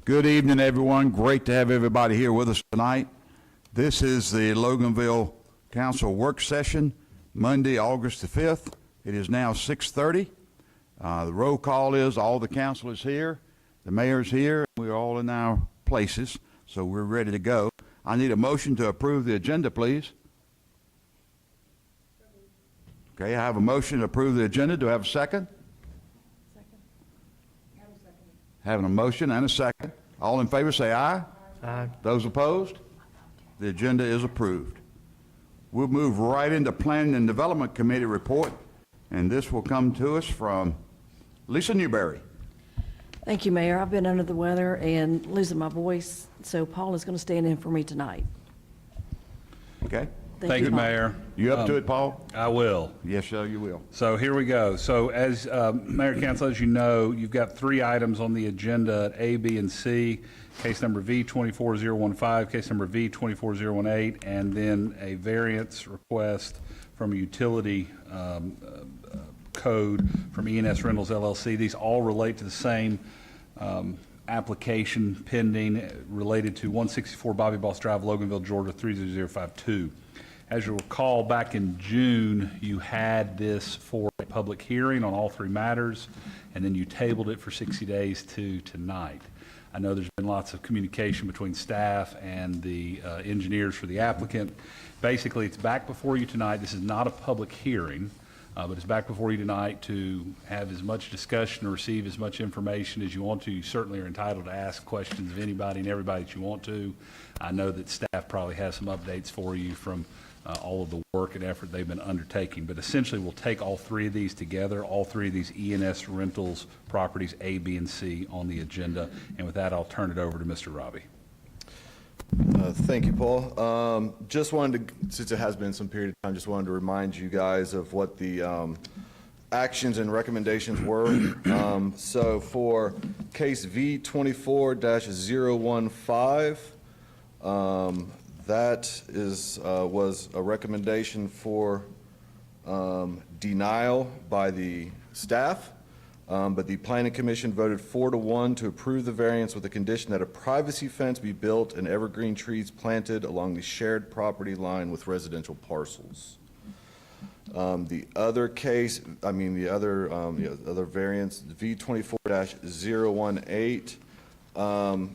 Good evening, everyone. Great to have everybody here with us tonight. This is the Loganville Council Work Session, Monday, August the 5th. It is now 6:30. The roll call is all the council is here, the mayor's here, we're all in our places, so we're ready to go. I need a motion to approve the agenda, please. Okay, I have a motion to approve the agenda. Do I have a second? Having a motion and a second. All in favor say aye. Aye. Those opposed? The agenda is approved. We'll move right into Planning and Development Committee report, and this will come to us from Lisa Newberry. Thank you, Mayor. I've been under the weather and losing my voice, so Paul is going to stand in for me tonight. Okay? Thank you, Paul. Mayor. You up to it, Paul? I will. Yes, sir, you will. So here we go. So as Mayor Council, as you know, you've got 3 items on the agenda, A, B, and C. Case number V24015, case number V24018, and then a variance request from a utility code from E&S Rentals LLC. These all relate to the same application pending related to 164 Bobby Boss Drive, Loganville, Georgia 30052. As you recall, back in June, you had this for a public hearing on all 3 matters, and then you tabled it for 60 days to tonight. I know there's been lots of communication between staff and the engineers for the applicant. Basically, it's back before you tonight. This is not a public hearing, but it's back before you tonight to have as much discussion or receive as much information as you want to. You certainly are entitled to ask questions of anybody and everybody that you want to. I know that staff probably has some updates for you from all of the work and effort they've been undertaking, but essentially we'll take all 3 of these together, all 3 of these E&S Rentals properties, A, B, and C, on the agenda. And with that, I'll turn it over to Mr. Robbie. Thank you, Paul. Just wanted to, since it has been some period of time, just wanted to remind you guys of what the actions and recommendations were. So for case V24-015, that was a recommendation for denial by the staff, but the Planning Commission voted 4-1 to approve the variance with the condition that a privacy fence be built and evergreen trees planted along the shared property line with residential parcels. The other case, the other variance, V24-018.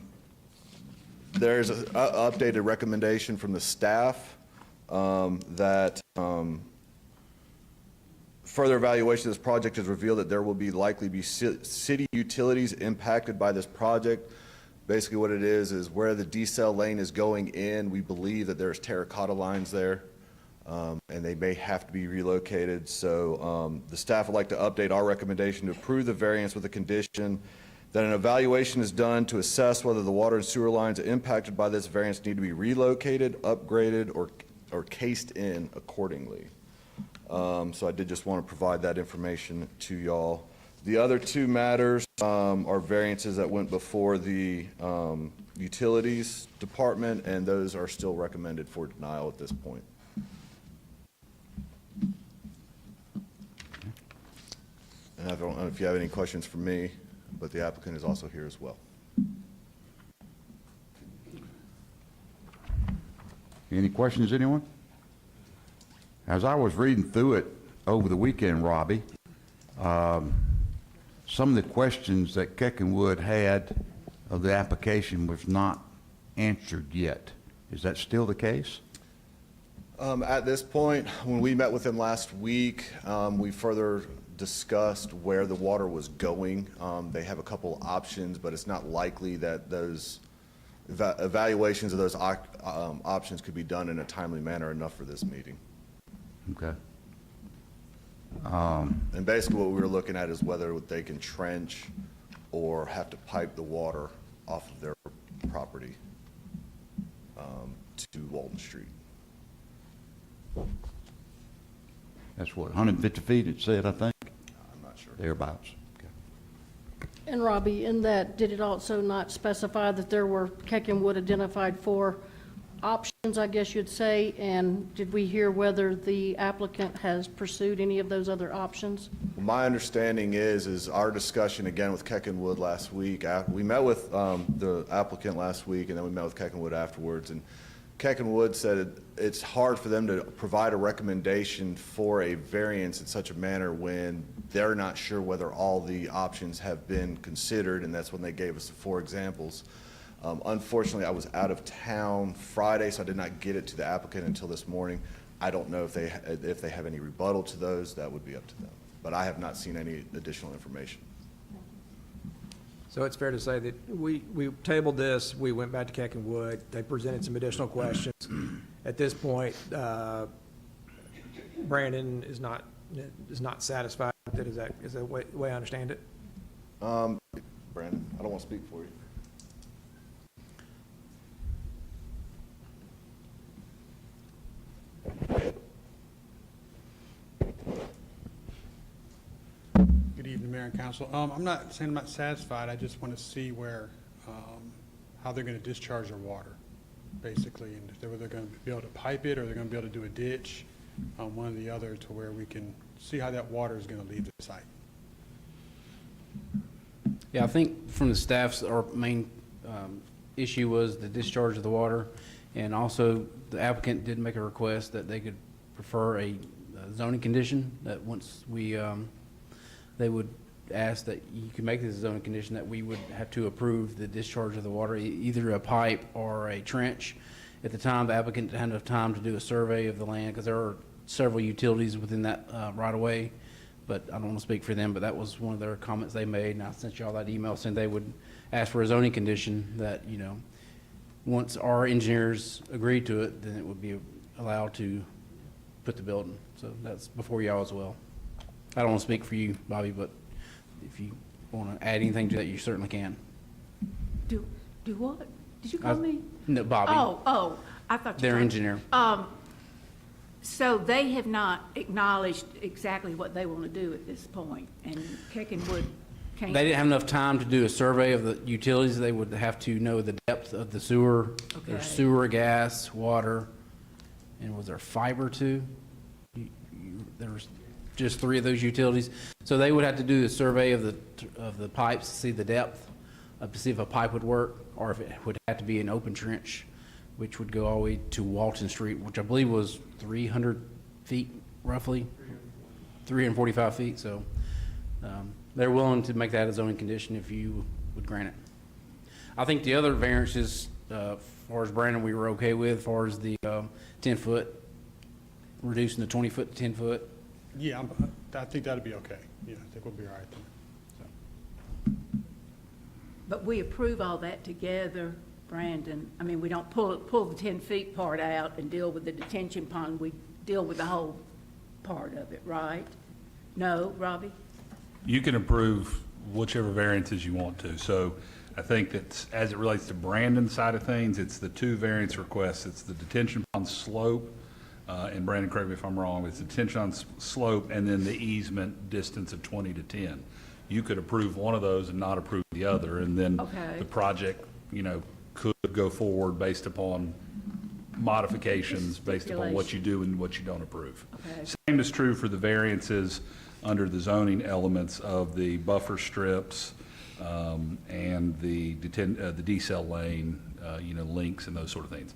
There's an updated recommendation from the staff that further evaluation of this project has revealed that there will likely be city utilities impacted by this project. Basically what it is where the decel lane is going in, we believe that there's terracotta lines there, and they may have to be relocated. So the staff would like to update our recommendation to approve the variance with a condition that an evaluation is done to assess whether the water and sewer lines impacted by this variance need to be relocated, upgraded, or cased in accordingly. So I did just want to provide that information to y'all. The other 2 matters are variances that went before the utilities department, and those are still recommended for denial at this point. And I don't know if you have any questions for me, but the applicant is also here as well. Any questions, anyone? As I was reading through it over the weekend, Robbie, some of the questions that Keckenwood had of the application was not answered yet. Is that still the case? At this point, when we met with them last week, we further discussed where the water was going. They have a couple options, but it's not likely that those evaluations of those options could be done in a timely manner enough for this meeting. Okay. And basically what we were looking at is whether they can trench or have to pipe the water off of their property to Walton Street. That's what, 150 feet it said, I think? I'm not sure. Thereabouts. Okay. And Robbie, in that, did it also not specify that there were Keckenwood identified 4 options, I guess you'd say, and did we hear whether the applicant has pursued any of those other options? My understanding is our discussion again with Keck and Wood last week. We met with the applicant last week, and then we met with Keck and Wood afterwards. And Keck and Wood said it's hard for them to provide a recommendation for a variance in such a manner when they're not sure whether all the options have been considered, and that's when they gave us the 4 examples. Unfortunately, I was out of town Friday, so I did not get it to the applicant until this morning. I don't know if they have any rebuttal to those. That would be up to them. But I have not seen any additional information. So it's fair to say that we tabled this, we went back to Keck and Wood, they presented some additional questions. At this point, Brandon is not satisfied with it. Is that the way I understand it? Brandon, I don't want to speak for you. Good evening, Mayor and Council. I'm not saying I'm not satisfied, I just want to see where, how they're going to discharge their water, basically, and if they're going to be able to pipe it, or they're going to be able to do a ditch, one or the other, to where we can see how that water is going to leave the site. Yeah, I think from the staff's, our main issue was the discharge of the water, and also the applicant did make a request that they could prefer a zoning condition, that once we, they would ask that you could make this a zoning condition that we would have to approve the discharge of the water, either a pipe or a trench. At the time, the applicant had enough time to do a survey of the land, because there are several utilities within that right-of-way, but I don't want to speak for them, but that was one of their comments they made, and I sent you all that email saying they would ask for a zoning condition that, you know, once our engineers agreed to it, then it would be allowed to put the building. So that's before y'all as well. I don't want to speak for you, Bobby, but if you want to add anything to that, you certainly can. Do what? Did you call me? No, Bobby. Oh, I thought you Their called- engineer. So they have not acknowledged exactly what they want to do at this point, and Keck and Wood can't. They didn't have enough time to do a survey of the utilities. They would have to know the depth of the sewer. There's Okay. sewer, gas, water, and was there fiber too? There was just 3 of those utilities. So they would have to do a survey of the pipes to see the depth, to see if a pipe would work, or if it would have to be an open trench, which would go all the way to Walton Street, which I believe was 300 feet roughly, 345 feet. So they're willing to make that a zoning condition if you would grant it. I think the other variances, as far as Brandon, we were okay with, as far as the 10-foot, reducing the 20-foot to 10-foot. Yeah, I think that'd be okay. Yeah, I think we'll be all right there. But we approve all that together, Brandon. I mean, we don't pull the 10 feet part out and deal with the detention pond. We deal with the whole part of it, right? No, Robbie? You can approve whichever variances you want to. So I think that as it relates to Brandon's side of things, it's the 2 variance requests. It's the detention pond slope, and Brandon, correct me if I'm wrong, it's the detention pond slope and then the easement distance of 20 to 10. You could approve one of those and not approve the other, and then Okay. the project, you know, could go forward based upon modifications, based upon what you do and what you don't approve. Okay. Same is true for the variances under the zoning elements of the buffer strips, and the decel lane, you know, links and those sort of things.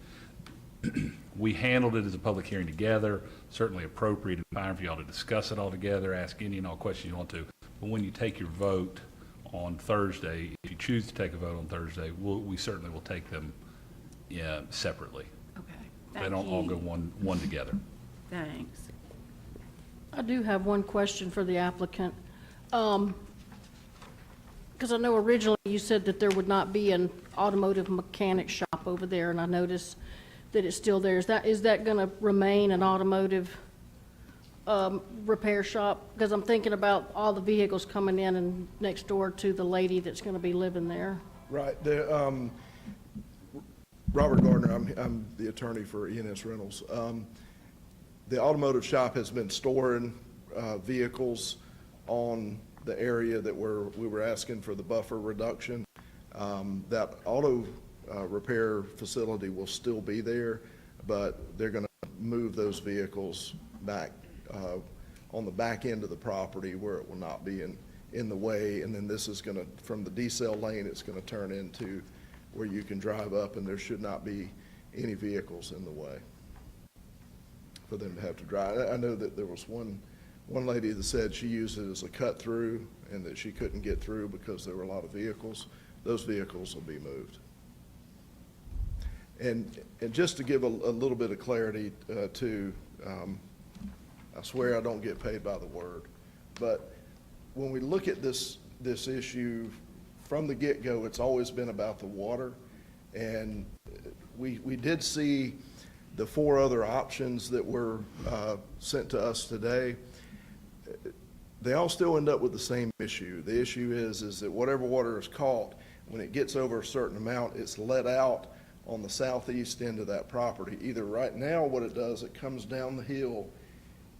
We handled it as a public hearing together, certainly appropriate and fine for y'all to discuss it all together, ask any and all questions you want to. But when you take your vote on Thursday, if you choose to take a vote on Thursday, we certainly will take them separately. Okay. They Thank don't all you. go one together. Thanks. I do have one question for the applicant. Because I know originally you said that there would not be an automotive mechanic shop over there, and I noticed that it's still there. Is that going to remain an automotive repair shop? Because I'm thinking about all the vehicles coming in and next door to the lady that's going to be living there. Right. Robert Gardner, I'm the attorney for E&S Rentals. The automotive shop has been storing vehicles on the area that we were asking for the buffer reduction. That auto repair facility will still be there, but they're going to move those vehicles back on the back end of the property where it will not be in the way. And then this is going to, from the decel lane, it's going to turn into where you can drive up, and there should not be any vehicles in the way for them to have to drive. I know that there was one lady that said she used it as a cut through and that she couldn't get through because there were a lot of vehicles. Those vehicles will be moved. And just to give a little bit of clarity too, I swear I don't get paid by the word, but when we look at this issue from the get-go, it's always been about the water. And we did see the 4 other options that were sent to us today. They all still end up with the same issue. The issue is that whatever water is caught, when it gets over a certain amount, it's let out on the southeast end of that property. Either right now, what it does, it comes down the hill,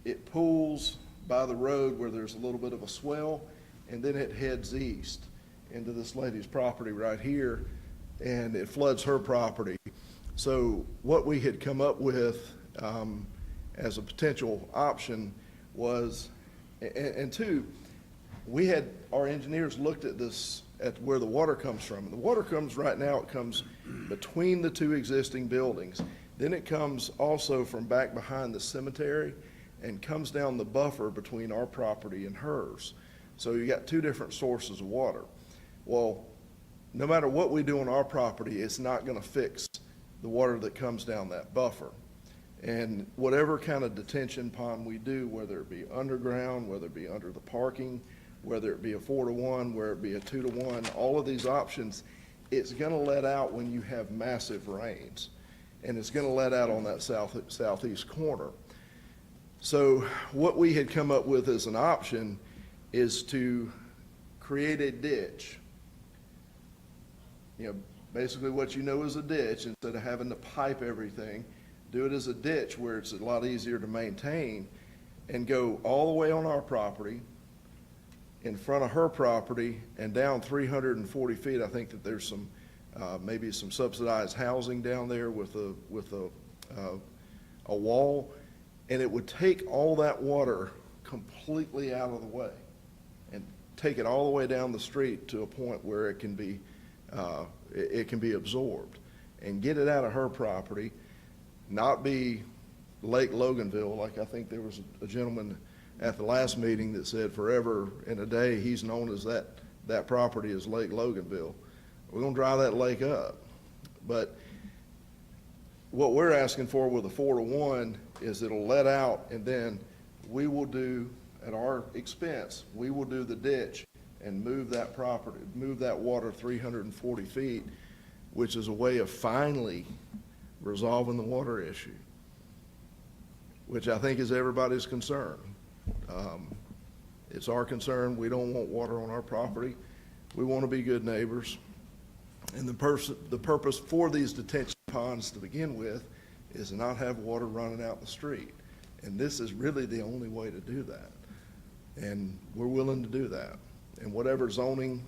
it pools by the road where there's a little bit of a swell, and then it heads east into this lady's property right here, and it floods her property. So what we had come up with as a potential option was, and two, we had, our engineers looked at this, at where the water comes from. And the water comes right now, it comes between the 2 existing buildings. Then it comes also from back behind the cemetery and comes down the buffer between our property and hers. So you got 2 different sources of water. Well, no matter what we do on our property, it's not going to fix the water that comes down that buffer. And whatever kind of detention pond we do, whether it be underground, whether it be under the parking, whether it be a 4-to-1, whether it be a 2-to-1, all of these options, it's going to let out when you have massive rains. And it's going to let out on that southeast corner. So what we had come up with as an option is to create a ditch. You know, basically what you know is a ditch, instead of having to pipe everything, do it as a ditch where it's a lot easier to maintain, and go all the way on our property, in front of her property, and down 340 feet. I think that there's some, maybe some subsidized housing down there with a wall, and it would take all that water completely out of the way and take it all the way down the street to a point where it can be absorbed, and get it out of her property, not be Lake Loganville, like I think there was a gentleman at the last meeting that said forever and a day he's known as that property as Lake Loganville. We're going to dry that lake up. But what we're asking for with a 4-to-1 is it'll let out, and then we will do, at our expense, we will do the ditch and move that property, move that water 340 feet, which is a way of finally resolving the water issue, which I think is everybody's concern. It's our concern. We don't want water on our property. We want to be good neighbors. And the purpose for these detention ponds to begin with is to not have water running out the street. And this is really the only way to do that. And we're willing to do that. And whatever zoning,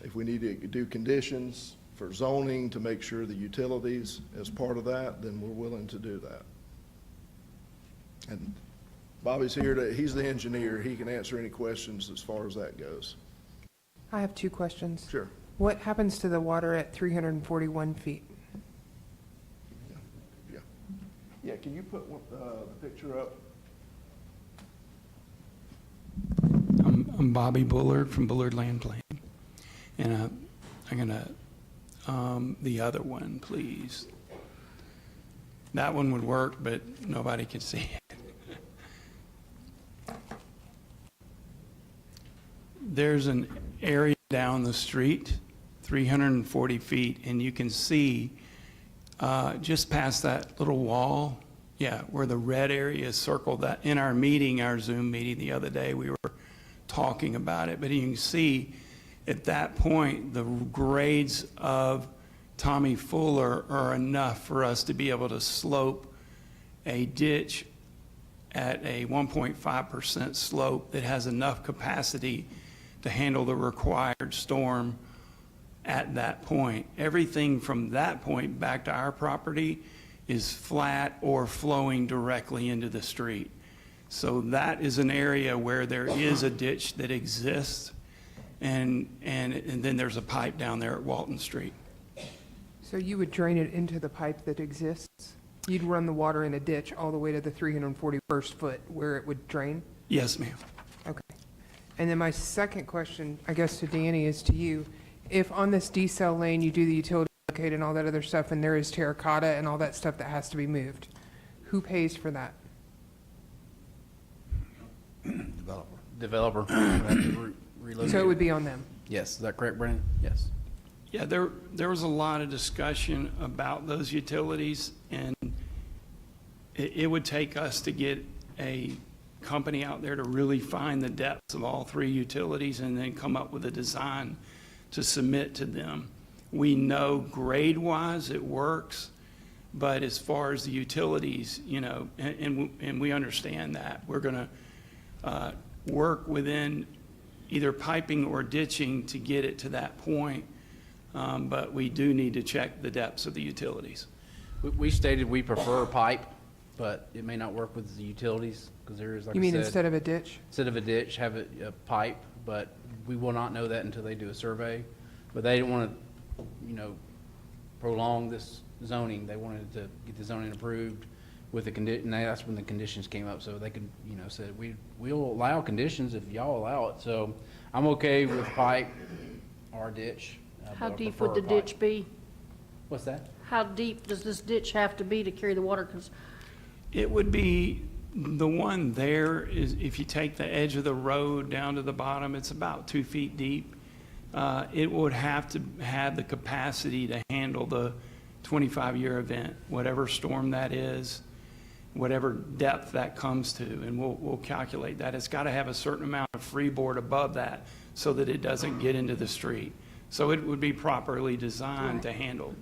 if we need to do conditions for zoning to make sure the utilities as part of that, then we're willing to do that. And Bobby's here he's the engineer. He can answer any questions as far as that goes. I have 2 questions. Sure. What happens to the water at 341 feet? Yeah, can you put the picture up? I'm Bobby Bullard from Bullard Land Planning. And I'm gonna, the other one, please. That one would work, but nobody could see it. There's an area down the street, 340 feet, and you can see just past that little wall, where the red area is circled. That in our meeting, our Zoom meeting the other day, we were talking about it, but you can see at that point, the grades of Tommy Fuller are enough for us to be able to slope a ditch at a 1.5% slope that has enough capacity to handle the required storm at that point. Everything from that point back to our property is flat or flowing directly into the street. So that is an area where there is a ditch that exists, and then there's a pipe down there at Walton Street. So you would drain it into the pipe that exists? You'd run the water in a ditch all the way to the 341st foot where it would drain? Yes, ma'am. Okay. And then my second question, I guess to Danny, is to you. If on this decel lane you do the utility locate and all that other stuff, and there is terracotta and all that stuff that has to be moved, who pays for that? Developer. would have to relocate So it would be on them? Yes, is that correct, Brandon? Yes. Yeah, there was a lot of discussion about those utilities, and it would take us to get a company out there to really find the depths of all three utilities and then come up with a design to submit to them. We know grade-wise it works, but as far as the utilities, you know, and we understand that, we're going to work within either piping or ditching to get it to that point. But we do need to check the depths of the utilities. We stated we prefer pipe, but it may not work with the utilities, because there is, like I You said. mean instead of a ditch? Instead of a ditch, have a pipe, but we will not know that until they do a survey. But they didn't want to, you know, prolong this zoning. They wanted to get the zoning approved with the condition, and that's when the conditions came up, so they could, you know, said, we'll allow conditions if y'all allow it. So I'm okay with pipe or ditch. How but I deep prefer would the pipe. ditch be? What's that? How deep does this ditch have to be to carry the water? Because It would be, the one there is, if you take the edge of the road down to the bottom, it's about 2 feet deep. It would have to have the capacity to handle the 25-year event, whatever storm that is, whatever depth that comes to, and we'll calculate that. It's got to have a certain amount of freeboard above that so that it doesn't get into the street. So it would be properly designed to handle.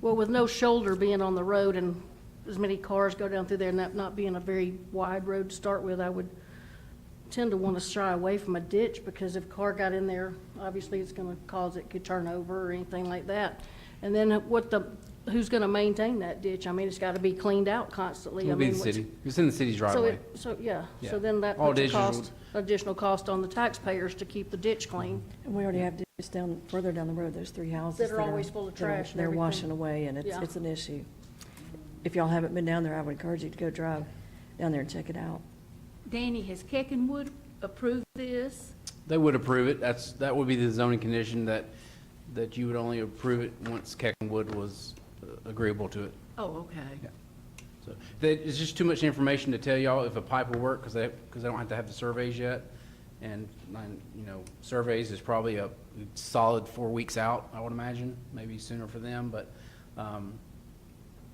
well, with no shoulder being on the road and as many cars go down through there and that not being a very wide road to start with, I would tend to want to shy away from a ditch, because if a car got in there, obviously it's going to cause it could turn over or anything like that. And then who's going to maintain that ditch? I mean, it's got to be cleaned out constantly. It'll I be mean, the what's- city. It's in the city's right So away. yeah, Yeah. so then that All puts a ditches additional cost on the taxpayers to keep the ditch clean. And we already have ditches down, further down the road, there's 3 houses. That are always full of that are- trash and They're everything. washing away, and Yeah. it's an issue. If y'all haven't been down there, I would encourage you to go drive down there and check it out. Danny, has Keckenwood approved this? They would approve it. That would be the zoning condition, that you would only approve it once Keckenwood was agreeable to it. Oh, okay. Yeah. So it's just too much information to tell y'all if a pipe will work, because they don't have to have the surveys yet. And, you know, surveys is probably a solid 4 weeks out, I would imagine, maybe sooner for them, but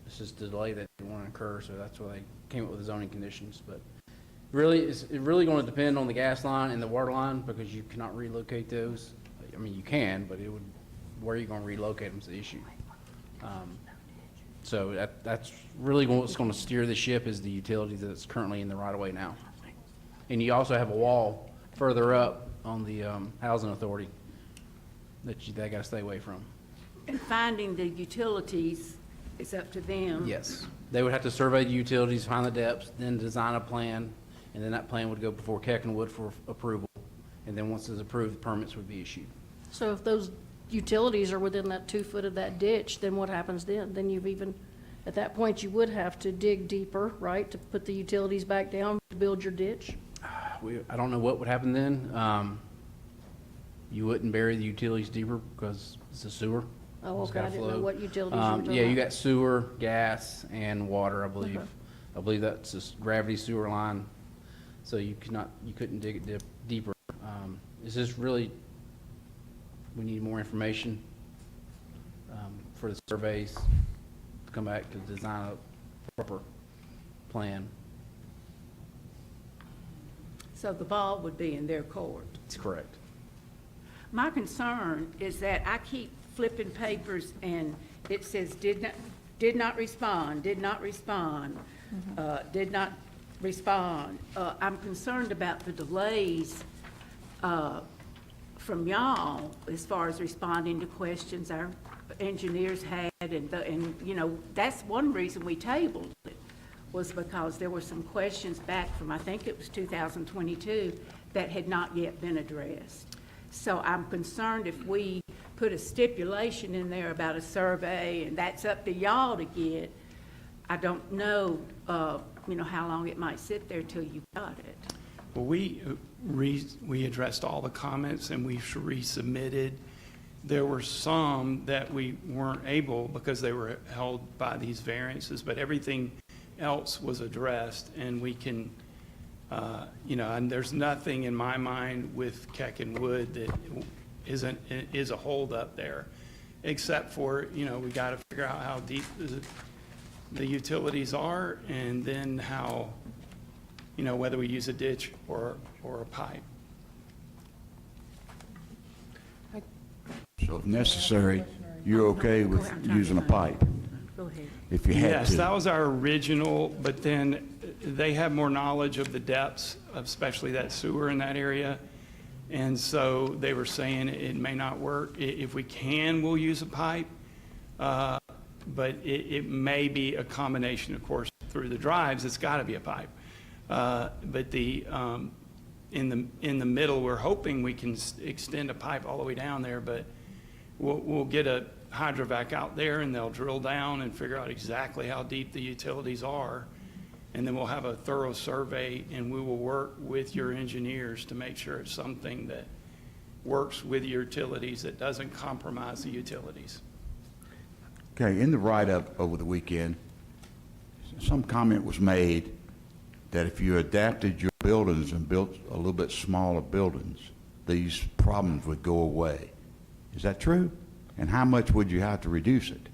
it's just a delay that they want to incur, so that's why they came up with the zoning conditions. But really, it's really going to depend on the gas line and the water line, because you cannot relocate those. I mean, you can, but where are you going to relocate them is the issue. So that's really what's going to steer the ship, is the utility that's currently in the right of way now. And you also have a wall further up on the housing authority that they got to stay away from. And finding the utilities is up to them? Yes. They would have to survey the utilities, find the depths, then design a plan, and then that plan would go before Keckenwood for approval. And then once it's approved, permits would be issued. So if those utilities are within that 2 foot of that ditch, then what happens then? Then at that point, you would have to dig deeper, right, to put the utilities back down to build your ditch? I don't know what would happen then. You wouldn't bury the utilities deeper because it's a sewer. Oh, It's okay, I gotta didn't know flow. what utilities you were talking Yeah, you about. got sewer, gas, and water, I believe. Okay. I believe that's a gravity sewer line, so you couldn't dig it deeper. It's just really, we need more information for the surveys to come back to design a proper plan. So the ball would be in their court. That's correct. My concern is that I keep flipping papers and it says did not respond, did not respond, did not respond. I'm concerned about the delays from from y'all as far as responding to questions our engineers had, and, you know, that's one reason we tabled it, was because there were some questions back from, I think it was 2022, that had not yet been addressed. So I'm concerned if we put a stipulation in there about a survey, and that's up to y'all to get, I don't know, you know, how long it might sit there till you got it. Well, we addressed all the comments and we resubmitted. There were some that we weren't able because they were held by these variances, but everything else was addressed, and we can, you know, and there's nothing in my mind with Keck and Wood that is a holdup there, except for, you know, we got to figure out how deep the utilities are, and then how, you know, whether we use a ditch or a pipe. So if necessary, you're okay with using a pipe? Go ahead. If you had Yes, to? that was our original, but then they have more knowledge of the depths, especially that sewer in that area. And so they were saying it may not work. If we can, we'll use a pipe. But it may be a combination, of course, through the drives, it's got to be a pipe. But in the middle, we're hoping we can extend a pipe all the way down there, but we'll get a hydrovac out there, and they'll drill down and figure out exactly how deep the utilities are. And then we'll have a thorough survey, and we will work with your engineers to make sure it's something that works with your utilities, that doesn't compromise the utilities. Okay, in the write-up over the weekend, some comment was made that if you adapted your buildings and built a little bit smaller buildings, these problems would go away. Is that true? And how much would you have to reduce it?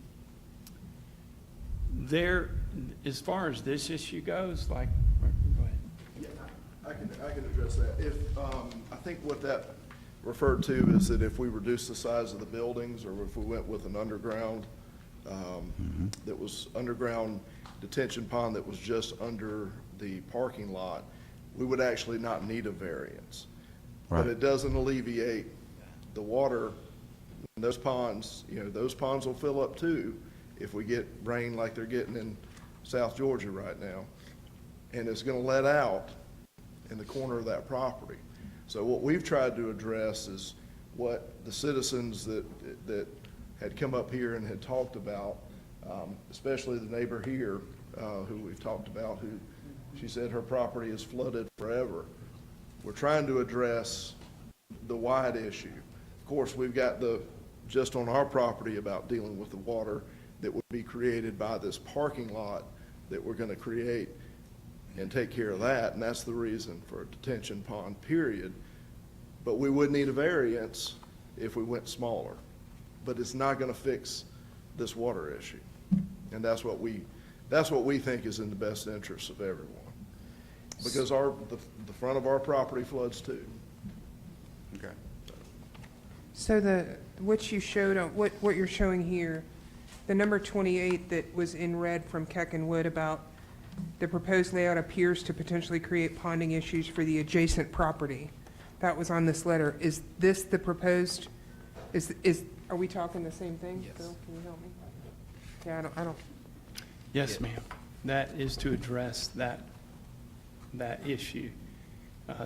There, as far as this issue goes, like, go ahead. I can address that. If, I think what that referred to is that if we reduce the size of the buildings, or if we went with an underground, that was underground detention pond that was just under the parking lot, we would actually not need a variance. Right. But it doesn't alleviate the water in those ponds. You know, those ponds will fill up too if we get rain like they're getting in South Georgia right now. And it's gonna let out in the corner of that property. So what we've tried to address is what the citizens that had come up here and had talked about, especially the neighbor here, who we've talked about, who she said her property is flooded forever. We're trying to address the wide issue. Of course, we've got just on our property about dealing with the water that would be created by this parking lot that we're gonna create and take care of that, and that's the reason for a detention pond, period. But we would need a variance if we went smaller. But it's not gonna fix this water issue. And that's what we think is in the best interest of everyone. Because the front of our property floods too. Okay. So what you showed on, what you're showing here, the number 28 that was in red from Keck and Wood about the proposed layout appears to potentially create ponding issues for the adjacent property. That was on this letter. Is this the proposed, are we talking the same thing? Yes. Bill, can you help me? Yeah, I don't. Yes, ma'am. That is to address that issue.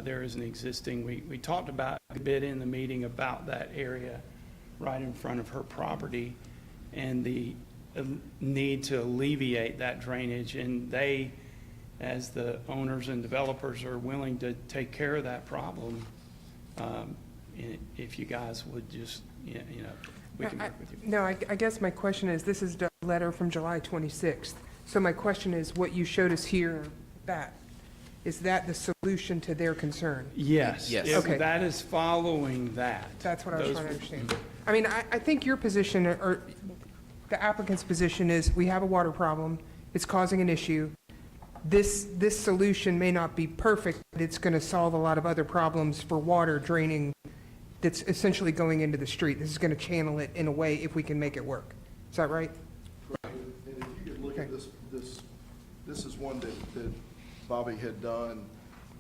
There is an existing, we talked about a bit in the meeting about that area right in front of her property and the need to alleviate that drainage. And they, as the owners and developers, are willing to take care of that problem. If you guys would just, you know, we can work with you. No, I guess my question is, this is the letter from July 26th. So my question is, what you showed us here, is that the solution to their concern? Yes. Yes. Okay. That is following that. That's what I was Those trying to were- understand. I mean, I think your position, or the applicant's position is, we have a water problem, it's causing an issue. This solution may not be perfect, but it's going to solve a lot of other problems for water draining that's essentially going into the street. This is going to channel it in a way if we can make it work. Is that right? And if you could look at this is one that Bobby had done.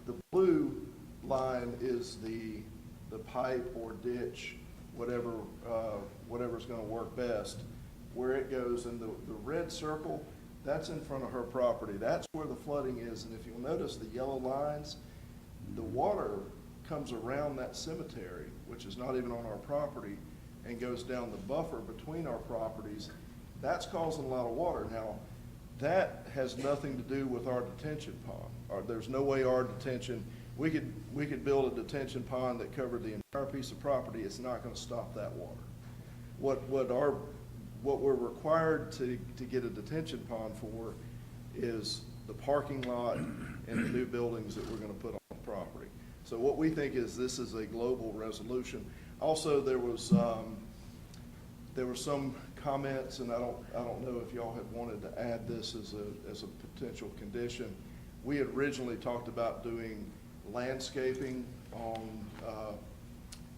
The blue line is the the pipe or ditch, whatever's gonna work best, where it goes, and the red circle, that's in front of her property. That's where the flooding is, and if you'll notice the yellow lines, the water comes around that cemetery, which is not even on our property, and goes down the buffer between our properties. That's causing a lot of water. Now, that has nothing to do with our detention pond. There's no way our detention, we could build a detention pond that covered the entire piece of property. It's not gonna stop that water. What we're required to get a detention pond for is the parking lot and the new buildings that we're gonna put on the property. So what we think is this is a global resolution. Also, there was some comments, and I don't know if y'all had wanted to add this as a potential condition. We had originally talked about doing landscaping on,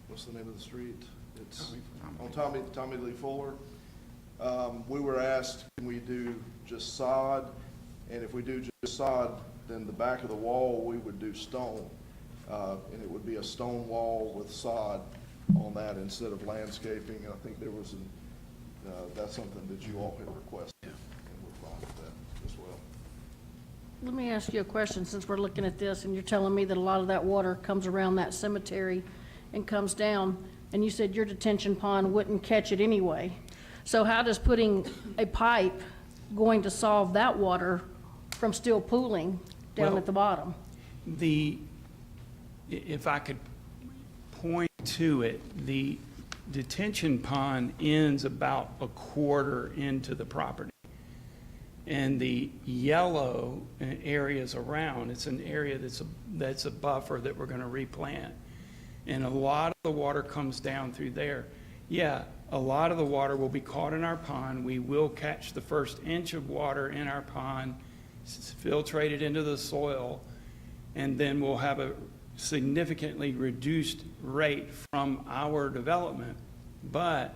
what's the name of the street? It's on Tommy Lee Fuller. We were asked, can we do just sod? And if we do just sod, then the back of the wall, we would do stone. And it would be a stone wall with sod on that instead of landscaping. And I think there was that's something that you all had requested. And we're fine with that as well. Let me ask you a question, since we're looking at this, and you're telling me that a lot of that water comes around that cemetery and comes down, and you said your detention pond wouldn't catch it anyway. So how does putting a pipe going to solve that water from still pooling down Well, at the bottom? If I could point to it, the detention pond ends about a quarter into the property. And the yellow areas around, it's an area that's a buffer that we're gonna replant. And a lot of the water comes down through there. Yeah, a lot of the water will be caught in our pond. We will catch the first inch of water in our pond, filtrate it into the soil, and then we'll have a significantly reduced rate from our development. But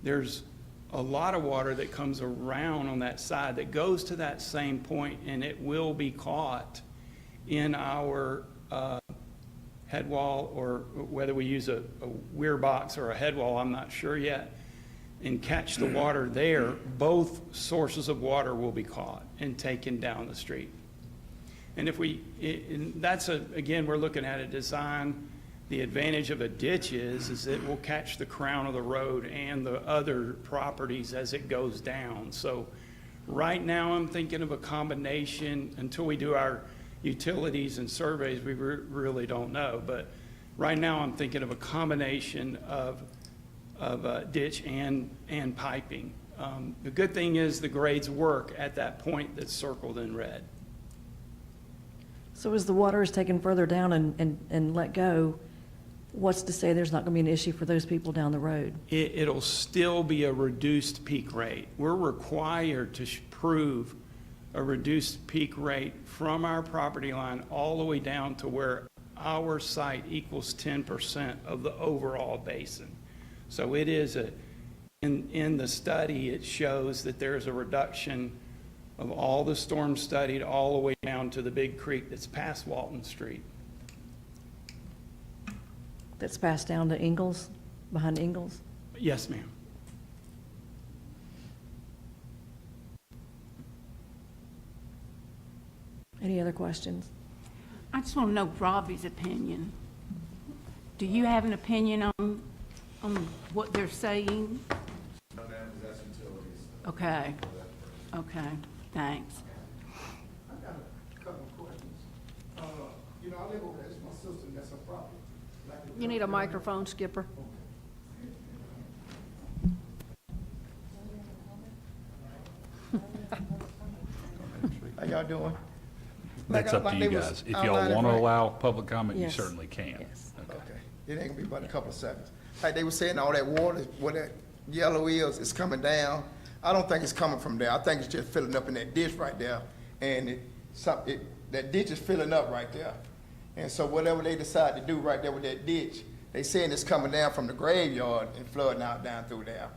there's a lot of water that comes around on that side that goes to that same point, and it will be caught in our head wall, or whether we use a weir box or a head wall, I'm not sure yet, and catch the water there. Both sources of water will be caught and taken down the street. And if again, we're looking at a design. The advantage of a ditch is it will catch the crown of the road and the other properties as it goes down. So right now I'm thinking of a combination. Until we do our utilities and surveys, we really don't know. But right now I'm thinking of a combination of ditch and piping. The good thing is the grades work at that point that's circled in red. So as the water is taken further down and let go, what's to say there's not going to be an issue for those people down the road? It'll still be a reduced peak rate. We're required to prove a reduced peak rate from our property line all the way down to where our site equals 10% of the overall basin. So it is in the study, it shows that there's a reduction of all the storms studied all the way down to the big creek that's past Walton Street. That's passed down to Ingalls, behind Ingalls? Yes, ma'am. Any other questions? I just want to know Robbie's opinion. Do you have an opinion on what they're saying? No, ma'am, that's utilities. Okay, okay, thanks. I got a couple of questions. You know, I live over there, it's my sister, that's her property. You need a microphone, Skipper. How y'all doing? That's up to you guys. If y'all want to allow public comment, you Yes. certainly can. Yes. Okay. Okay, it ain't gonna be but a couple of seconds. Like they were saying, all that water, what that yellow is coming down. I don't think it's coming from there. I think it's just filling up in that ditch right there. And that ditch is filling up right there. And so whatever they decide to do right there with that ditch, they saying it's coming down from the graveyard and flooding out down through there.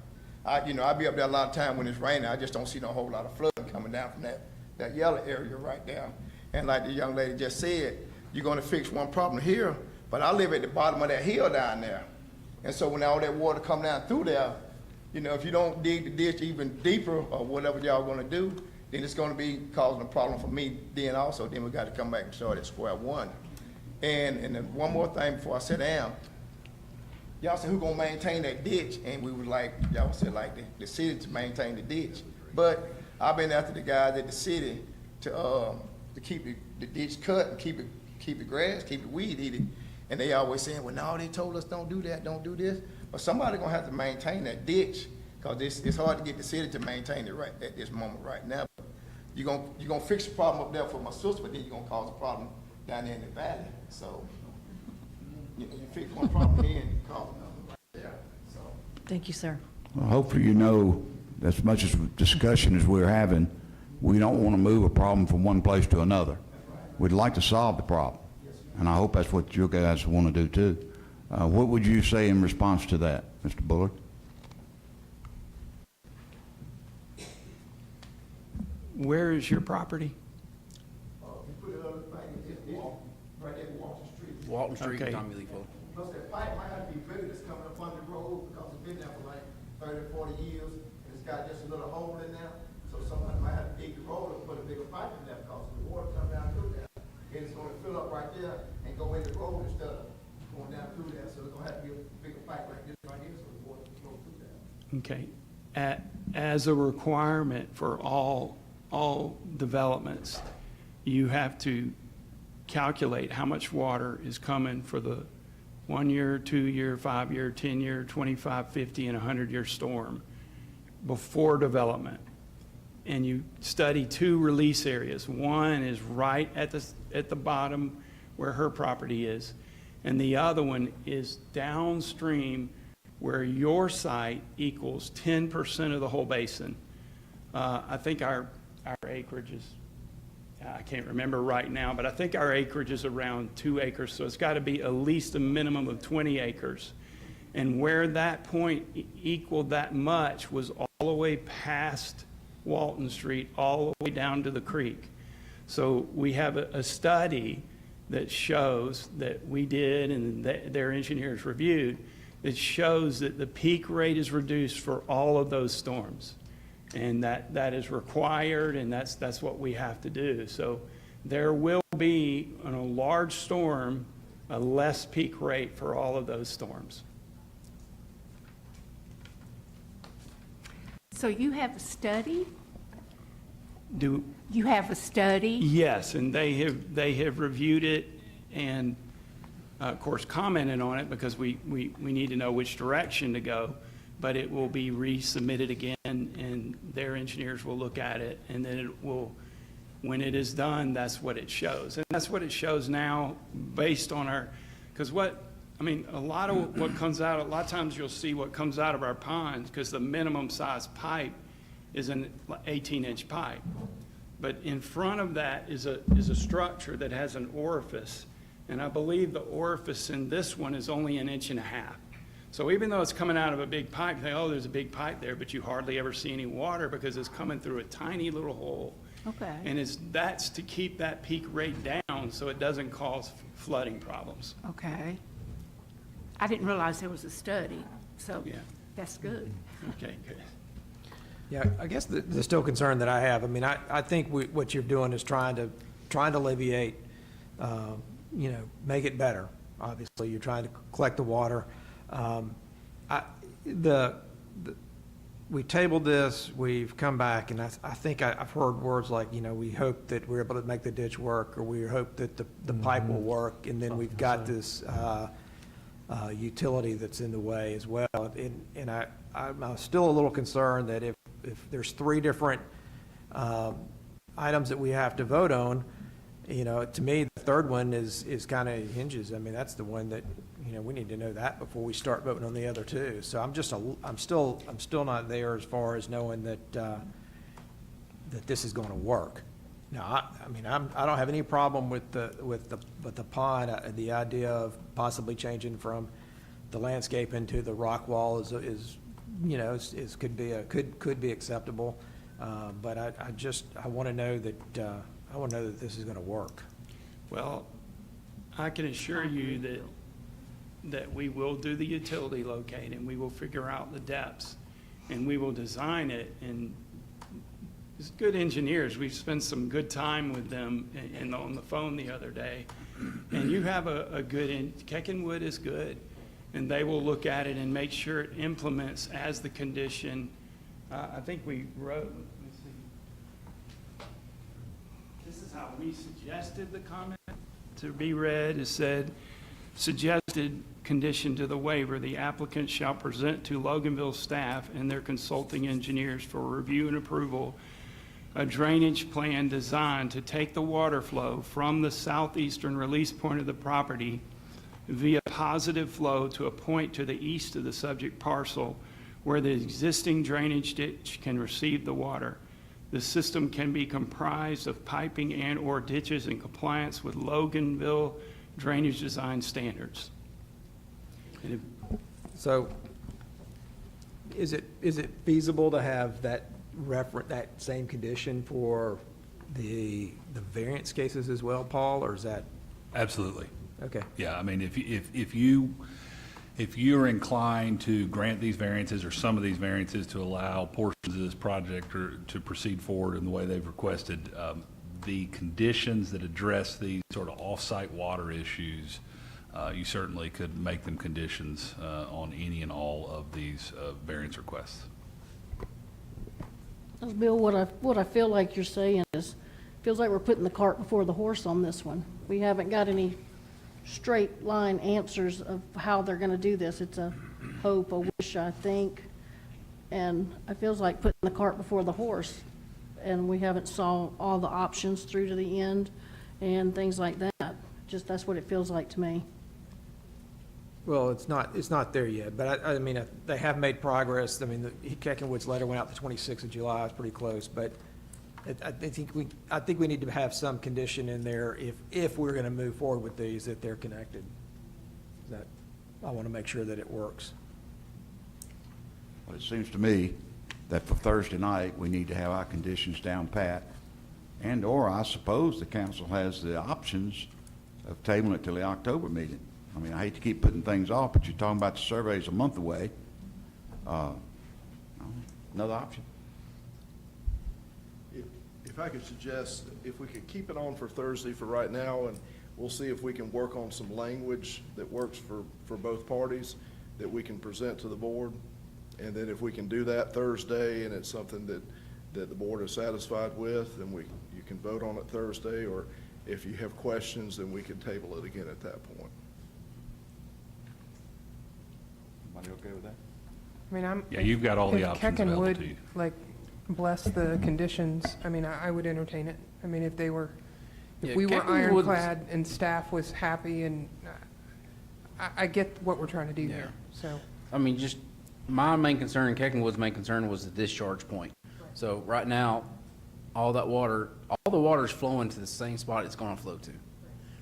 I be up there a lot of time when it's raining. I just don't see no whole lot of flooding coming down from that yellow area right there. And like the young lady just said, you're gonna fix one problem here, But I live at the bottom of that hill down there. And so when all that water come down through there, you know, if you don't dig the ditch even deeper or whatever y'all gonna do, then it's gonna be causing a problem for me then also. Then we gotta come back and start at square one. And then one more thing before I sit down. Y'all said who gonna maintain that ditch? And we were like, y'all said like the city to maintain the ditch. But I've been after the guys at the city to keep the ditch cut and keep it grass, keep it weed eated. And they always saying, well, no, they told us don't do that, don't do this. But somebody gonna have to maintain that ditch, cause it's hard to get the city to maintain it right at this moment right now. You're gonna fix the problem up there for my sister, but then you're gonna cause a problem down there in the valley. So you fix one problem here and you cause another right there. So. Thank you, sir. Well, hopefully you know, as much as discussion as we're having, we don't want to move a problem from one place to another. We'd like to solve the problem, and I hope that's what you guys want to do too. What would you say in response to that, Mr. Bullard? Where is your property? You put it on the thing, it's right there in Walton Street. Walton Street, Okay. Tommy Lee Fuller. Plus that pipe might have to be bigger that's coming up on the road because it's been there for like 30, 40 years, and it's got just a little hole in there. So somebody might have to dig the road and put a bigger pipe in there because the water comes down through there. And it's gonna fill up right there and go in the road instead of going down through there. So it's gonna have to be a bigger pipe like this right here so the water can go through there. Okay. As a requirement for all developments, you have to calculate how much water is coming for the 1 year, 2 year, 5 year, 10 year, 25, 50, and 100-year storm before development. And you study 2 release areas. One is right at the bottom where her property is, and the other one is downstream where your site equals 10% of the whole basin. I think our acreage is, I can't remember right now, but I think our acreage is around 2 acres, so it's got to be at least a minimum of 20 acres. And where that point equaled that much was all the way past Walton Street, all the way down to the creek. So we have a study that shows that we did and their engineers reviewed, that shows that the peak rate is reduced for all of those storms. And that is required, and that's what we have to do. So there will be, on a large storm, a less peak rate for all of those storms. So you have a study? Do, You have a study? yes, and they have reviewed it and, of course, commented on it because we need to know which direction to go. But it will be resubmitted again, and their engineers will look at it, and then it will, when it is done, that's what it shows. And that's what it shows now based on our, because a lot of what comes out, a lot of times you'll see what comes out of our ponds, because the minimum size pipe is an 18-inch pipe. But in front of that is a structure that has an orifice, and I believe the orifice in this one is only 1.5 inches. So even though it's coming out of a big pipe, you think, oh, there's a big pipe there, but you hardly ever see any water because it's coming through a tiny little hole. Okay. And that's to keep that peak rate down so it doesn't cause flooding problems. Okay. I didn't realize there was a study, so Yeah. that's good. Okay, good. Yeah, I guess the still concern that I have, I mean, I think what you're doing is trying to alleviate, make it better. Obviously, you're trying to collect the water. We tabled this, we've come back, and I think I've heard words like, we hope that we're able to make the ditch work, or we hope that the pipe will work, and then we've got this utility that's in the way as well. And I'm still a little concerned that if there's 3 different items that we have to vote on, to me, the third one is kind of hinges. I mean, that's the one that, we need to know that before we start voting on the other 2. So I'm still not there as far as knowing that this is going to work. Now, I don't have any problem with the pond. The idea of possibly changing from the landscape into the rock wall could be acceptable. But I want to know that this is going to work. Well, I can assure you that that we will do the utility locate, and we will figure out the depths, and we will design it, and it's good engineers. We've spent some good time with them on the phone the other day, and you have a good, Keckenwood is good, and they will look at it and make sure it implements as the condition. I think we wrote, let me see. This is how we suggested the comment to be read. It said, suggested condition to the waiver, the applicant shall present to Loganville staff and their consulting engineers for review and approval a drainage plan designed to take the water flow from the southeastern release point of the property via positive flow to a point to the east of the subject parcel where the existing drainage ditch can receive the water. The system can be comprised of piping and/or ditches in compliance with Loganville drainage design standards. So is it feasible to have that that same condition for the variance cases as well, Paul, or is that? Absolutely. Okay. Yeah, I mean, if you're inclined to grant these variances or some of these variances to allow portions of this project to proceed forward in the way they've requested, the conditions that address these sort of off-site water issues, you certainly could make them conditions on any and all of these variance requests. Bill, what I feel like you're saying is, feels like we're putting the cart before the horse on this one. We haven't got any straight line answers of how they're gonna do this. It's a hope, a wish, I think. And it feels like putting the cart before the horse. And we haven't saw all the options through to the end and things like that. Just, that's what it feels like to me. Well, it's not there yet, but I mean, they have made progress. I mean, Keckenwood's letter went out the 26th of July, it's pretty close, but I think we need to have some condition in there if we're gonna move forward with these, that they're connected. I wanna make sure that it works. Well, it seems to me that for Thursday night, we need to have our conditions down pat, and/or I suppose the council has the options of tabling it till the October meeting. I mean, I hate to keep putting things off, but you're talking about the surveys a month away. Another option. If I could suggest, if we could keep it on for Thursday for right now, and we'll see if we can work on some language that works for both parties, that we can present to the board. And then if we can do that Thursday, and it's something that the board is satisfied with, then you can vote on it Thursday, or if you have questions, then we can table it again at that point. Everybody okay with that? I mean, Yeah, you've got all the if options available to you. Keckenwood, like, bless the conditions, I mean, I would entertain it. I mean, if we were Keckenwood's- ironclad and staff was happy, and I get what we're trying to do Yeah. here, so. I mean, just, my main concern, Keckenwood's main concern was the discharge point. So right now, all the water's flowing to the same spot it's gonna flow to.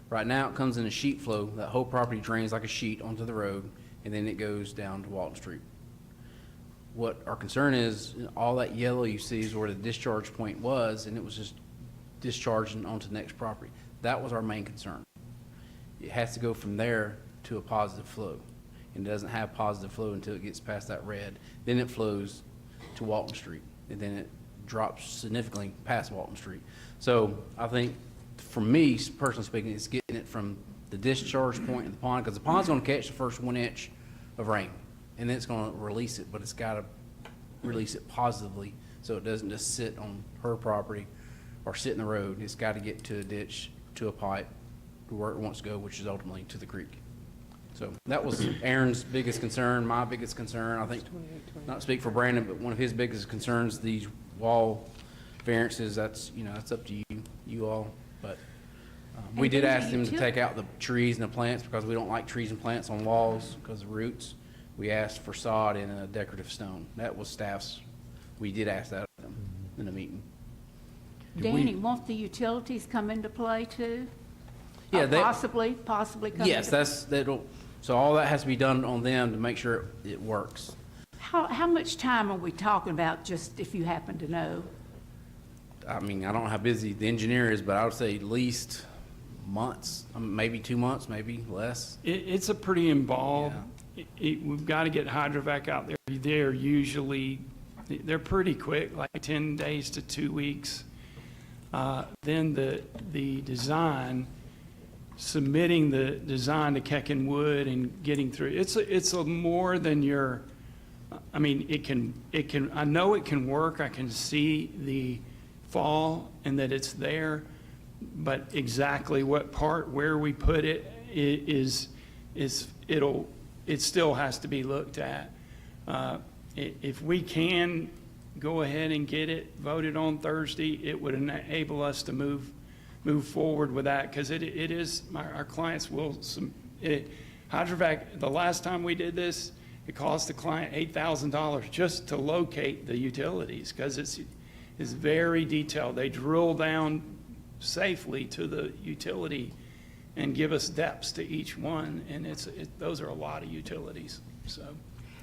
Right now, it comes in a sheet flow, that whole property drains like a sheet onto the road, and then it goes down to Walton Street. What our concern is, all that yellow you see is where the discharge point was, and it was just discharging onto the next property. That was our main concern. It has to go from there to a positive flow, and it doesn't have positive flow until it gets past that red. Then it flows to Walton Street, and then it drops significantly past Walton Street. So I think, for me, personally speaking, it's getting it from the discharge point in the pond, because the pond's gonna catch the first 1 inch of rain, and then it's gonna release it, but it's gotta release it positively, so it doesn't just sit on her property or sit in the road. It's gotta get to a ditch, to a pipe, to where it wants to go, which is ultimately to the creek. So that was Aaron's biggest concern, my biggest concern. I think, not to speak for Brandon, but one of his biggest concerns, these wall variances, that's up to you all. But we did ask them to take out the trees and the plants, because we don't like trees and plants on walls because of roots. We asked for sod and a decorative stone. That was staff's, we did ask that of them in a meeting. Danny, won't the utilities come into play too? Yeah, Or possibly come Yes, into. so all that has to be done on them to make sure it works. How much time are we talking about, just if you happen to know? I mean, I don't know how busy the engineer is, but I would say at least months, maybe 2 months, maybe less. It's a pretty involved, we've got to get hydrovac out there. They're usually, they're pretty quick, like 10 days to 2 weeks. Then the design, submitting the design to Keck and Wood and getting through, it's a more than your, I mean, it can, I know it can work. I can see the fall and that it's there, but exactly what part, where we put it it still has to be looked at. If we can go ahead and get it voted on Thursday, it would enable us to move forward with that, because it is, our clients will, hydrovac, the last time we did this, it cost the client $8,000 just to locate the utilities, because it's very detailed. They drill down safely to the utility and give us depths to each one, and those are a lot of utilities, so.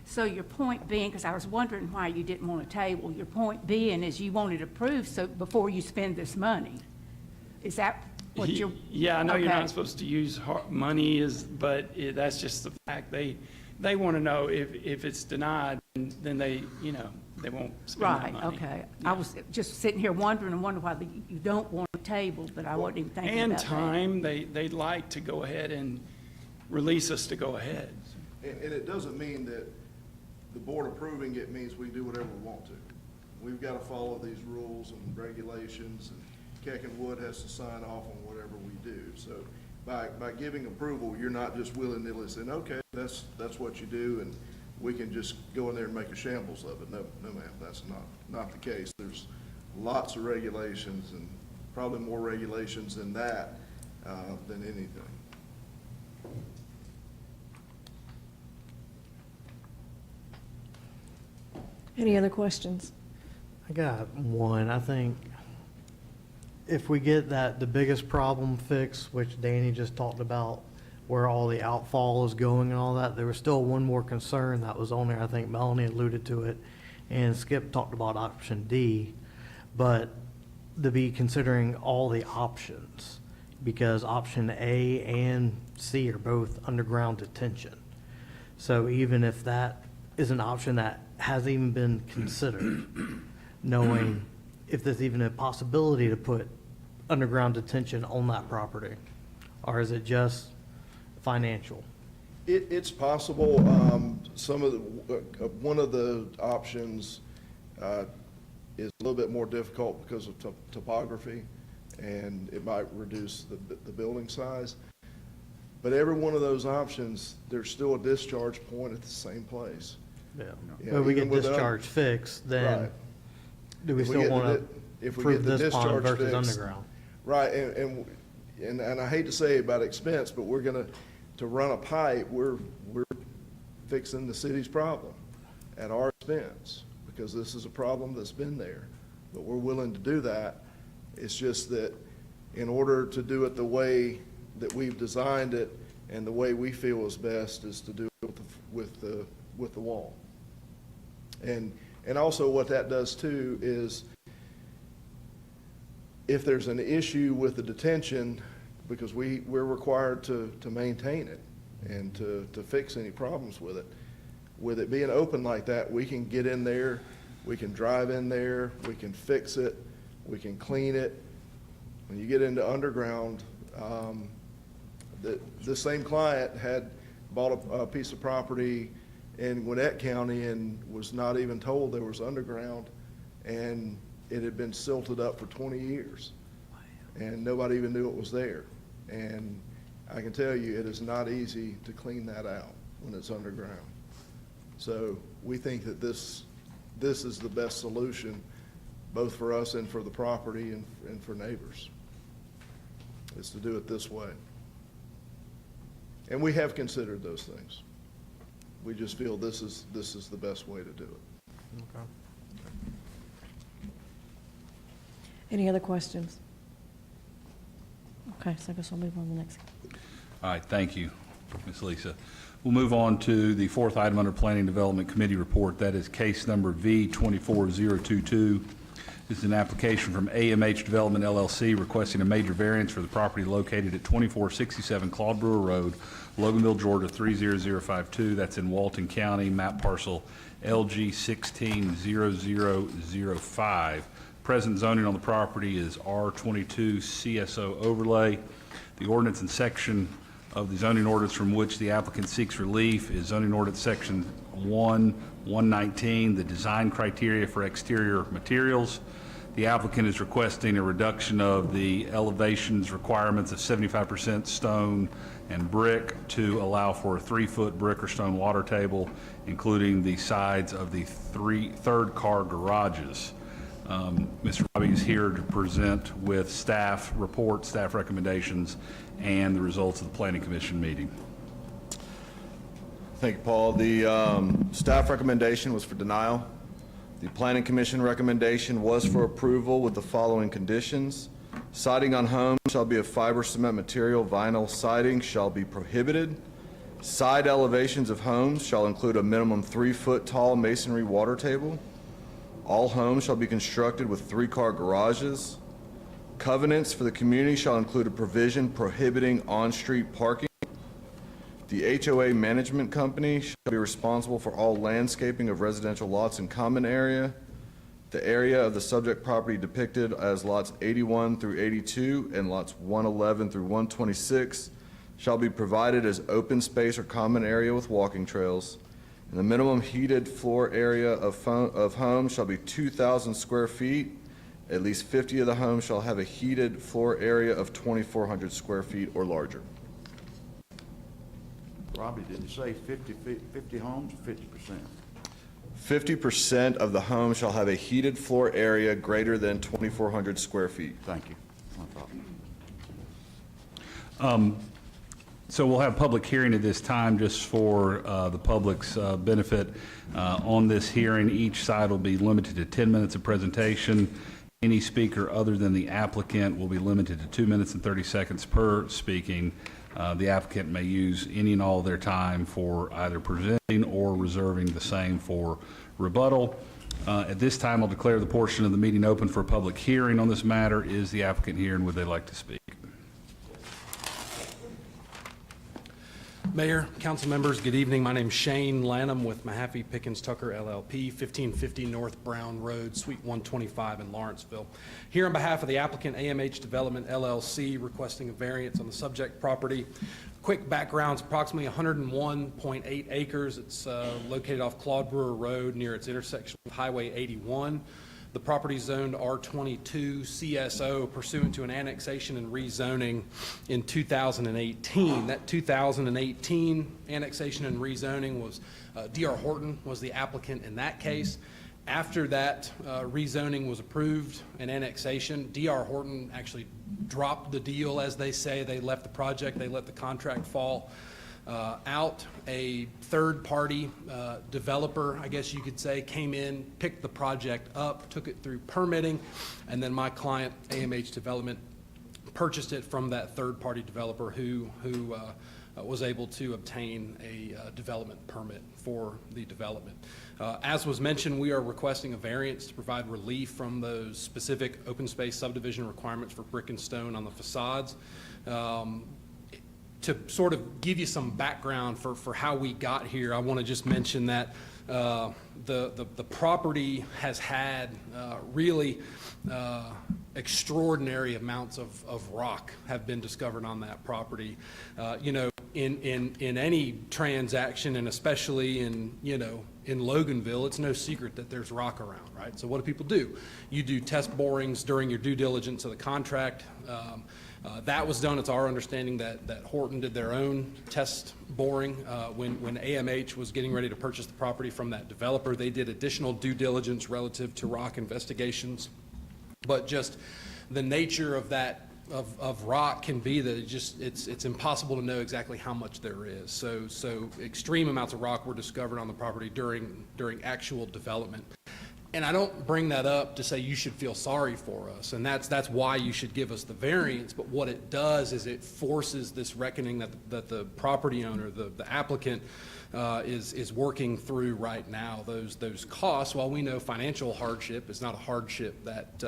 So your point being, because I was wondering why you didn't want a table, your point being is you want it approved so before you spend this money. Is that what you're? Yeah, I know you're Okay. not supposed to use money, but that's just the fact. They want to know if it's denied, then they won't spend that Right, money. okay. I was just sitting here wondering why you don't want a table, but I wasn't even thinking And about that. time, they'd like to go ahead and release us to go ahead. And it doesn't mean that the board approving it means we do whatever we want to. We've got to follow these rules and regulations, and Keck and Wood has to sign off on whatever we do. So by giving approval, you're not just willy-nilly saying, okay, that's what you do, and we can just go in there and make a shambles of it. No, ma'am, that's not the case. There's lots of regulations, and probably more regulations than that, than anything. Any other questions? I got one. I think if we get the biggest problem fixed, which Danny just talked about, where all the outfall is going and all that, there was still one more concern that was on there. I think Melanie alluded to it, and Skip talked about option D, but to be considering all the options, because option A and C are both underground detention. So even if that is an option that hasn't even been considered, knowing if there's even a possibility to put underground detention on that property, or is it just financial? It's possible. One of the options is a little bit more difficult because of topography, and it might reduce the building size. But every one of those options, there's still a discharge point at the same place. Yeah. Yeah, But we even get with discharge fixed, then Right. do we If we still get want the to if we prove get the this pond discharge versus fixed- underground? Right, and I hate to say about expense, but we're gonna, to run a pipe, we're fixing the city's problem at our expense, because this is a problem that's been there. But we're willing to do that. It's just that in order to do it the way that we've designed it and the way we feel is best is to do it with the wall. And also what that does too is if there's an issue with the detention, because we're required to maintain it and to fix any problems with it. With it being open like that, we can get in there, we can drive in there, we can fix it, we can clean it. When you get into underground, the same client had bought a piece of property in Gwinnett County and was not even told there was underground, and it had been silted up for 20 years. And nobody even knew it was there. And I can tell you, it is not easy to clean that out when it's underground. So we think that this is the best solution, both for us and for the property and for neighbors, is to do it this way. And we have considered those things. We just feel this is the best way to do it. Okay. Any other questions? Okay, so I guess I'll move on to the next. All right, thank you, Ms. Lisa. We'll move on to the fourth item under Planning Development Committee report. That is case number V 24022. This is an application from AMH Development LLC requesting a major variance for the property located at 2467 Claude Brewer Road, Loganville, Georgia 30052. That's in Walton County, map parcel LG 160005. Present zoning on the property is R22 CSO overlay. The ordinance and section of the zoning ordinance from which the applicant seeks relief is zoning ordinance section 119, the design criteria for exterior materials. The applicant is requesting a reduction of the elevations requirements of 75% stone and brick to allow for a 3-foot brick or stone water table, including the sides of the third-car garages. Mr. Robbie is here to present with staff report, staff recommendations, and the results of the Planning Commission meeting. Thank you, Paul. The staff recommendation was for denial. The Planning Commission recommendation was for approval with the following conditions. Siding on homes shall be of fiber cement material. Vinyl siding shall be prohibited. Side elevations of homes shall include a minimum 3-foot tall masonry water table. All homes shall be constructed with 3-car garages. Covenants for the community shall include a provision prohibiting on-street parking. The HOA management company shall be responsible for all landscaping of residential lots and common area. The area of the subject property depicted as lots 81 through 82 and lots 111 through 126 shall be provided as open space or common area with walking trails. And the minimum heated floor area of homes shall be 2,000 square feet. At least 50 of the homes shall have a heated floor area of 2,400 square feet or larger. Robbie, did you say 50 homes, 50%? 50% of the homes shall have a heated floor area greater than 2,400 square feet. Thank you. No problem. So we'll have public hearing at this time just for the public's benefit. On this hearing, each side will be limited to 10 minutes of presentation. Any speaker other than the applicant will be limited to 2 minutes and 30 seconds per speaking. The applicant may use any and all of their time for either presenting or reserving the same for rebuttal. At this time, I'll declare the portion of the meeting open for a public hearing on this matter. Is the applicant here and would they like to speak? Mayor, council members, good evening. My name's Shane Lanham with Mahaffey Pickens Tucker LLP, 1550 North Brown Road, Suite 125 in Lawrenceville. Here on behalf of the applicant, AMH Development LLC, requesting a variance on the subject property. Quick background, it's approximately 101.8 acres. It's located off Claude Brewer Road near its intersection with Highway 81. The property zoned R22 CSO pursuant to an annexation and rezoning in 2018. That 2018 annexation and rezoning was, D.R. Horton was the applicant in that case. After that rezoning was approved and annexation, D.R. Horton actually dropped the deal, as they say. They left the project, they let the contract fall out. A third-party developer, I guess you could say, came in, picked the project up, took it through permitting, and then my client, AMH Development, purchased it from that third-party developer who was able to obtain a development permit for the development. As was mentioned, we are requesting a variance to provide relief from those specific open space subdivision requirements for brick and stone on the facades. To sort of give you some background for how we got here, I want to just mention that the property has had really extraordinary amounts of rock have been discovered on that property. You know, in any transaction, and especially in Loganville, it's no secret that there's rock around, right? So what do people do? You do test borings during your due diligence of the contract. That was done. It's our understanding that Horton did their own test boring when AMH was getting ready to purchase the property from that developer. They did additional due diligence relative to rock investigations, but just the nature of that of rock can be that it's impossible to know exactly how much there is. So extreme amounts of rock were discovered on the property during actual development. And I don't bring that up to say you should feel sorry for us, and that's why you should give us the variance. But what it does is it forces this reckoning that the property owner, the applicant, is working through right now. Those costs, while we know financial hardship is not a hardship that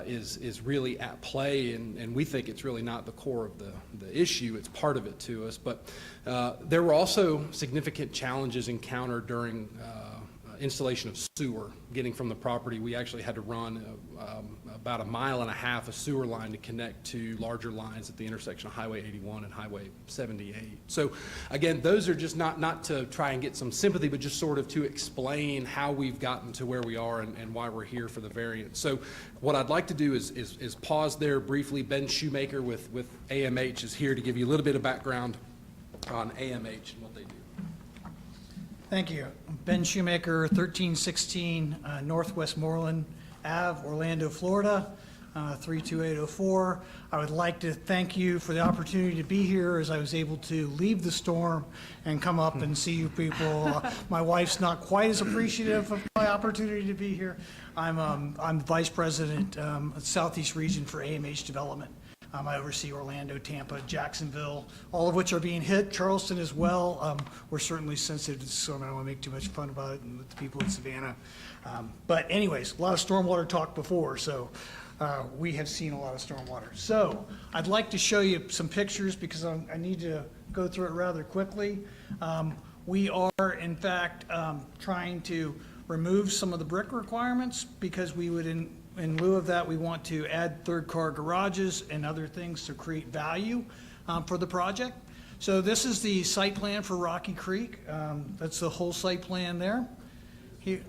is really at play, and we think it's really not the core of the issue. It's part of it to us. But there were also significant challenges encountered during installation of sewer, getting from the property. We actually had to run about 1.5 miles of sewer line to connect to larger lines at the intersection of Highway 81 and Highway 78. So again, those are just not to try and get some sympathy, but just sort of to explain how we've gotten to where we are and why we're here for the variance. So what I'd like to do is pause there briefly. Ben Shoemaker with AMH is here to give you a little bit of background on AMH and what they do. Thank you. Ben Shoemaker, 1316 Northwest Moreland Ave, Orlando, Florida, 32804. I would like to thank you for the opportunity to be here as I was able to leave the storm and come up and see you people. My wife's not quite as appreciative of my opportunity to be here. I'm Vice President Southeast Region for AMH Development. I oversee Orlando, Tampa, Jacksonville, all of which are being hit. Charleston as well. We're certainly sensitive to the storm. I don't want to make too much fun about it and with the people in Savannah. But anyways, a lot of stormwater talk before, so we have seen a lot of stormwater. So I'd like to show you some pictures because I need to go through it rather quickly. We are, in fact, trying to remove some of the brick requirements because we would, in lieu of that, we want to add third-car garages and other things to create value for the project. So this is the site plan for Rocky Creek. That's the whole site plan there. Here.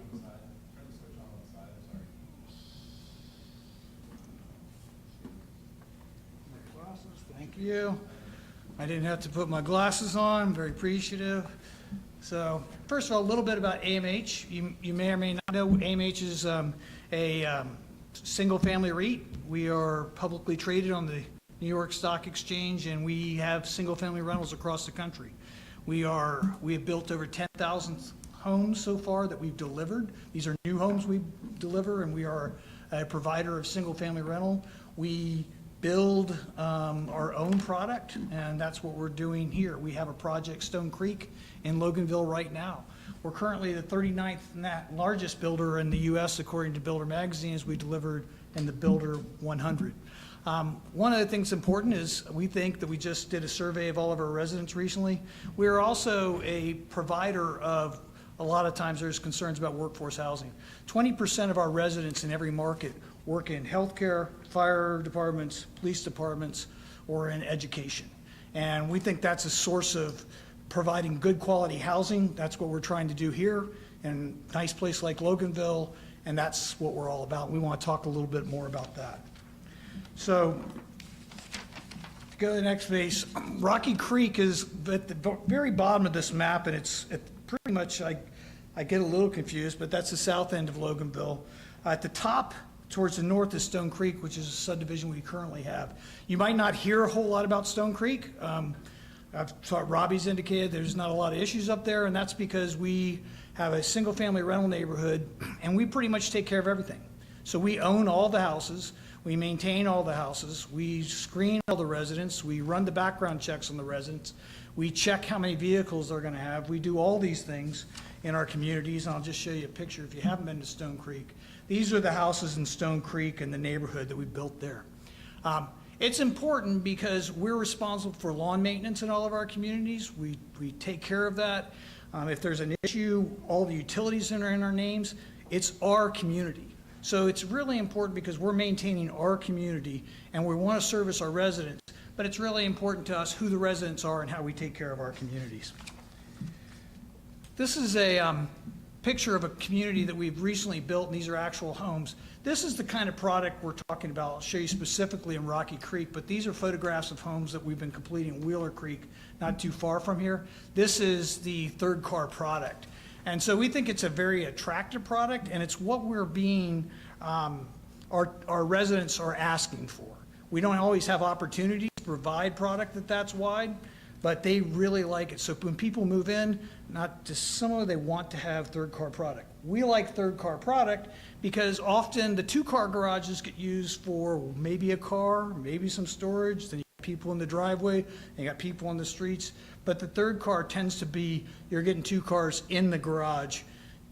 Thank you. I didn't have to put my glasses on. I'm very appreciative. So first of all, a little bit about AMH. You may or may not know AMH is a single-family REIT. We are publicly traded on the New York Stock Exchange, and we have single-family rentals across the country. We have built over 10,000 homes so far that we've delivered. These are new homes we deliver, and we are a provider of single-family rental. We build our own product, and that's what we're doing here. We have a project, Stone Creek, in Loganville right now. We're currently the 39th largest builder in the U.S. according to Builder Magazine, as we delivered in the Builder 100. One of the things important is we think that we just did a survey of all of our residents recently. We are also a provider of, a lot of times there's concerns about workforce housing. 20% of our residents in every market work in healthcare, fire departments, police departments, or in education. And we think that's a source of providing good quality housing. That's what we're trying to do here in a nice place like Loganville, and that's what we're all about. We want to talk a little bit more about that. So, to go to the next phase, Rocky Creek is at the very bottom of this map, and it's pretty much, I get a little confused, but that's the south end of Loganville. At the top, towards the north is Stone Creek, which is a subdivision we currently have. You might not hear a whole lot about Stone Creek. I've thought Robbie's indicated there's not a lot of issues up there, and that's because we have a single-family rental neighborhood, and we pretty much take care of everything. So we own all the houses, we maintain all the houses, we screen all the residents, we run the background checks on the residents, we check how many vehicles they're going to have. We do all these things in our communities, and I'll just show you a picture if you haven't been to Stone Creek. These are the houses in Stone Creek and the neighborhood that we built there. It's important because we're responsible for lawn maintenance in all of our communities. We take care of that. If there's an issue, all the utilities are in our names. It's our community. So it's really important because we're maintaining our community and we want to service our residents, but it's really important to us who the residents are and how we take care of our communities. This is a picture of a community that we've recently built, and these are actual homes. This is the kind of product we're talking about. I'll show you specifically in Rocky Creek, but these are photographs of homes that we've been completing in Wheeler Creek, not too far from here. This is the third car product. And so we think it's a very attractive product, and it's what we're being, our residents are asking for. We don't always have opportunities to provide product that's wide. but they really like it. So when people move in, not dissimilar, they want to have third-car product. We like third-car product because often the two-car garages get used for maybe a car, maybe some storage, then you got people in the driveway, and you got people on the streets. But the third car tends to be, you're getting two cars in the garage,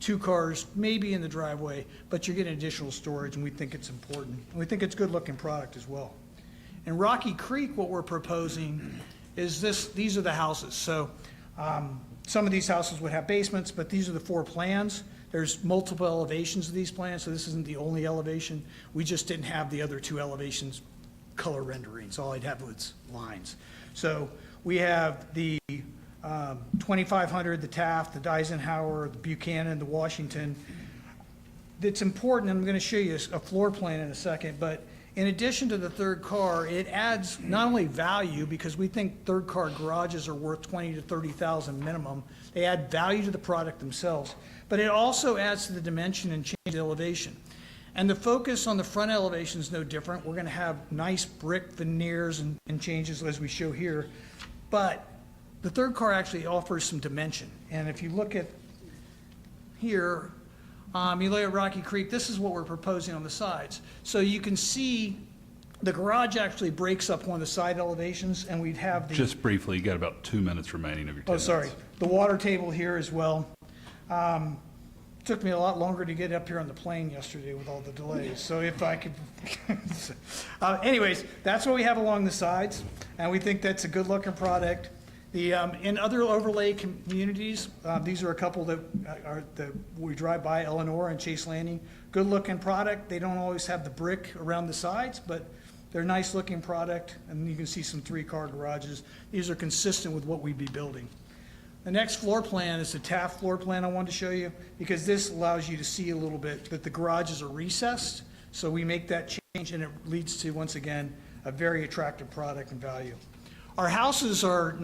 two cars maybe in the driveway, but you're getting additional storage, and we think it's important. And we think it's good-looking product as well. In Rocky Creek, what we're proposing is these are the houses. So some of these houses would have basements, but these are the 4 plans. There's multiple elevations of these plans, so this isn't the only elevation. We just didn't have the other 2 elevations color renderings. All I'd have was lines. So we have the 2500, the Taft, the Eisenhower, the Buchanan, the Washington. It's important, and I'm going to show you a floor plan in a second, but in addition to the third car, it adds not only value, because we think third car garages are worth $20,000 to $30,000 minimum. They add value to the product themselves, but it also adds to the dimension and change the elevation. And the focus on the front elevation is no different. We're going to have nice brick veneers and changes as we show here, but the third car actually offers some dimension. And if you look at here, you look at Rocky Creek, this is what we're proposing on the sides. So you can see the garage actually breaks up one of the side elevations, and we'd have the... Just briefly, you got about 2 minutes remaining of your 10 Oh, sorry. minutes. The water table here as well. Took me a lot longer to get up here on the plane yesterday with all the delays, so if I could... anyways, that's what we have along the sides, and we think that's a good-looking product. In other overlay communities, these are a couple that we drive by, Eleanor and Chase Landing. Good-looking product. They don't always have the brick around the sides, but they're nice-looking product, and you can see some 3-car garages. These are consistent with what we'd be building. The next floor plan is the Taft floor plan I wanted to show you, because this allows you to see a little bit that the garages are recessed, so we make that change, and it leads to, once again, a very attractive product and value. Our houses are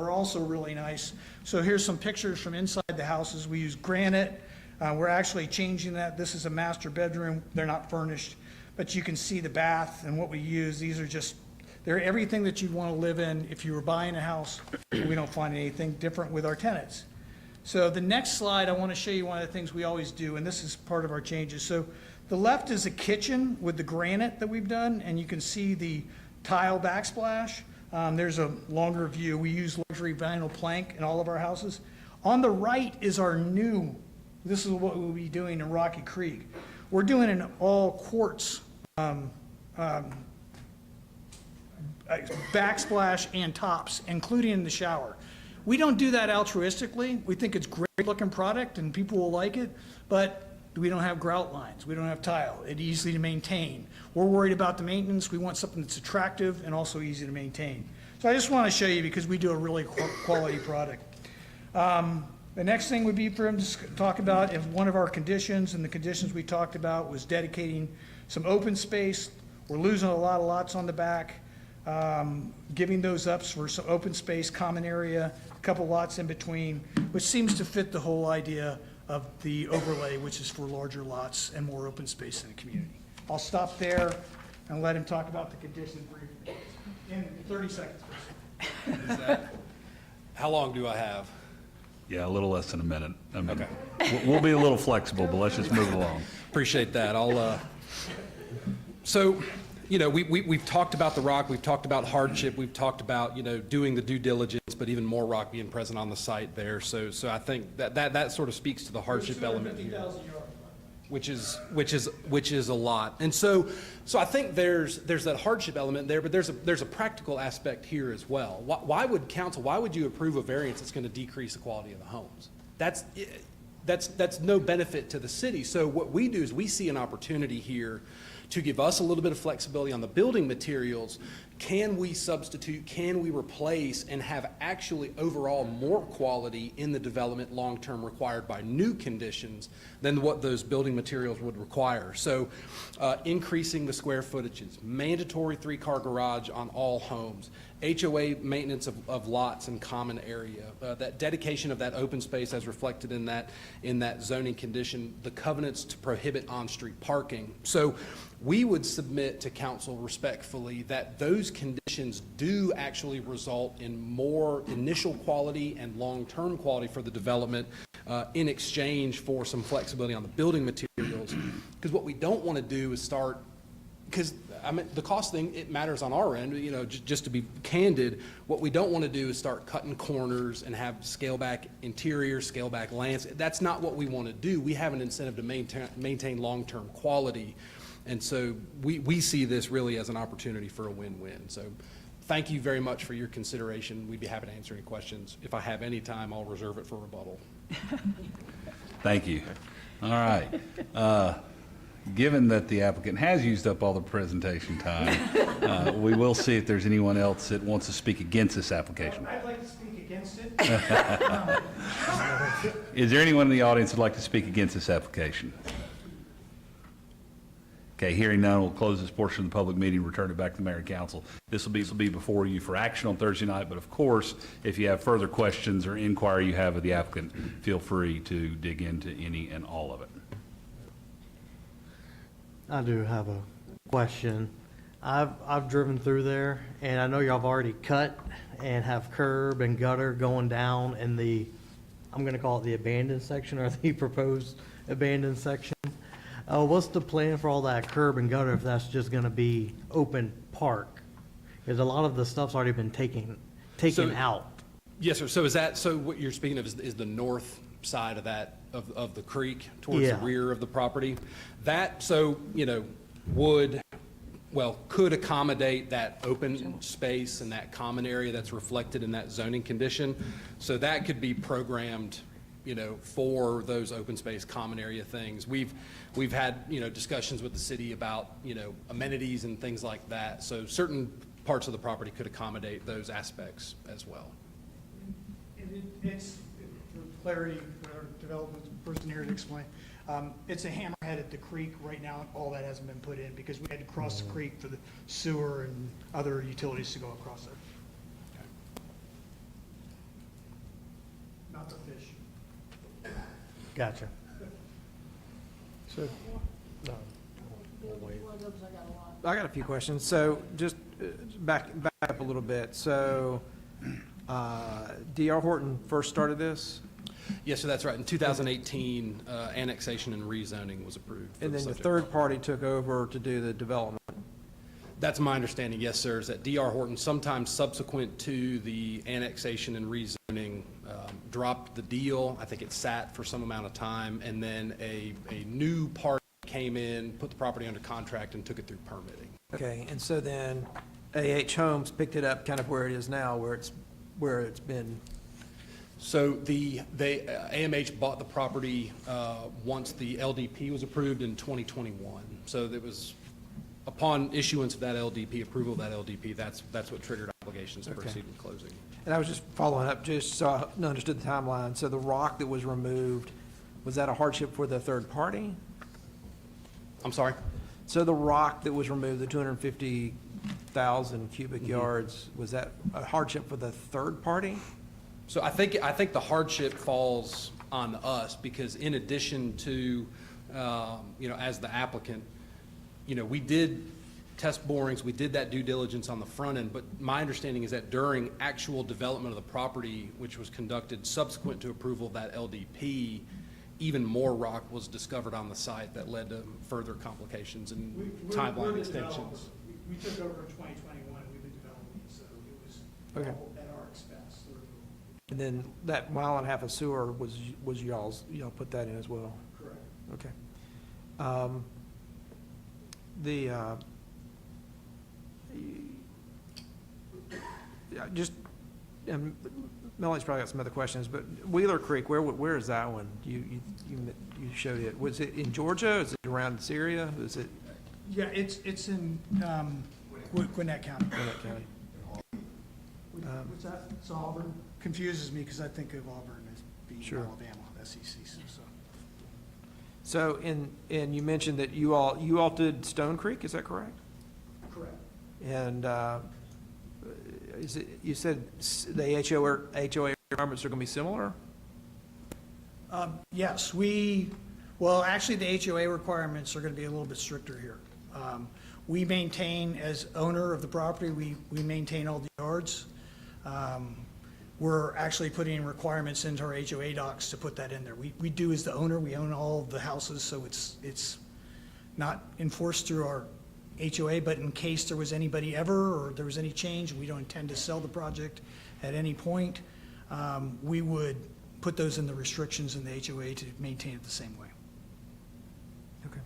also really nice. So here's some pictures from inside the houses. We use granite. We're actually changing that. This is a master bedroom. They're not furnished, but you can see the bath and what we use. These are they're everything that you'd want to live in if you were buying a house. We don't find anything different with our tenants. So the next slide, I want to show you one of the things we always do, and this is part of our changes. So the left is a kitchen with the granite that we've done, and you can see the tile backsplash. There's a longer view. We use luxury vinyl plank in all of our houses. On the right is our this is what we'll be doing in Rocky Creek. We're doing an all quartz backsplash and tops, including in the shower. We don't do that altruistically. We think it's great looking product and people will like it, but we don't have grout lines. We don't have tile. It's easy to maintain. We're worried about the maintenance. We want something that's attractive and also easy to maintain. So I just want to show you because we do a really quality product. The next thing would be for him to talk about if one of our conditions, and the conditions we talked about was dedicating some open space. We're losing a lot of lots on the back. Giving those up for some open space, common area, a couple lots in between, which seems to fit the whole idea of the overlay, which is for larger lots and more open space in the community. I'll stop there and let him talk about the condition briefly. In 30 seconds. How long do I have? Yeah, a little less than a minute. I mean, Okay. We'll be a little flexible, but let's just move along. Appreciate that. So, we've talked about the rock, we've talked about hardship, we've talked about, doing the due diligence, but even more rock being present on the site there. So I think that sort of speaks to the hardship element here, which is a lot. And so I think there's that hardship element there, but there's a practical aspect here as well. Why would you approve a variance that's going to decrease the quality of the homes? That's no benefit to the city. So what we do is we see an opportunity here to give us a little bit of flexibility on the building materials. Can we substitute, can we replace, and have actually overall more quality in the development long-term required by new conditions than what those building materials would require? So increasing the square footages, mandatory 3-car garage on all homes, HOA maintenance of lots and common area, that dedication of that open space as reflected in that zoning condition, the covenants to prohibit on-street parking. So we would submit to council respectfully that those those conditions do actually result in more initial quality and long-term quality for the development in exchange for some flexibility on the building materials. Because what we don't want to do is start, because I mean, the cost thing, it matters on our end, you know, just to be candid, what we don't want to do is start cutting corners and have scale back interior, scale back lands. That's not what we want to do. We have an incentive to maintain long-term quality. And so we see this really as an opportunity for a win-win. So thank you very much for your consideration. We'd be happy to answer any questions. If I have any time, I'll reserve it for rebuttal. Thank you. All right. Given that the applicant has used up all the presentation time, we will see if there's anyone else that wants to speak against this application. I'd like to speak against it. Is there anyone in the audience who'd like to speak against this application? Okay, hearing none, we'll close this portion of the public meeting, return it back to the mayor and council. This will be before you for action on Thursday night, but of course, if you have further questions or inquiry you have of the applicant, feel free to dig into any and all of it. I do have a question. I've driven through there, and I know y'all have already cut and have curb and gutter going down in the, I'm gonna call it the abandoned section, or the proposed abandoned section. What's the plan for all that curb and gutter if that's just gonna be open park? Because a lot of the stuff's already been taken out. Yes, sir. So is that, so what you're speaking of is the north side of that, of the creek towards the Yeah. rear of the property? That, so, you know, could accommodate that open space and that common area that's reflected in that zoning condition. So that could be programmed, you know, for those open space common area things. We've had, you know, discussions with the city about, you know, amenities and things like that. So certain parts of the property could accommodate those aspects as well. It's, for clarity, for our development person here to explain, it's a hammerhead at the creek. Right now, all that hasn't been put in because we had to cross the creek for the sewer and other utilities to go across there. Not the fish. Gotcha. So, I got a few questions. So just back up a little bit. So D.R. Horton first started this? Yes, so that's right. In 2018, annexation and rezoning was approved. And then the third party took over to do the development? That's my understanding, yes, sir, is that D.R. Horton, sometime subsequent to the annexation and rezoning, dropped the deal. I think it sat for some amount of time, and then a new party came in, put the property under contract, and took it through permitting. Okay, and so then AH Homes picked it up kind of where it is now, where it's been. So AMH bought the property once the LDP was approved in 2021. So it was upon issuance of that LDP, approval of that LDP, that's what triggered obligations to proceed with closing. And I was just following up, just so I understood the timeline. So the rock that was removed, was that a hardship for the third party? I'm sorry? So the rock that was removed, the 250,000 cubic yards, was that a hardship for the third party? So I think the hardship falls on us because in addition to, you know, as the applicant, you know, we did test borings, we did that due diligence on the front end, but my understanding is that during actual development of the property, which was conducted subsequent to approval of that LDP, even more rock was discovered on the site that led to further complications and timeline extensions. We took over in 2021, we've been developing, so it was Okay. all at our expense. And then that mile and a half of sewer was y'all put that in as well? Correct. Okay. Melanie's probably got some other questions, but Wheeler Creek, where is that one? You showed it. Was it in Georgia? Is it around this area? Is it? Yeah, it's in Gwinnett County. Gwinnett County. What's that? It's Auburn. Confuses me because I think of Auburn as being Sure. Alabama, SEC. So. So, and you mentioned that you all did Stone Creek, is that correct? Correct. And you said the HOA requirements are going to be similar? Yes, actually, the HOA requirements are going to be a little bit stricter here. We maintain, as owner of the property, we maintain all the yards. We're actually putting requirements into our HOA docs to put that in there. We do as the owner, we own all of the houses, so it's not enforced through our HOA, but in case there was anybody ever, or there was any change, we don't intend to sell the project at any point, we would put those in the restrictions in the HOA to maintain it the same way. Okay.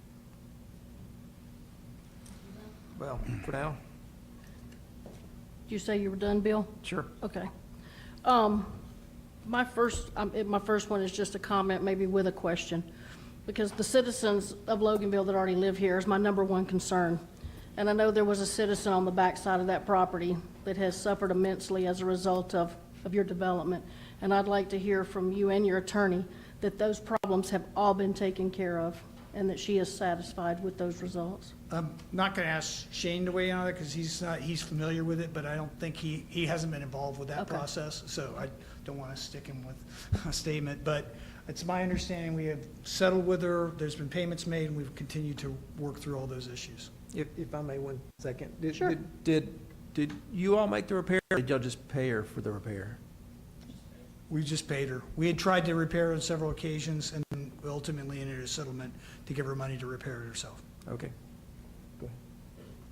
Well, for now, Did you say you were done, Bill? sure. Okay. My first one is just a comment, maybe with a question, because the citizens of Loganville that already live here is my number one concern. And I know there was a citizen on the backside of that property that has suffered immensely as a result of your development. And I'd like to hear from you and your attorney that those problems have all been taken care of and that she is satisfied with those results. I'm not going to ask Shane to weigh in on it because he's familiar with it, but I don't think he hasn't been involved with that Okay. process, so I don't want to stick him with a statement. But it's my understanding we have settled with her, there's been payments made, and we've continued to work through all those issues. If I may, 1 second. Sure. Did you all make the repair, or did y'all just pay her for the repair? We just paid her. We had tried to repair her on several occasions, and we ultimately entered a settlement to give her money to repair it herself. Okay. Go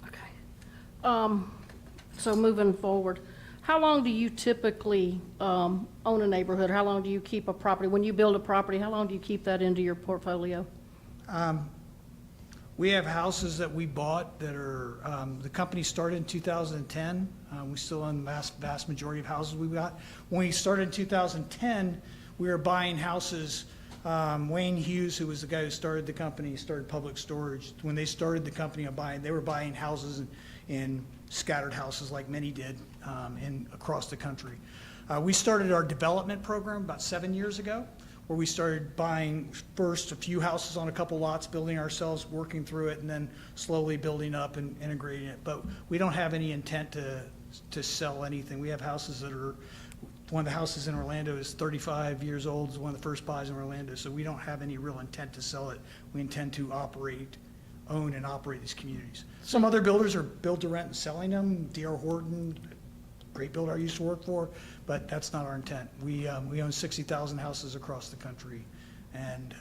ahead. Okay. So moving forward, how long do you typically own a neighborhood? How long do you keep a property? When you build a property, how long do you keep that into your portfolio? We have houses that we bought that are, the company started in 2010. We still own the vast majority of houses we got. When we started in 2010, we were buying houses. Wayne Hughes, who was the guy who started the company, started Public Storage. When they started the company, they were buying houses in scattered houses like many did across the country. We started our development program about 7 years ago, where we started buying first a few houses on a couple lots, building ourselves, working through it, and then slowly building up and integrating it. But we don't have any intent to sell anything. We have houses that are, one of the houses in Orlando is 35 years old, is one of the first buys in Orlando, so we don't have any real intent to sell it. We intend to own and operate these communities. Some other builders are build to rent and selling them, D.R. Horton, great builder I used to work for, but that's not our intent. We own 60,000 houses across the country, and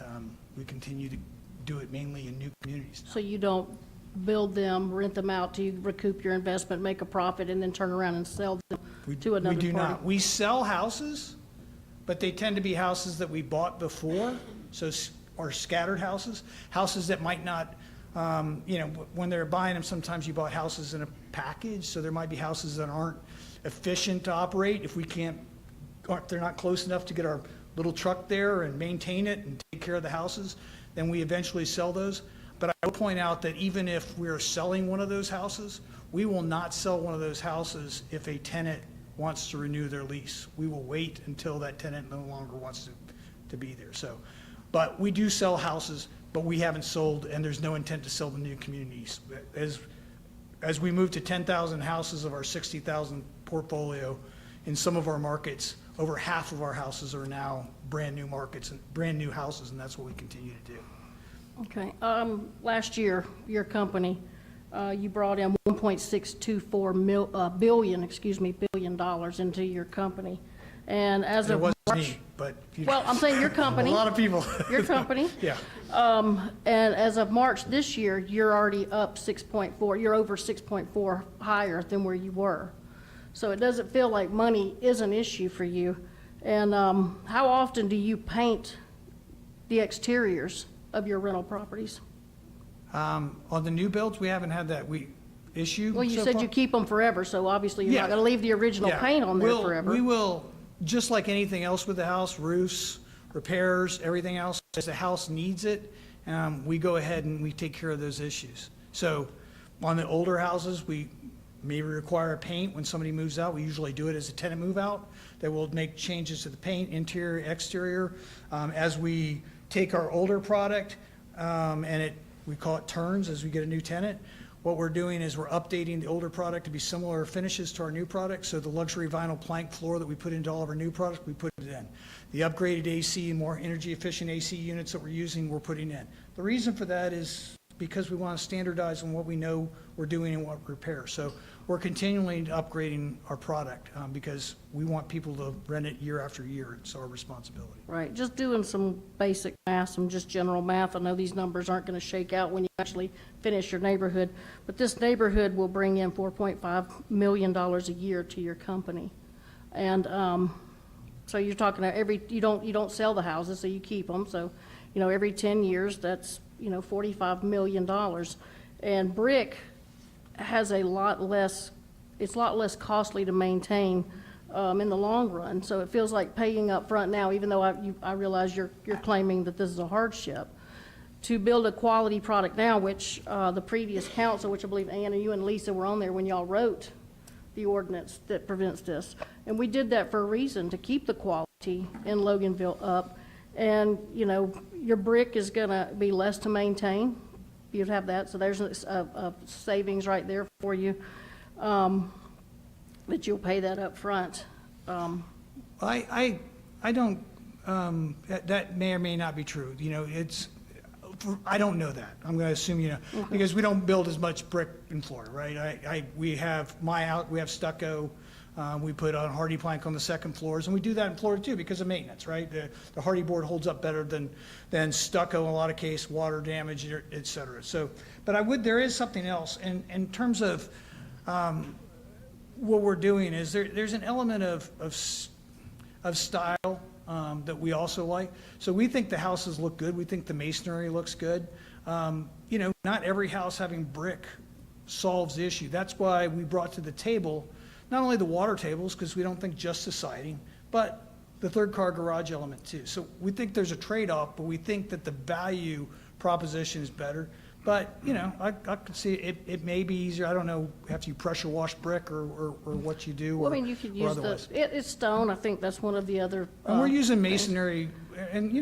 we continue to do it mainly in new communities now. So you don't build them, rent them out to recoup your investment, make a profit, and then turn around and sell them to another party? We do not. We sell houses, but they tend to be houses that we bought before, or scattered houses that might not, when they're buying them, sometimes you bought houses in a package, so there might be houses that aren't efficient to operate. If they're not close enough to get our little truck there and maintain it and take care of the houses, then we eventually sell those. But I will point out that even if we're selling one of those houses, we will not sell one of those houses if a tenant wants to renew their lease. We will wait until that tenant no longer wants to be there. So, but we do sell houses, but we haven't sold, and there's no intent to sell the new communities. As we move to 10,000 houses of our 60,000 portfolio in some of our markets, over half of our houses are now brand-new markets and brand-new houses, and that's what we continue to do. Okay. Last year, your company, you brought in $1.624 billion dollars into your company. And as It of wasn't March, me, but. well, I'm saying your company. A lot of people. Your company. Yeah. And as of March this year, you're already up 6.4, you're over 6.4 higher than where you were. So it doesn't feel like money is an issue for you. And how often do you paint the exteriors of your rental properties? On the new builds, we haven't had that issue. Well, you so said far. you keep them forever, so obviously you're Yeah. not going to leave the original Yeah. paint on there We'll- forever. We will, just like anything else with the house, roofs, repairs, everything else, as the house needs it, we go ahead and we take care of those issues. So on the older houses, we may require a paint when somebody moves out. We usually do it as a tenant move out, that we'll make changes to the paint, interior, exterior. As we take our older product, we call it turns as we get a new tenant. What we're doing is we're updating the older product to be similar finishes to our new product. So the luxury vinyl plank floor that we put into all of our new products, we put it in. The upgraded AC, more energy efficient AC units that we're using, we're putting in. The reason for that is because we want to standardize on what we know we're doing and what repair. So we're continually upgrading our product because we want people to rent it year after year. It's our responsibility. Right, just doing some basic math, some just general math. I know these numbers aren't going to shake out when you actually finish your neighborhood, but this neighborhood will bring in $4.5 million a year to your company. And so you're talking about you don't sell the houses, so you keep them. So, every 10 years, that's, $45 million. And brick has it's a lot less costly to maintain in the long run. So it feels like paying up front now, even though I realize you're claiming that this is a hardship. To build a quality product now, which the previous council, which I believe Anna, you and Lisa were on there when y'all wrote the ordinance that prevents this. And we did that for a reason, to keep the quality in Loganville up. And, your brick is going to be less to maintain. You'd have that. So there's a savings right there for you, that you'll pay that up front. I don't, that may or may not be true. I don't know that. I'm going to assume, because we don't build as much brick in Florida, right? We have we have stucco. We put on hardy plank on the second floors, and we do that in Florida too because of maintenance, right? The hardy board holds up better than stucco in a lot of cases, water damage, et cetera. So, but there is something else, and in terms of what we're doing is there's an element of style that we also like. So we think the houses look good. We think the masonry looks good. Not every house having brick solves the issue. That's why we brought to the table not only the water tables, because we don't think just the siding, but the third car garage element too. So we think there's a trade-off, but we think that the value proposition is better. But, I could see it may be easier. I don't know, after you pressure wash brick or what you do. Well, you could use it's stone. I think that's one of the other. And we're using masonry and,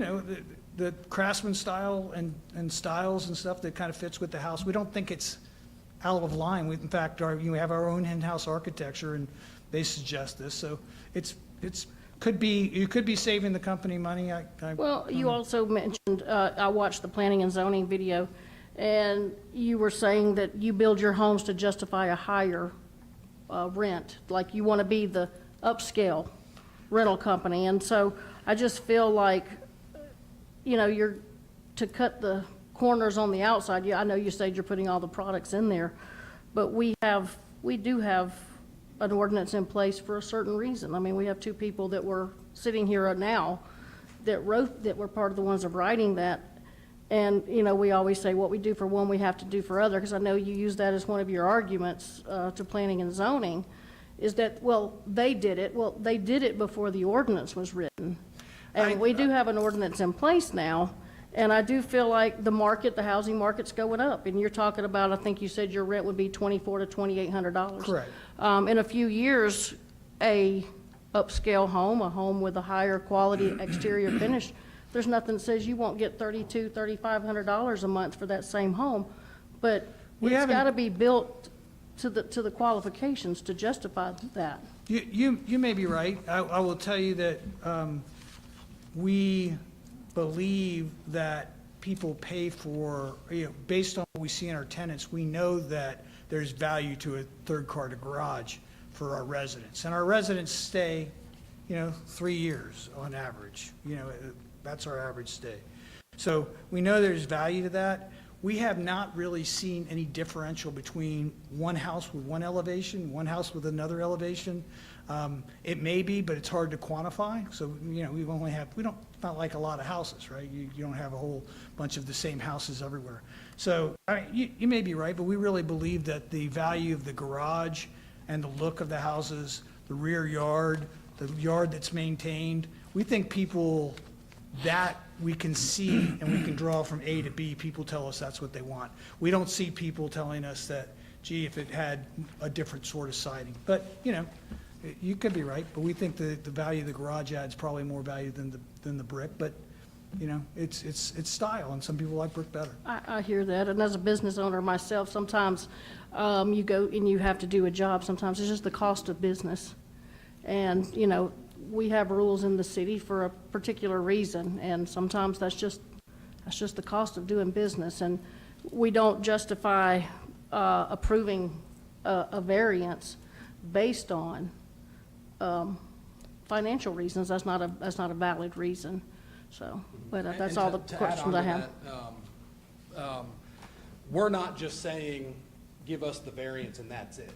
the craftsman style and styles and stuff that kind of fits with the house. We don't think it's out of line. In fact, we have our own in-house architecture, and they suggest this. So you could be saving the company money. Well, you also mentioned, I watched the planning and zoning video, and you were saying that you build your homes to justify a higher rent, like you want to be the upscale rental company. And so I just feel like, you're to cut the corners on the outside. Yeah, I know you said you're putting all the products in there, but we do have an ordinance in place for a certain reason. I mean, we have two people that were sitting here now that were part of the ones of writing that. And, we always say what we do for one, we have to do for other, because I know you use that as one of your arguments to planning and zoning, is that, they did it. Well, they did it before the ordinance was written. And we do have an ordinance in place now. And I do feel like the housing market's going up. And you're talking about, I think you said your rent would be $2,400 to $2,800. Correct. In a few years, a upscale home, a home with a higher quality exterior finish, there's nothing that says you won't get $3,200, $3,500 a month for that same home. But it's got to be built to the qualifications to justify that. You may be right. I will tell you that we believe that people pay for, based on what we see in our tenants, we know that there's value to a third car garage for our residents. And our residents stay, 3 years on average. That's our average stay. So we know there's value to that. We have not really seen any differential between one house with one elevation, one house with another elevation. It may be, but it's hard to quantify. So, not like a lot of houses, right? You don't have a whole bunch of the same houses everywhere. So you may be right, but we really believe that the value of the garage and the look of the houses, the rear yard, the yard that's maintained, we think people that we can see and we can draw from A to B, people tell us that's what they want. We don't see people telling us that, gee, if it had a different sort of siding. But, you could be right, but we think the value of the garage adds probably more value than the brick. But, it's style, and some people like brick better. I hear that, and as a business owner myself, sometimes you go and you have to do a job. Sometimes it's just the cost of business. And, we have rules in the city for a particular reason, and sometimes that's just the cost of doing business. And, we don't justify approving a variance based on financial reasons. That's not a valid reason. So, but that's all the To add questions on I to have. that, we're not just saying, give us the variance and that's it.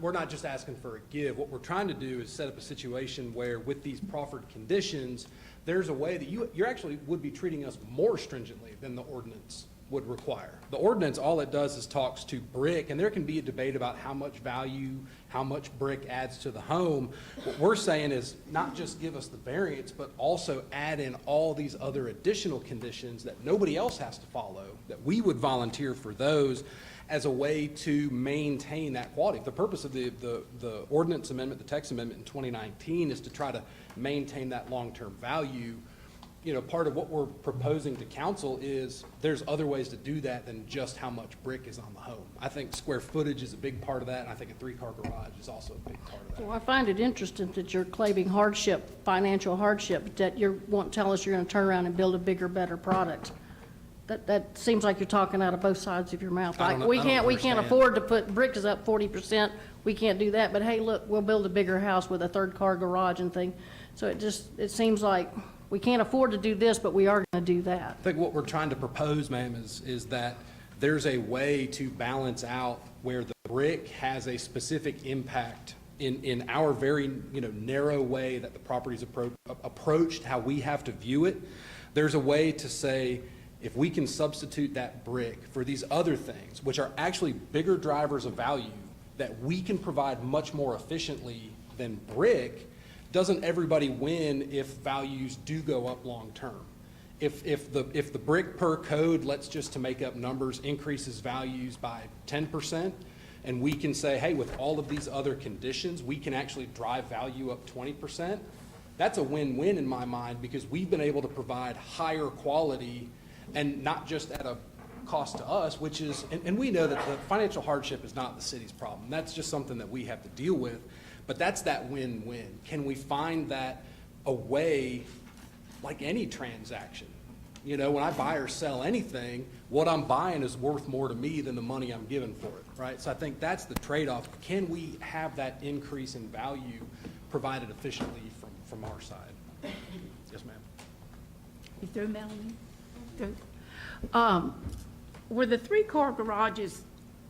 We're not just asking for a give. What we're trying to do is set up a situation where with these proffered conditions, there's a way that you actually would be treating us more stringently than the ordinance would require. The ordinance, all it does is talks to brick, and there can be a debate about how much value, how much brick adds to the home. What we're saying is not just give us the variance, but also add in all these other additional conditions that nobody else has to follow, that we would volunteer for those as a way to maintain that quality. The purpose of the ordinance amendment, the text amendment in 2019 is to try to maintain that long-term value. You know, part of what we're proposing to council is there's other ways to do that than just how much brick is on the home. I think square footage is a big part of that, and I think a three-car garage is also a big part of that. Well, I find it interesting that you're claiming hardship, financial hardship, that you won't tell us you're gonna turn around and build a bigger, better product. That seems like you're talking out of both sides of your mouth. I don't Like, we can't understand. afford to put bricks up 40%, we can't do that, but hey, look, we'll build a bigger house with a third-car garage and thing. So it seems like we can't afford to do this, but we are gonna do that. I think what we're trying to propose, ma'am, is that there's a way to balance out where the brick has a specific impact in our very, narrow way that the property's approached, how we have to view it. There's a way to say, if we can substitute that brick for these other things, which are actually bigger drivers of value that we can provide much more efficiently than brick, doesn't everybody win if values do go up long-term? If the brick per code, let's just to make up numbers, increases values by 10%, and we can say, hey, with all of these other conditions, we can actually drive value up 20%, that's a win-win in my mind, because we've been able to provide higher quality and not just at a cost to us, which is, and we know that the financial hardship is not the city's problem. That's just something that we have to deal with. But that's that win-win. Can we find that a way, like any transaction? When I buy or sell anything, what I'm buying is worth more to me than the money I'm giving for it, right? So I think that's the trade-off. Can we have that increase in value provided efficiently from our side? Yes, ma'am. You through, Melanie? Through. Were the three-car garages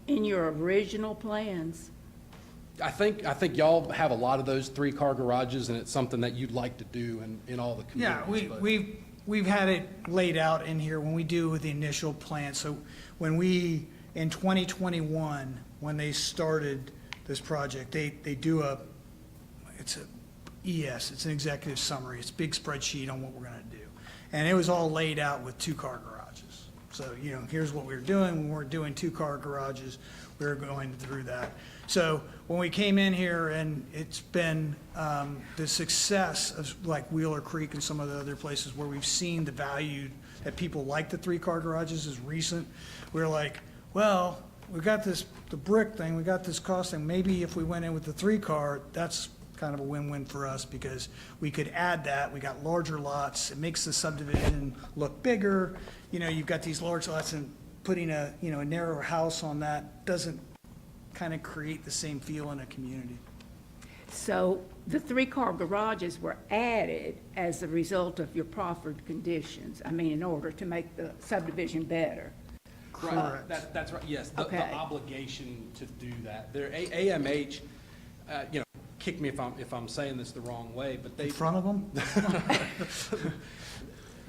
in your original plans? I think y'all have a lot of those three-car garages, and it's something that you'd like to do in all the communities. Yeah, we've had it laid out in here when we do with the initial plan. So when in 2021, when they started this project, they do it's a ES, it's an executive summary, it's a big spreadsheet on what we're gonna do. And it was all laid out with two-car garages. So, here's what we were doing. When we're doing two-car garages, we were going through that. So when we came in here, and it's been the success of like Wheeler Creek and some of the other places where we've seen the value that people like the three-car garages is recent. We're like, well, we got the brick thing, we got this cost thing. Maybe if we went in with the three-car, that's kind of a win-win for us, because we could add that. We got larger lots. It makes the subdivision look bigger. You've got these large lots, and putting a narrower house on that doesn't kind of create the same feel in a community. So the three-car garages were added as a result of your proffered conditions, in order to make the subdivision better. Right, that's right, yes, the obligation to do that. AMH, kick me if I'm saying this the wrong way, but In front of them?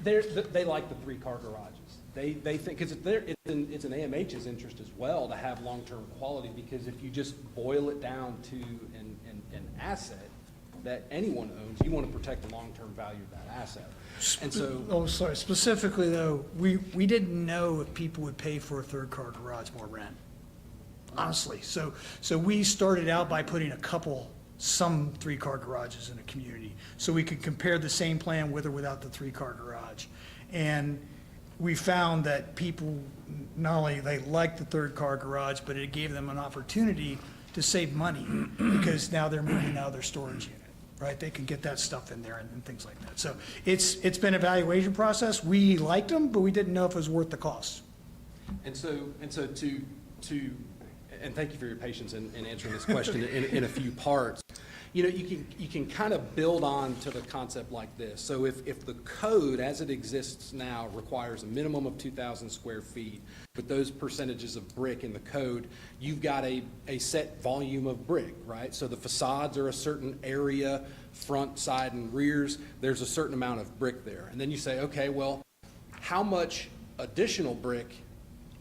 they like the three-car garages. They think, because it's in AMH's interest as well to have long-term quality, because if you just boil it down to an asset that anyone owns, you want to protect the long-term value of that asset. And so, Oh, sorry, specifically though, we didn't know if people would pay for a third-car garage more rent, honestly. So we started out by putting some three-car garages in a community, so we could compare the same plan with or without the three-car garage. And we found that people, not only they liked the third-car garage, but it gave them an opportunity to save money, because now they're moving out of their storage unit, right? They can get that stuff in there and things like that. So it's been an evaluation process. We liked them, but we didn't know if it was worth the cost. And so and thank you for your patience in answering this question in a few parts. You know, you can kind of build on to the concept like this. So if the code as it exists now requires a minimum of 2,000 square feet, with those percentages of brick in the code, you've got a set volume of brick, right? So the facades are a certain area, front, side, and rears, there's a certain amount of brick there. And then you say, okay, well, how much additional brick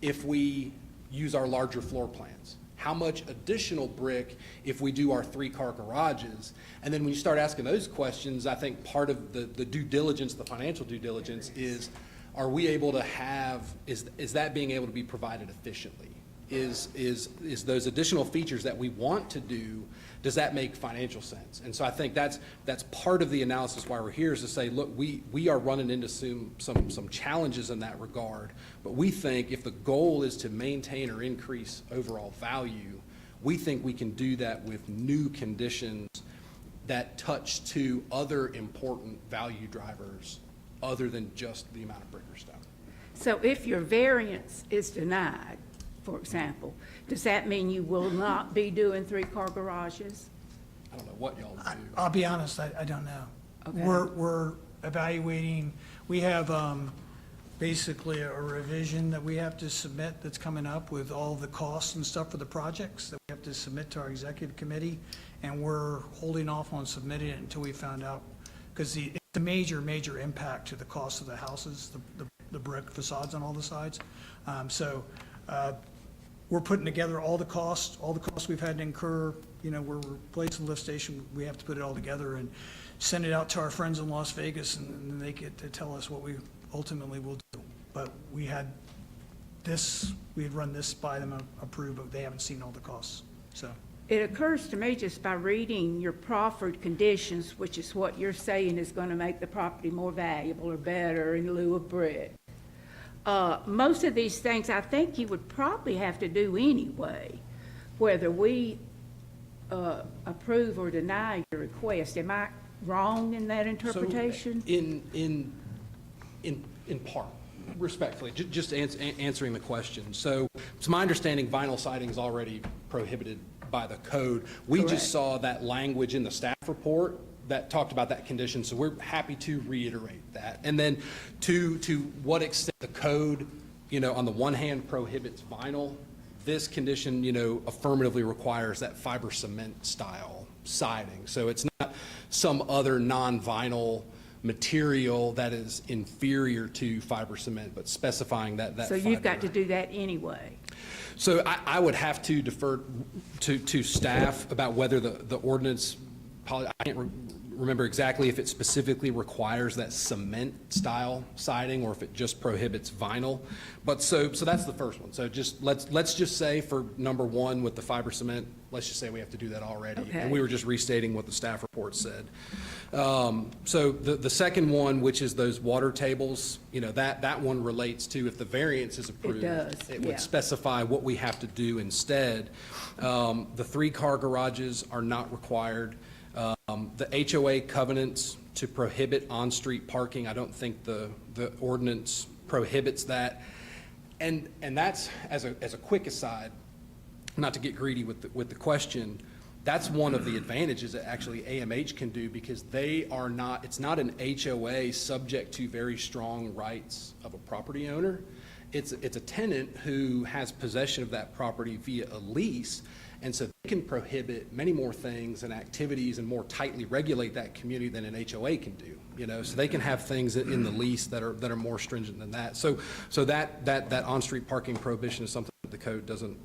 if we use our larger floor plans? How much additional brick if we do our 3-car garages? And then when you start asking those questions, I think part of the due diligence, the financial due diligence is, are we able to have, is that being able to be provided efficiently? Is those additional features that we want to do, does that make financial sense? And so I think that's part of the analysis why we're here, is to say, look, we are running into some challenges in that regard, but we think if the goal is to maintain or increase overall value, we think we can do that with new conditions that touch to other important value drivers other than just the amount of brick or stone. So if your variance is denied, for example, does that mean you will not be doing 3-car garages? I don't know what y'all do. I'll be honest, I don't know. Okay. We're evaluating, we have basically a revision that we have to submit that's coming up with all the costs and stuff for the projects that we have to submit to our executive committee, and we're holding off on submitting it until we found out, because it's a major impact to the cost of the houses, the brick facades on all the sides. We're putting together all the costs we've had to incur. You know, we're replacing the lift station. We have to put it all together and send it out to our friends in Las Vegas, and then they get to tell us what we ultimately will do. But we had run this by them approved, but they haven't seen all the costs, so. It occurs to me just by reading your proffered conditions, which is what you're saying is going to make the property more valuable or better in lieu of brick. Most of these things I think you would probably have to do anyway, whether we approve or deny your request. Am I wrong in that interpretation? So in part, respectfully, just answering the question. So it's my understanding vinyl siding is already prohibited by the code. We Correct. just saw that language in the staff report that talked about that condition, so we're happy to reiterate that. And then to what extent the code, you know, on the one hand prohibits vinyl, this condition, you know, affirmatively requires that fiber cement style siding. So it's not some other non-vinyl material that is inferior to fiber cement, but specifying that So you've got to do that anyway. So I would have to defer to staff about whether the ordinance, I can't remember exactly if it specifically requires that cement style siding or if it just prohibits vinyl. But so that's the first one. So just let's just say for number one with the fiber cement, let's just say we have to do that already. Okay. And we were just restating what the staff report said. So the second one, which is those water tables, you know, that one relates to if the variance is approved. It does, It yeah. would specify what we have to do instead. The 3-car garages are not required. The HOA covenants to prohibit on-street parking, I don't think the ordinance prohibits that. And that's, as a quick aside, not to get greedy with the question, that's one of the advantages that actually AMH can do, because it's not an HOA subject to very strong rights of a property owner. It's a tenant who has possession of that property via a lease, and so they can prohibit many more things and activities and more tightly regulate that community than an HOA can do. You know, so they can have things in the lease that are more stringent than that. So that on-street parking prohibition is something that the code doesn't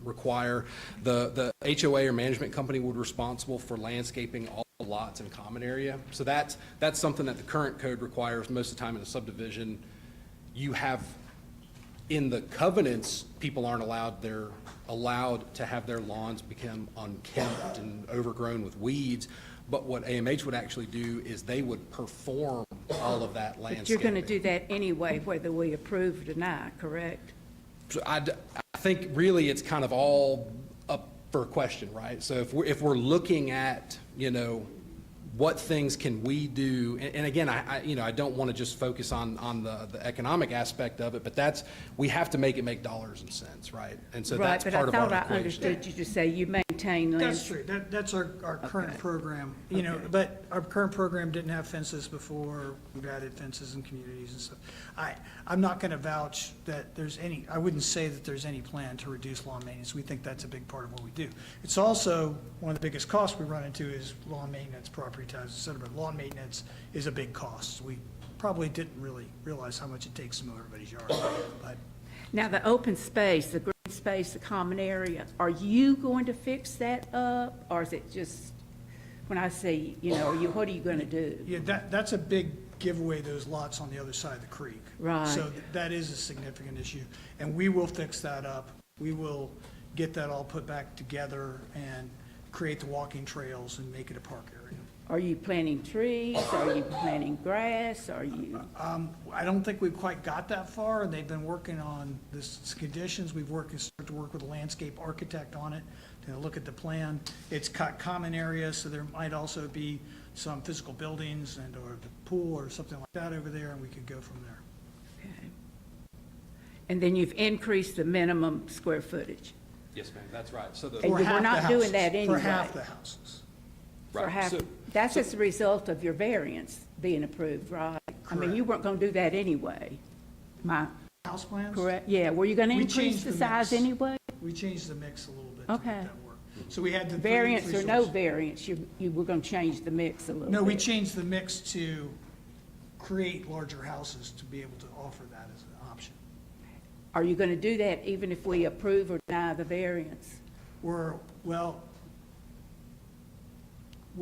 require. The HOA or management company would be responsible for landscaping all the lots and common area. So that's something that the current code requires most of the time in a subdivision. You have in the covenants, people aren't allowed, they're allowed to have their lawns become unkempt and overgrown with weeds. But what AMH would actually do is they would perform all of that landscaping. But you're going to do that anyway, whether we approve or deny, correct? So I think really it's kind of all up for question, right? So if we're looking at, you know, what things can we do? And again, I don't want to just focus on the economic aspect of it, but we have to make it make dollars and cents, right? And so that's part of our equation. Right, but I thought I understood you to say you maintain land. That's true. That's our current program, but our current program didn't have fences before. We've added fences in communities and stuff. I'm not going to vouch that I wouldn't say that there's any plan to reduce lawn maintenance. We think that's a big part of what we do. It's also, one of the biggest costs we run into is lawn maintenance, property taxes, et cetera. But lawn maintenance is a big cost. We probably didn't really realize how much it takes to mow everybody's yard, but. Now, the open space, the green space, the common area, are you going to fix that up? Or is it just, when I say, what are you going to do? Yeah, that's a big giveaway, those lots on the other side of the creek. Right. So that is a significant issue, and we will fix that up. We will get that all put back together and create the walking trails and make it a park area. Are you planting trees? Are you planting grass? Are you? I don't think we've quite got that far, and they've been working on this conditions. We've started to work with a landscape architect on it to look at the plan. It's got common areas, so there might also be some physical buildings or the pool or something like that over there, and we could go from there. Okay. And then you've increased the minimum square footage. Yes, ma'am, that's right. So And we're not doing that anyway. For half the houses. For Right. half, that's as a result of your variance being approved, right? I mean, you weren't gonna do that anyway. House plans? Correct? Yeah, were you gonna We increase changed the the size mix. anyway? We changed the mix a little bit to Okay. make that work. So we had the Variance or 33 no sources. variance, you were gonna change the mix a little bit? No, we changed the mix to create larger houses to be able to offer that as an option. Are you gonna do that even if we approve or deny the variance? We're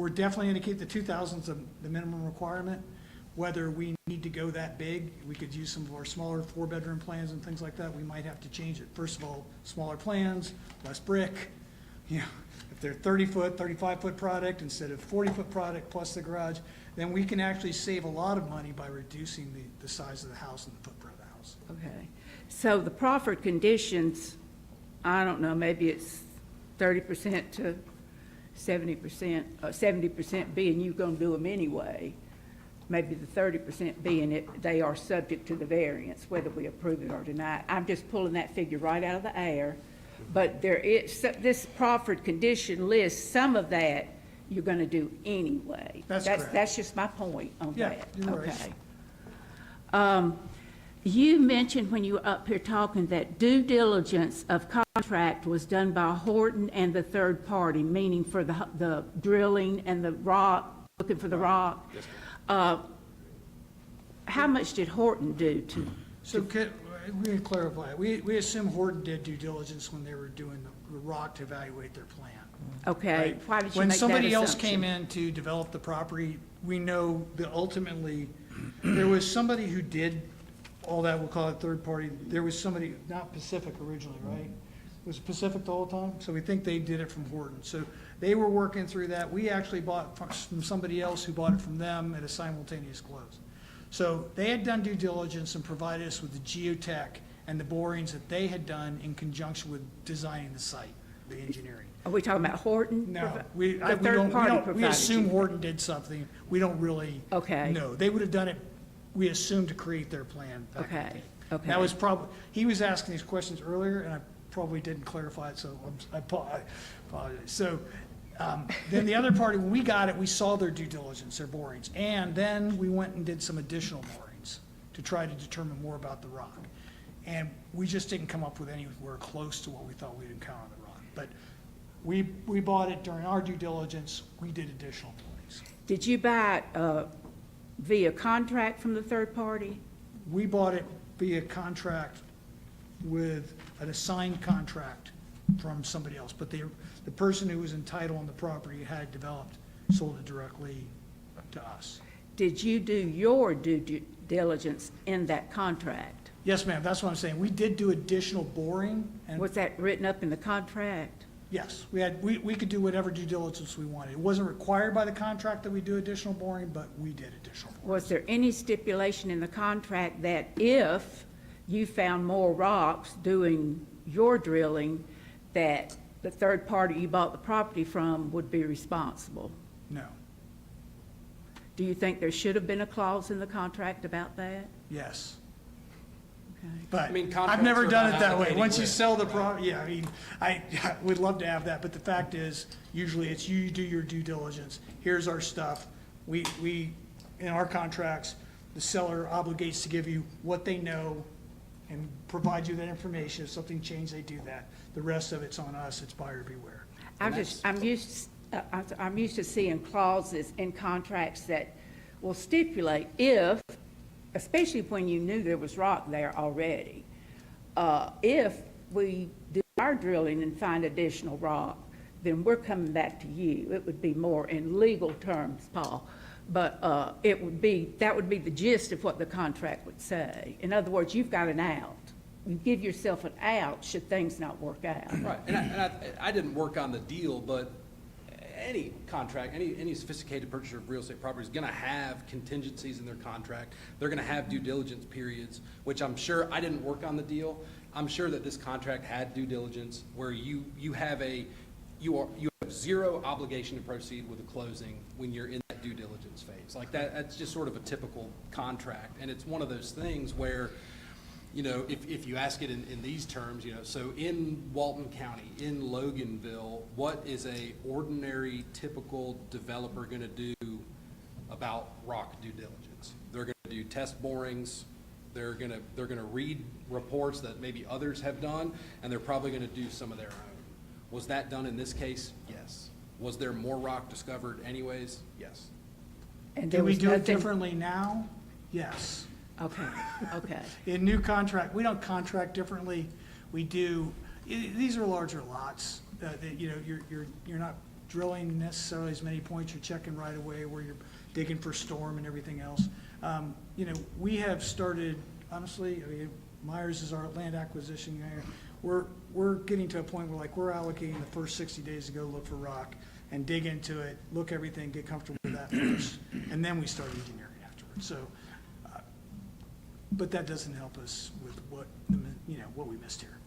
definitely going to keep the 2,000s the minimum requirement. Whether we need to go that big, we could use some of our smaller 4-bedroom plans and things like that. We might have to change it. First of all, smaller plans, less brick. If they're 30-foot, 35-foot product instead of 40-foot product plus the garage, then we can actually save a lot of money by reducing the size of the house and the footprint of the house. Okay, so the proffered conditions, I don't know, maybe it's 30% to 70%, 70% being you're gonna do them anyway. Maybe the 30% being they are subject to the variance, whether we approve it or deny it. I'm just pulling that figure right out of the air. But this proffered condition list, some of that you're gonna do anyway. That's correct. That's just my point on Yeah, that. you're right. Okay. You mentioned when you were up here talking that due diligence of contract was done by Horton and the third party, meaning for the drilling and the rock, looking for the rock. Yes, ma'am. How much did Horton do to? So we can clarify. We assume Horton did due diligence when they were doing the rock to evaluate their plan. Okay, Right. why did you When make that somebody else assumption? came in to develop the property, we know that ultimately, there was somebody who did all that, we'll call it third party. There was somebody, not Pacific originally, right? Was it Pacific the whole time? So we think they did it from Horton. So they were working through that. We actually bought from somebody else who bought it from them at a simultaneous close. So they had done due diligence and provided us with the geotech and the borings that they had done in conjunction with designing the site, the engineering. Are we talking about Horton? No, The we third don't, party we provided assume you. Horton did something. We don't really Okay. know. They would have done it, we assumed, to create their plan back in the Okay, day. okay. That was probably, he was asking these questions earlier, and I probably didn't clarify it, so I apologize. So, then the other party, when we got it, we saw their due diligence, their borings, and then we went and did some additional borings to try to determine more about the rock. And we just didn't come up with anywhere close to what we thought we'd encounter on the rock. But we bought it during our due diligence, we did additional borings. Did you buy it via contract from the third party? We bought it via contract with an assigned contract from somebody else, but the person who was entitled on the property had developed, sold it directly to us. Did you do your due diligence in that contract? Yes, ma'am, that's what I'm saying. We did do additional boring, and Was that written up in the contract? yes, we could do whatever due diligence we wanted. It wasn't required by the contract that we do additional boring, but we did additional boring. Was there any stipulation in the contract that if you found more rocks doing your drilling, that the third party you bought the property from would be responsible? No. Do you think there should have been a clause in the contract about that? Yes. Okay. But I mean, I've contracts never are done about it that way. allocating Once you risk. sell the yeah, I mean, I would love to have that, but the fact is, usually it's you do your due diligence. Here's our stuff. We, in our contracts, the seller obligates to give you what they know and provide you that information. If something changed, they do that. The rest of it's on us. It's buyer beware. I'm used to seeing clauses in contracts that will stipulate if, especially when you knew there was rock there already, if we do our drilling and find additional rock, then we're coming back to you. It would be more in legal terms, Paul, but that would be the gist of what the contract would say. In other words, you've got an out. You give yourself an out should things not work out. Right, and I didn't work on the deal, but any contract, any sophisticated purchaser of real estate property is gonna have contingencies in their contract. They're gonna have due diligence periods, which I'm sure, I didn't work on the deal. I'm sure that this contract had due diligence where you have zero obligation to proceed with a closing when you're in that due diligence phase. Like that's just sort of a typical contract. And it's one of those things where, you know, if you ask it in these terms, you know, so in Walton County, in Loganville, what is a ordinary, typical developer gonna do about rock due diligence? They're gonna do test borings, they're gonna read reports that maybe others have done, and they're probably gonna do some of their own. Was that done in this case? Yes. Was there more rock discovered anyways? Yes. And Do there we was do it nothing. differently now? Yes. Okay, okay. In new contract, we don't contract differently. We do, these are larger lots. That, you know, you're not drilling necessarily as many points. You're checking right away where you're digging for storm and everything else. You know, we have started, honestly, I mean, Myers is our land acquisition guy. We're getting to a point where, like, we're allocating the first 60 days to go look for rock and dig into it, look everything, get comfortable with that first, and then we start engineering afterwards. So, but that doesn't help us with what we missed here.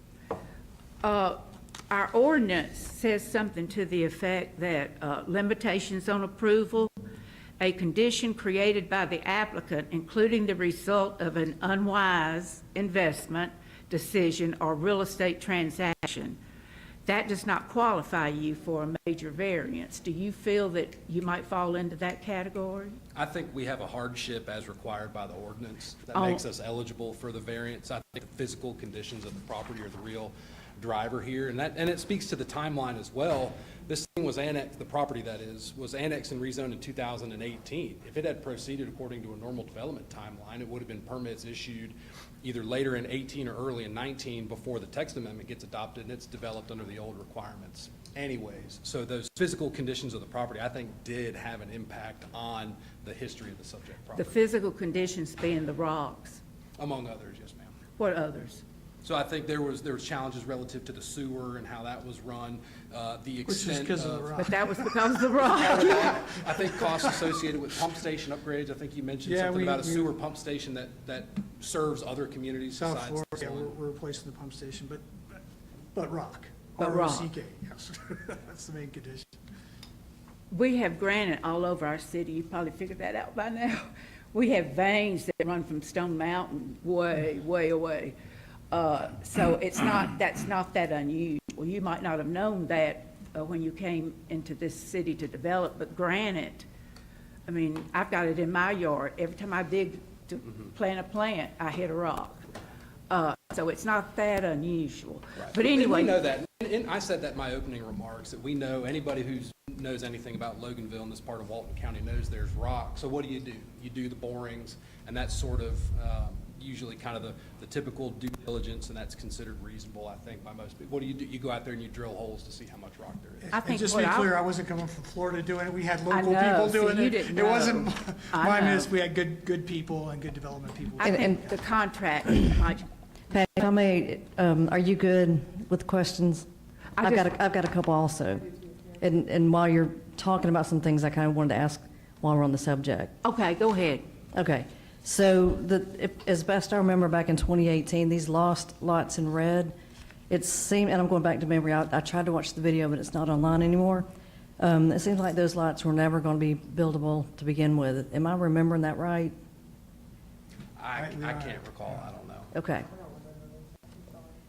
Our ordinance says something to the effect that limitations on approval, a condition created by the applicant, including the result of an unwise investment decision or real estate transaction, that does not qualify you for a major variance. Do you feel that you might fall into that category? I think we have a hardship as required by the ordinance that Oh. makes us eligible for the variance. I think the physical conditions of the property are the real driver here, and it speaks to the timeline as well. This thing was annexed, the property that is, was annexed and rezoned in 2018. If it had proceeded according to a normal development timeline, it would have been permits issued either later in 18 or early in 19 before the text amendment gets adopted, and it's developed under the old requirements anyways. So those physical conditions of the property, I think, did have an impact on the history of the subject The property, physical conditions being the rocks. among others, yes, ma'am. What others? So I think there was challenges relative to the sewer and how that was run, the Which is extent because of the rock. But that was because of the rock. I think costs associated with pump station upgrades. I think you mentioned Yeah, something about a we- sewer pump station that serves other communities South besides Florida, this yeah, one. we're replacing the pump station, but rock. But rock. R-O-C-K, yes. That's the main condition. We have granite all over our city. You probably figured that out by now. We have veins that run from Stone Mountain way, way away. So that's not that unusual. You might not have known that when you came into this city to develop, but granite, I mean, I've got it in my yard. Every time I dig to plant a plant, I hit a rock. So it's not that unusual. But And anyway. we know that. And I said that in my opening remarks, that we know, anybody who knows anything about Loganville and this part of Walton County knows there's rock. So what do? You do the borings, and that's sort of usually kind of the typical due diligence, and that's considered reasonable, I think, by most people. What do? You go out there and you drill holes to see how much rock there is. I think And just to be what clear, I wasn't coming from Florida doing it. We had I local know, people so doing you it. didn't It wasn't know. I my know. miss. We had good people and good development people. I think the contract might. Pat, if I may, are you good with questions? I I've just- got a couple also. And while you're talking about some things, I kind of wanted to ask while we're on the subject. Okay, go ahead. Okay, so as best I remember back in 2018, these lost lots in red, it seemed, and I'm going back to memory, I tried to watch the video, but it's not online anymore. It seems like those lots were never going to be buildable to begin with. Am I remembering that right? I can't recall, I don't know. Okay.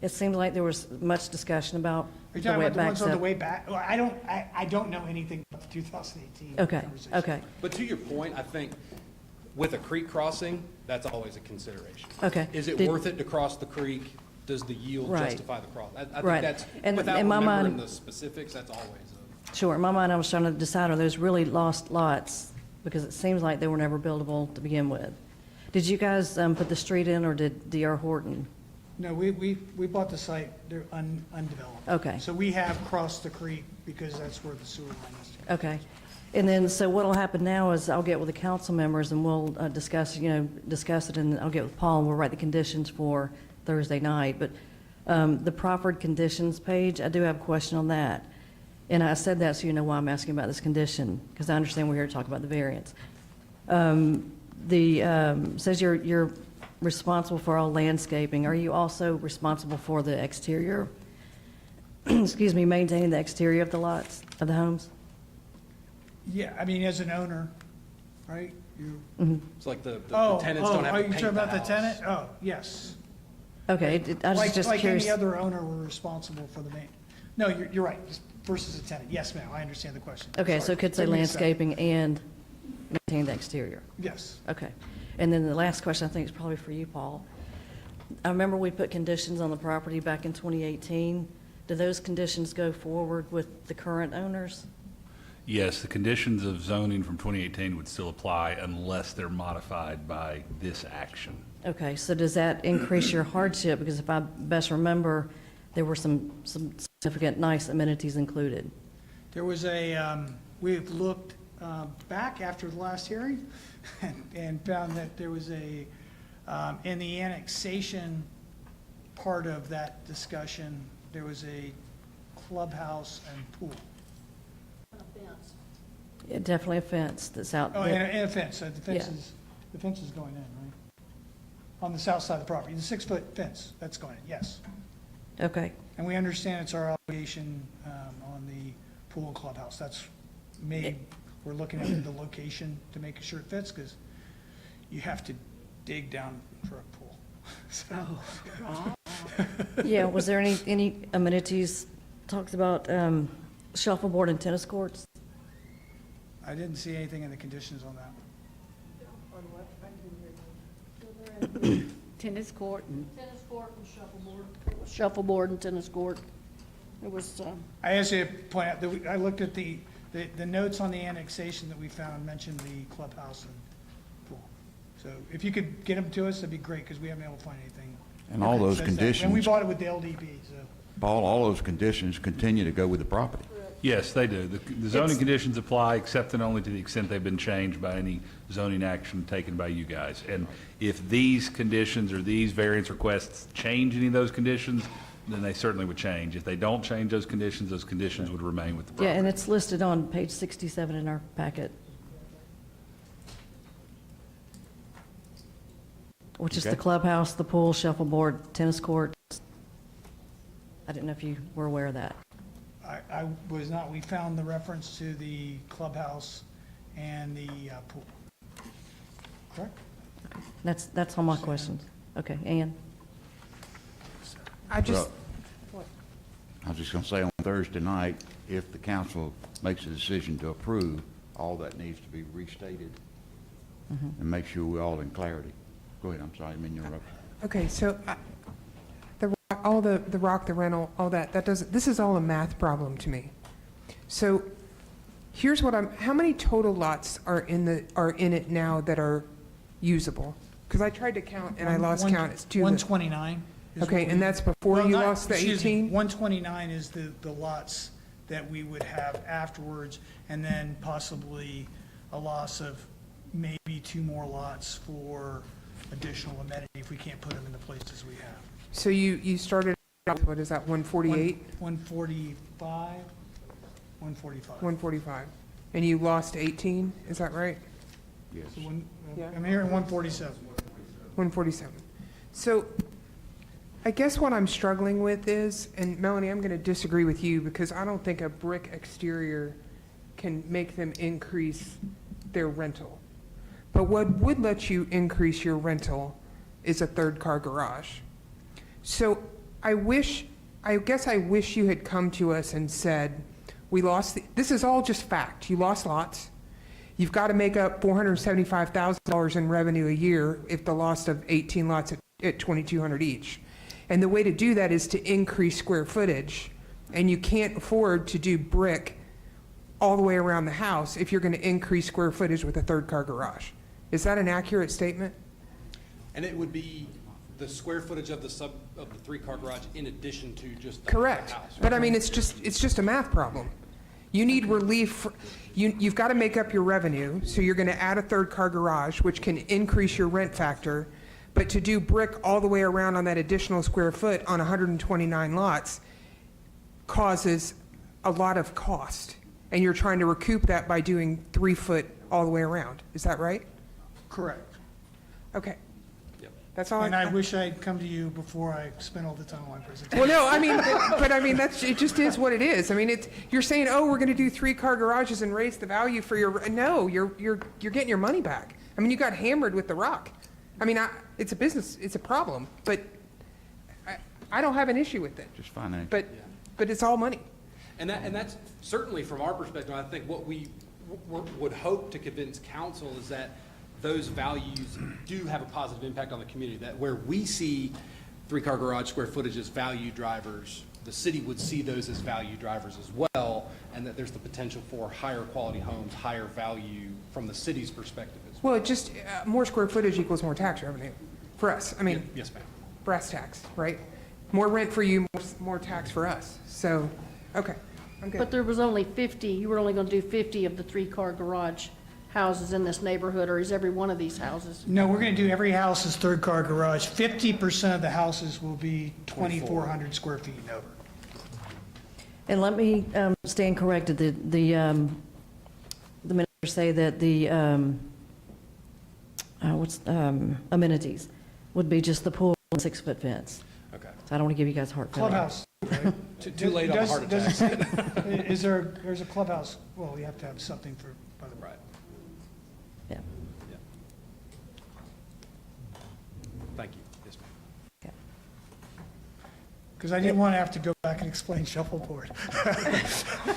It seemed like there was much discussion about Are you the talking way about it the ones backs on the up. way back? Well, I don't know anything about the 2018 Okay, conversation. okay, But to your point, I think with a creek crossing, that's always a consideration. okay. Is it Did- worth it to cross the creek? Does the yield Right. justify the cross? I think Right. that's, And without in my remembering mind- the specifics, that's always a. Sure, in my mind, I was trying to decide, are those really lost lots? Because it seems like they were never buildable to begin with. Did you guys put the street in, or did D.R. Horton? No, we bought the site, they're undeveloped. Okay. So we have crossed the creek because that's where the sewer line is. Okay. And then, so what'll happen now is I'll get with the council members and we'll discuss it, and I'll get with Paul and we'll write the conditions for Thursday night. But the proffered conditions page, I do have a question on that. And I said that so you know why I'm asking about this condition, because I understand we're here to talk about the variance. Says you're responsible for all landscaping. Are you also responsible for the exterior? Excuse me, maintaining the exterior of the lots, of the homes? Yeah, I mean, as an owner, right? You. It's like the Oh, tenants don't have are to you paint talking the about the house. tenant? Oh, yes. Okay, I was just Like curious. any other owner, we're responsible for the main. No, you're right, versus a tenant. Yes, ma'am, I understand the question. Okay, so Sorry. it could say Took me a second. landscaping and maintain the exterior. Yes. Okay. And then the last question, I think is probably for you, Paul. I remember we put conditions on the property back in 2018. Do those conditions go forward with the current owners? Yes, the conditions of zoning from 2018 would still apply unless they're modified by this action. Okay, so does that increase your hardship? Because if I best remember, there were some significant nice amenities included. There was we've looked back after the last hearing and found that there was in the annexation part of that discussion, there was a clubhouse and pool. Yeah, definitely a fence that's out Oh, there. and a fence, so the fence Yeah. the fence is going in, right? On the south side of the property, the 6-foot fence, that's going in, yes. Okay, And we understand it's our obligation on the pool and clubhouse. That's we're looking at the location to make sure it fits, because you have to dig down for a pool. So- yeah, was there any amenities, talked about shuffleboard and tennis courts? I didn't see anything in the conditions on that. Tennis court and Tennis court and shuffleboard. Shuffleboard and tennis court. It was, I actually point out that I looked at the notes on the annexation that we found mentioned the clubhouse and pool. So if you could get them to us, that'd be great, because we haven't been able to find anything. And all those that says that. And we conditions, bought it with the LDP, so. Paul, all those conditions continue to go with the property. Yes, they do. The zoning conditions apply, except and only to the extent they've been changed by any zoning action taken by you guys. And if these conditions or these variance requests change any of those conditions, then they certainly would change. If they don't change those conditions would remain with the Yeah, property. and it's listed on page 67 in our packet. Which is the Okay. clubhouse, the pool, shuffleboard, tennis courts. I didn't know if you were aware of that. I was not, we found the reference to the clubhouse and the pool. Correct? That's all my questions. Okay, Ann? I just, Well, I was just going to say on Thursday night, if the council makes a decision to approve, all that needs to be restated and make sure we're all in clarity. Go ahead, I'm sorry, I didn't mean to interrupt you. okay, so all the rock, the rental, all that doesn't, this is all a math problem to me. So here's what how many total lots are in it now that are usable? Because I tried to count and I lost count. It's 129. is Okay, what and we- that's before Well, you not- lost the excuse me, 18? 129 is the lots that we would have afterwards, and then possibly a loss of maybe 2 more lots for additional amenity if we can't put them in the places we have. So you started, out, what is that, 148? 145, 145. 145. And you lost 18, is that right? Yes. So one- Yeah. I'm hearing 147. 147. So I guess what I'm struggling with is, and Melanie, I'm going to disagree with you because I don't think a brick exterior can make them increase their rental. But what would let you increase your rental is a third car garage. So I guess I wish you had come to us and said, this is all just fact. You lost lots. You've got to make up $475,000 in revenue a year if the loss of 18 lots at 2,200 each. And the way to do that is to increase square footage. And you can't afford to do brick all the way around the house if you're going to increase square footage with a third car garage. Is that an accurate statement? And it would be the square footage of the three-car garage in addition to just the Correct. house. But I mean, it's just a math problem. You need relief, you've got to make up your revenue, so you're going to add a third car garage, which can increase your rent factor. But to do brick all the way around on that additional square foot on 129 lots causes a lot of cost. And you're trying to recoup that by doing 3 foot all the way around. Is that right? Correct. Okay. That's all. And I wish I'd come to you before I spent all the time on my presentation. Well, no, I mean, but I mean, it just is what it is. I mean, you're saying, oh, we're going to do 3-car garages and raise the value for no, you're getting your money back. I mean, you got hammered with the rock. I mean, it's a business, it's a problem, but I don't have an issue with it. Just financial. But it's all money. And that's certainly from our perspective, I think what we would hope to convince council is that those values do have a positive impact on the community, that where we see 3-car garage square footage as value drivers, the city would see those as value drivers as well, and that there's the potential for higher quality homes, higher value from the city's perspective as well. Well, it just, more square footage equals more tax revenue for us. I mean, Yes, ma'am. brass tacks, right? More rent for you, more tax for us. So, okay, I'm good. But there was only 50, you were only going to do 50 of the 3-car garage houses in this neighborhood, or is every one of these houses? No, we're going to do every house is third-car garage. 50% of the houses will be 2,400 square feet and over. And let me stand corrected. The minister say that the amenities would be just the pool and 6-foot fence. Okay. So I don't want to give you guys heart failure. Clubhouse. Too late on the heart Does attack. it say, there's a clubhouse, well, you have to have something for, by the. Right. Yeah. Yeah. Thank you. Yes, ma'am. Because I didn't want to have to go back and explain shuffleboard.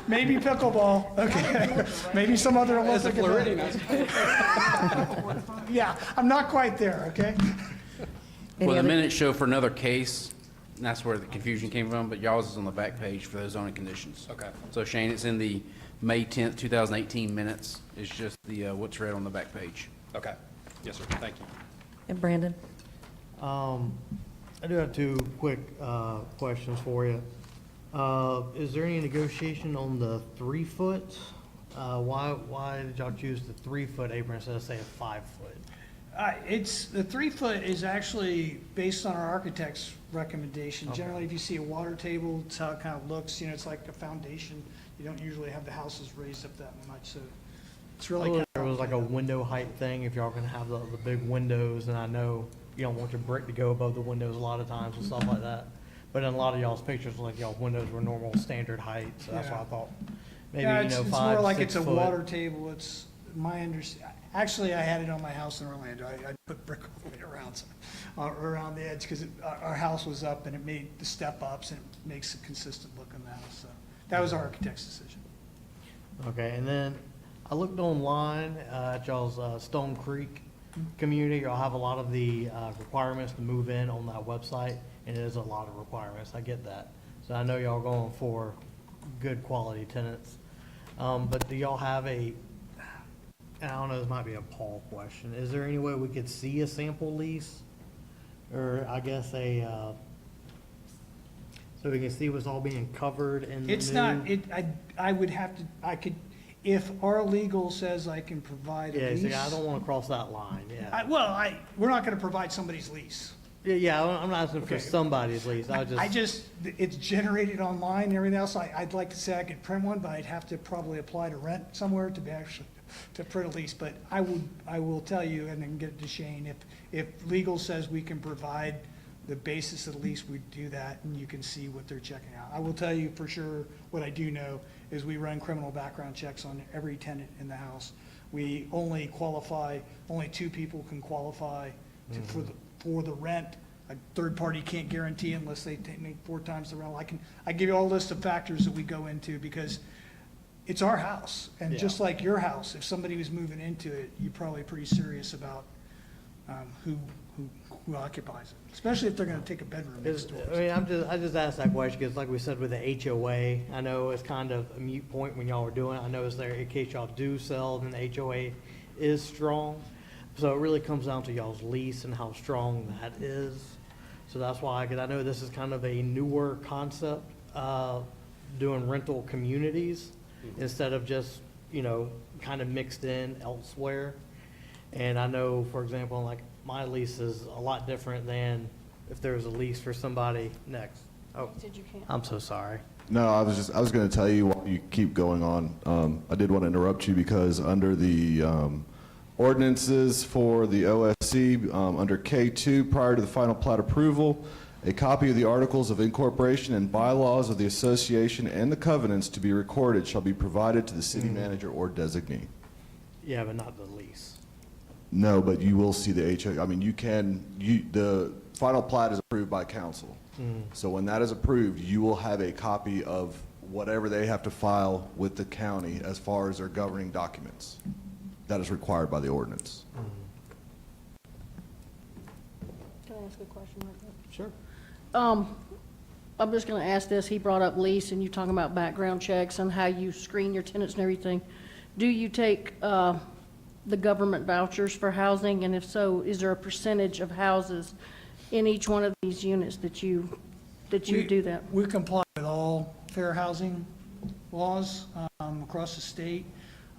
Maybe pickleball, okay. Maybe some other As a Olympic Floridian, event. I suppose. Yeah, I'm not quite there, okay? Any Well, the other- minutes show for another case, and that's where the confusion came from, but y'all's is on the back page for those zoning conditions. Okay. So Shane, it's in the May 10th, 2018 minutes. It's just the, what's read on the back page. Okay. Yes, sir. Thank you. And Brandon? I do have 2 quick questions for you. Is there any negotiation on the 3-foot? Why did y'all choose the 3-foot apron instead of, say, a 5-foot? The 3-foot is actually based on our architect's recommendation. Okay. Generally, if you see a water table, it's how it kind of looks, it's like a foundation. You don't usually have the houses raised up that much, so it's really. Well, there was like a window height thing, if y'all gonna have the big windows, and I know you don't want your brick to go above the windows a lot of times and stuff like that. But in a lot of y'all's pictures, like y'all windows were normal standard height, so that's why I thought maybe, Yeah, you know, it's 5, more like 6 it's a foot. water table. It's my actually, I had it on my house in Orlando. I put brick all the way around the edge, because our house was up and it made the step ups and it makes a consistent look in the house. So that was our architect's decision. Okay, and then I looked online at y'all's Stone Creek community. Y'all have a lot of the requirements to move in on that website, and it is a lot of requirements. I get that. So I know y'all going for good quality tenants. But do y'all have and I don't know, this might be a Paul question. Is there any way we could see a sample lease? Or I guess so we can see what's all being covered in the It's new- not, I would have to, if our legal says I can provide a Yeah, lease. see, I don't want to cross that line, yeah. We're not gonna provide somebody's lease. Yeah, I'm not asking for Okay. somebody's lease. It's generated online and everything else. I'd like to say I could print one, but I'd have to probably apply to rent somewhere to be actually, to print a lease. But I will tell you, and then get it to Shane, if legal says we can provide the basis of the lease, we do that, and you can see what they're checking out. I will tell you for sure, what I do know is we run criminal background checks on every tenant in the house. We only qualify, only 2 people can qualify for the rent. A third party can't guarantee unless they make 4 times the rental. I give you all a list of factors that we go into because it's our house. And just like your house, if somebody was moving into it, you're probably pretty serious about who occupies it, especially if they're gonna take a bedroom next door. I mean, I just asked that question because like we said with the HOA, I know it's kind of a moot point when y'all were doing it. I know it's there in case y'all do sell, then the HOA is strong. So it really comes down to y'all's lease and how strong that is. So that's why, because I know this is kind of a newer concept, doing rental communities instead of just, kind of mixed in elsewhere. And I know, for example, like my lease is a lot different than if there was a lease for somebody next. Oh, Said you can't. I'm so sorry. No, I was going to tell you while you keep going on, I did want to interrupt you because under the ordinances for the OSC, under K2, prior to the final plat approval, a copy of the articles of incorporation and bylaws of the association and the covenants to be recorded shall be provided to the city manager or designee. Yeah, but not the lease. No, but you will see the HOA. I mean, the final plat is approved by council. So when that is approved, you will have a copy of whatever they have to file with the county as far as their governing documents. That is required by the ordinance. Can I ask a question right there? Sure. I'm just gonna ask this, he brought up lease, and you talking about background checks and how you screen your tenants and everything. Do you take, the government vouchers for housing, and if so, is there a percentage of houses in each one of these units that you do that? We comply with all fair housing laws across the state.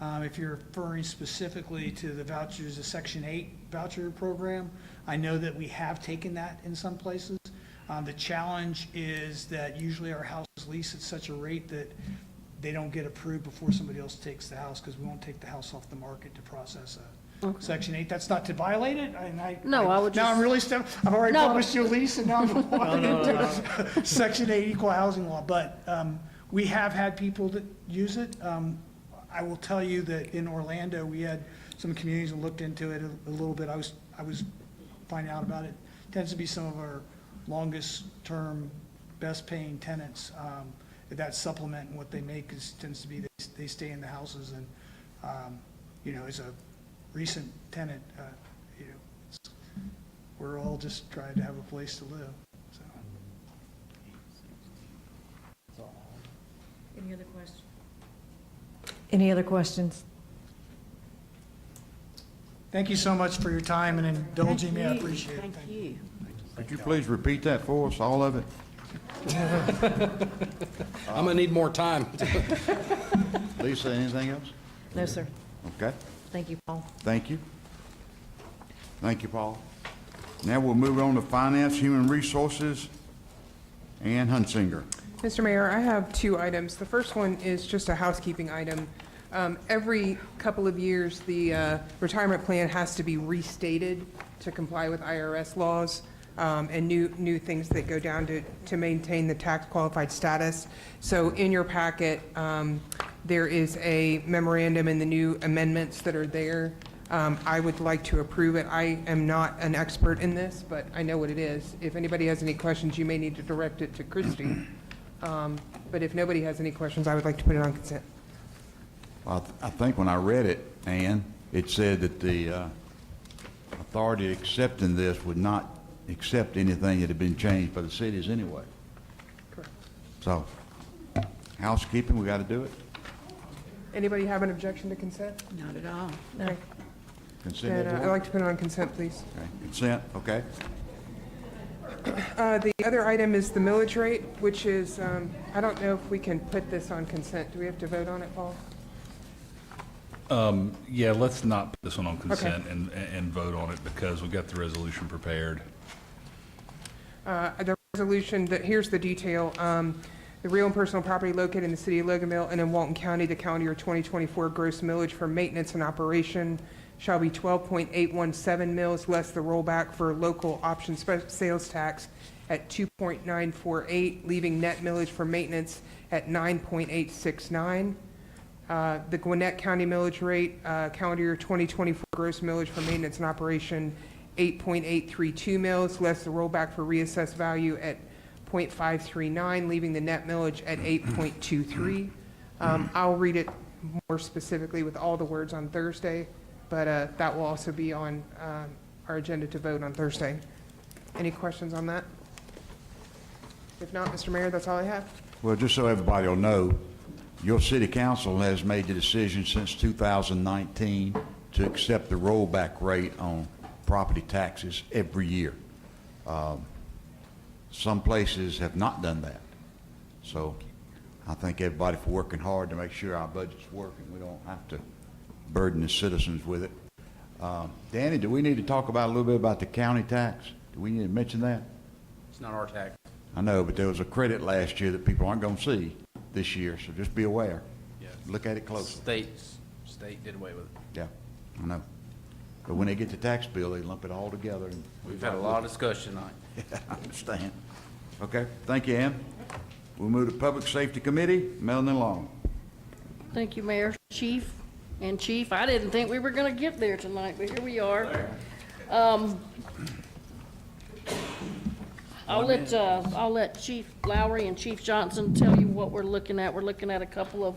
If you're referring specifically to the vouchers, the Section 8 voucher program, I know that we have taken that in some places. The challenge is that usually our houses lease at such a rate that they don't get approved before somebody else takes the house, because we won't take the house off the market to process a Section 8. That's not to violate it, and I would just... Now I'm really I've already promised you a lease, and now I'm walking into Section 8 equal housing law. But we have had people that use it. I will tell you that in Orlando, we had some communities that looked into it a little bit. I was finding out about it. Tends to be some of our longest term, best paying tenants. That supplement what they make tends to be they stay in the houses, and as a recent tenant, we're all just trying to have a place to live. So. Any other questions? Any other questions? Thank you so much for your time and indulging me. I appreciate it. Thank you. Could you please repeat that for us, all of it? I'm gonna need more time. Lisa, anything else? No, sir. Okay, Thank you, Paul. thank you. Thank you, Paul. Now we'll move on to Finance, Human Resources, Ann Hunsinger. Mr. Mayor, I have 2 items. The first one is just a housekeeping item. Every couple of years, the retirement plan has to be restated to comply with IRS laws and new things that go down to maintain the tax qualified status. So in your packet, there is a memorandum and the new amendments that are there. I would like to approve it. I am not an expert in this, but I know what it is. If anybody has any questions, you may need to direct it to Christie. But if nobody has any questions, I would like to put it on consent. Well, I think when I read it, Ann, it said that the authority accepting this would not accept anything that had been changed by the cities anyway. Correct. So, housekeeping, we got to do it. Anybody have an objection to consent? Not at all. No. Consent. Then I'd like to put it on consent, please. Okay. Consent, okay. The other item is the millage rate, which is, I don't know if we can put this on consent. Do we have to vote on it, Paul? Yeah, let's not put this one on consent and vote on it because we've got the resolution prepared. The resolution, here's the detail. The real and personal property located in the city of Loganville and in Walton County, the calendar year 2024 gross millage for maintenance and operation shall be 12.817 mils less the rollback for local option sales tax at 2.948, leaving net millage for maintenance at 9.869. The Gwinnett County millage rate, calendar year 2024 gross millage for maintenance and operation, 8.832 mils, less the rollback for reassessed value at 0.539, leaving the net millage at 8.23. I'll read it more specifically with all the words on Thursday, but that will also be on our agenda to vote on Thursday. Any questions on that? If not, Mr. Mayor, that's all I have. Well, just so everybody will know, your city council has made the decision since 2019 to accept the rollback rate on property taxes every year. Some places have not done that. So I thank everybody for working hard to make sure our budget's working. We don't have to burden the citizens with it. Danny, do we need to talk about a little bit about the county tax? Do we need to mention that? It's not our tax. I know, but there was a credit last year that people aren't going to see this year, so just be aware. Yeah. Look at it closely. State did away with it. Yeah, I know. But when they get the tax bill, they lump it all together. And We've had a lot of discussion tonight. Yeah, I understand. Okay, thank you, Ann. We'll move to Public Safety Committee. Melanie Long. Thank you, Mayor, Chief, and Chief. I didn't think we were going to get there tonight, but here we are. I'll let Chief Lowry and Chief Johnson tell you what we're looking at. We're looking at a couple of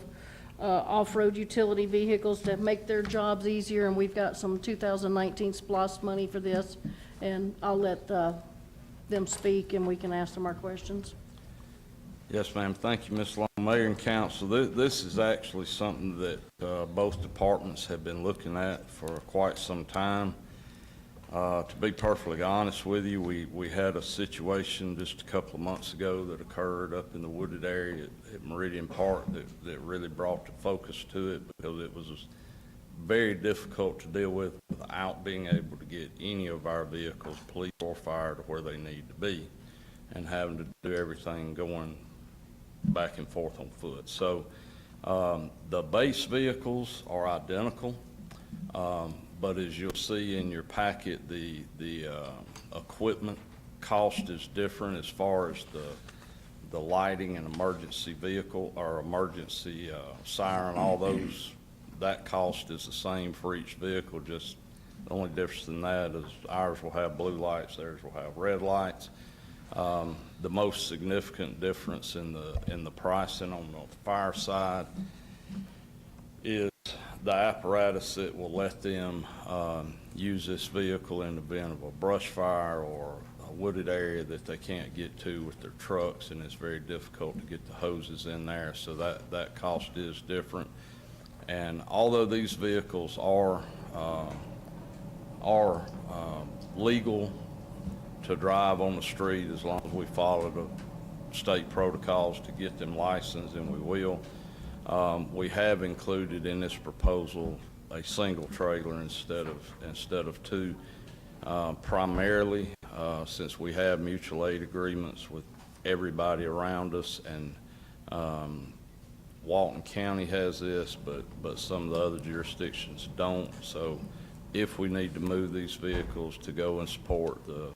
off-road utility vehicles to make their jobs easier, and we've got some 2019 SPOS money for this, and I'll let them speak, and we can ask them our questions. Yes, ma'am. Thank you, Ms. Long. Mayor and Council, this is actually something that both departments have been looking at for quite some time. To be perfectly honest with you, we had a situation just a couple of months ago that occurred up in the wooded area at Meridian Park that really brought the focus to it, because it was very difficult to deal with without being able to get any of our vehicles, police or fire, to where they need to be, and having to do everything going back and forth on foot. So the base vehicles are identical. But as you'll see in your packet, the equipment cost is different as far as the lighting and emergency vehicle or emergency siren, all those, that cost is the same for each vehicle. Just the only difference in that is ours will have blue lights, theirs will have red lights. The most significant difference in the pricing on the fire side is the apparatus that will let them use this vehicle in the event of a brush fire or a wooded area that they can't get to with their trucks, and it's very difficult to get the hoses in there. So that cost is different. And although these vehicles are legal to drive on the street as long as we follow the state protocols to get them licensed, and we will, we have included in this proposal a single trailer instead of two, primarily since we have mutual aid agreements with everybody around us, and Walton County has this, but some of the other jurisdictions don't. So if we need to move these vehicles to go and support the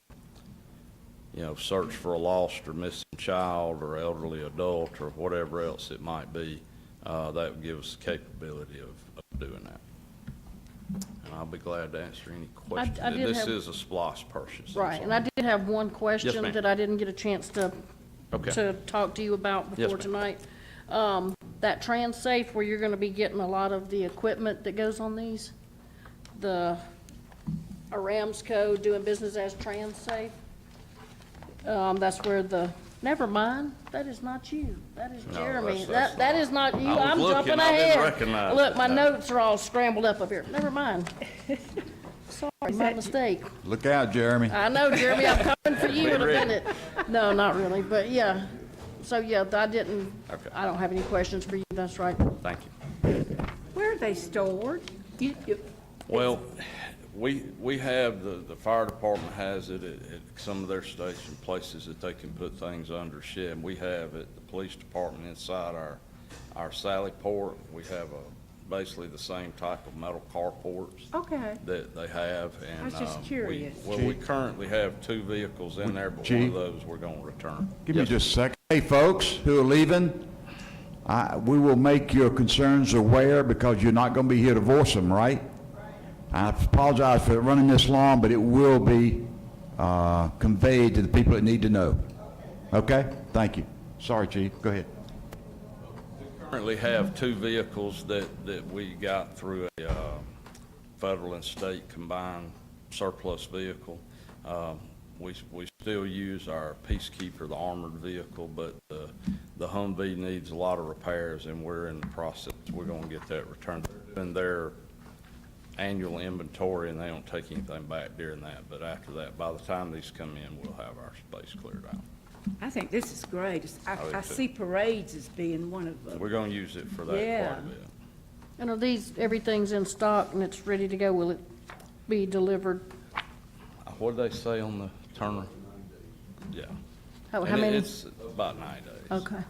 search for a lost or missing child or elderly adult or whatever else it might be, that would give us the capability of doing that. And I'll be glad to answer any questions. This is a SPOS purchase. Right, and I did have one question ma'am. that I didn't get a chance to talk to you about Yes, before ma'am. tonight. That TransSafe, where you're going to be getting a lot of the equipment that goes on these, the Aramco doing business as TransSafe. That's where never mind, that is not you. That is No, Jeremy. that's That is not you. I was I'm looking, jumping I didn't ahead. recognize Look, it. my No. notes are all scrambled up here. Never mind. Sorry, my mistake. Look out, Jeremy. I know, Jeremy, I'm coming for you in a ready. minute. No, not really, but yeah. So, yeah, I don't have any questions for you, that's right. Thank you. Where are they stored? Well, we have, the fire department has it at some of their station places that they can put things under shed. We have at the police department inside our Sally Port. We have basically the same type of metal carports Okay. that they have, and. I was just curious. Well, we currently have 2 vehicles in there, but one Chief? of those we're gonna return. Give me Yes, just a second. Hey, folks who are leaving, we will make your concerns aware because you're not going to be here to voice them, right? I apologize for running this long, but it will be conveyed to the people that need to know. Okay? Thank you. Sorry, Chief. Go ahead. Currently have 2 vehicles that we got through a federal and state combined surplus vehicle. We still use our Peacekeeper, the armored vehicle, but the Humvee needs a lot of repairs, and we're in the process. We're going to get that returned. They're doing their annual inventory, and they don't take anything back during that. But after that, by the time these come in, we'll have our space cleared out. I think this is great. I do I too. see parades as being one of them. We're going to use it for that Yeah. quite a bit. And are these, everything's in stock and it's ready to go? Will it be delivered? What did they say on the Turner? Yeah. How And many? It's about 9 days. Okay.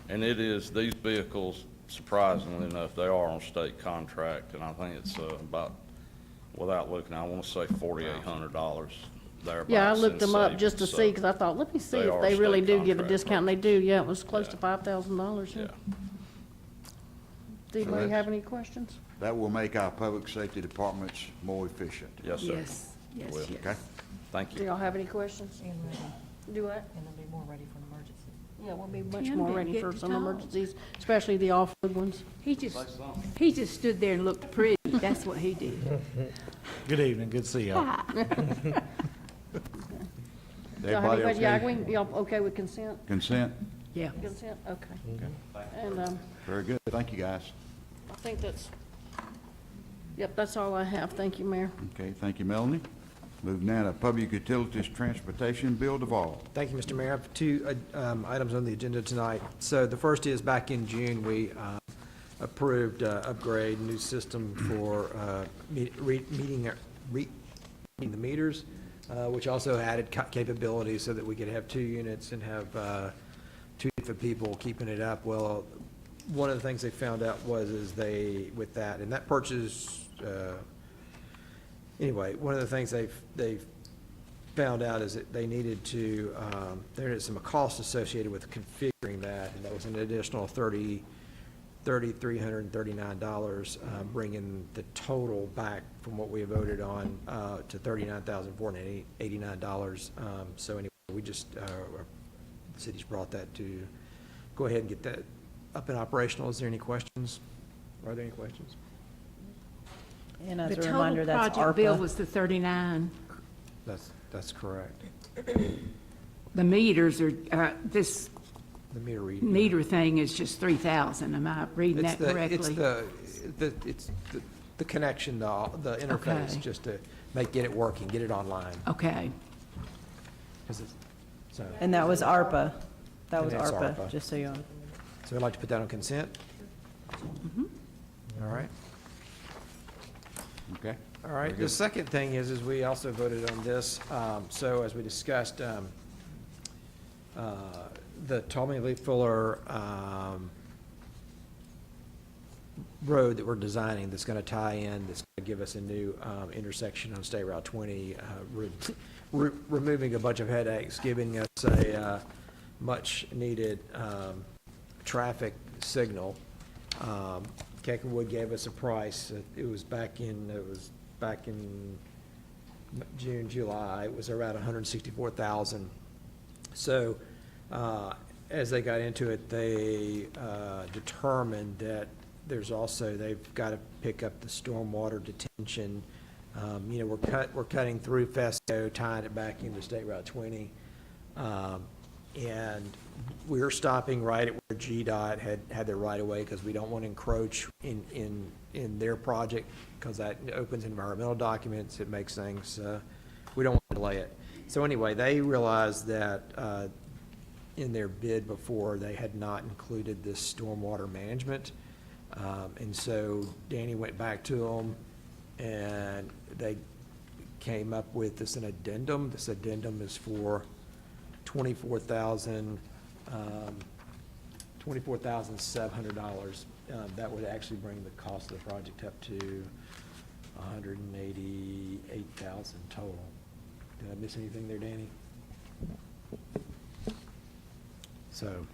And it is, these vehicles, surprisingly enough, they are on state contract, and I think it's about, without looking, I want to say $4,800 thereabouts. Yeah, I looked in them up just to savings, see, so because I thought, let me see they if are they really state do give a contract discount. And they do, yeah, it was close to $5,000. Yeah. Do anybody have any questions? That will make our public safety departments more efficient. Yes, sir. Yes, yes, Will. yes. Okay? Thank Do you. y'all have any questions? And ready. Do what? And they'll be more ready for an emergency. Yeah, we'll be much Tim more didn't ready get for to some talk. emergencies, especially the off-road ones. He just stood there and looked pretty. That's what he did. Good evening, good to see y'all. Y'all have any Everybody questions? Yeah, okay? y'all okay with consent? Consent? Yeah. Consent, okay. And, Very good. Thank you, guys. I think that's, yep, that's all I have. Thank you, Mayor. Okay, thank you, Melanie. Moving now to Public Utilities Transportation, Bill Duvall. Thank you, Mr. Mayor. I have 2 items on the agenda tonight. So the first is, back in June, we approved upgrade, new system for meeting the meters, which also added capabilities so that we could have 2 units and have 2 different people keeping it up. Well, one of the things they found out was with that, and that purchase, anyway, one of the things they've found out is that they needed to, there is some cost associated with configuring that, and that was an additional $3,339, bringing the total back from what we voted on to $39,489. So anyway, we just, the city's brought that to go ahead and get that up and operational. Is there any questions? Are there any questions? And as The a total reminder, that's project bill ARPA. was the 39. That's correct. The meters are, this The meter reading. meter thing is just 3,000. Am I reading It's that correctly? It's the connection, the interface, Okay. just to get it working, get it online. Okay. 'Cause it's- So, And that was ARPA. That was And it's ARPA, ARPA. just so you know. so I'd like to put that on consent. All right. Okay? All right, the second thing is we also voted on this, so as we discussed, the Tommy Lee Fuller, road that we're designing that's gonna tie in, that's gonna give us a new, intersection on State Route 20, removing a bunch of headaches, giving us a, much-needed, traffic signal. Keckerwood gave us a price. It was back in June, July. It was around $164,000. So, as they got into it, they determined that they've got to pick up the stormwater detention. We're cutting through Fesco, tying it back into State Route 20. And we're stopping right at where GDOT had their right of way, because we don't want to encroach in their project, because that opens environmental documents, it makes things, we don't want to delay it. So anyway, they realized that in their bid before, they had not included this stormwater management. And so Danny went back to them, and they came up with this an addendum. This addendum is for $24,700, that would actually bring the cost of the project up to $188,000 total. Did I miss anything there, Danny? So,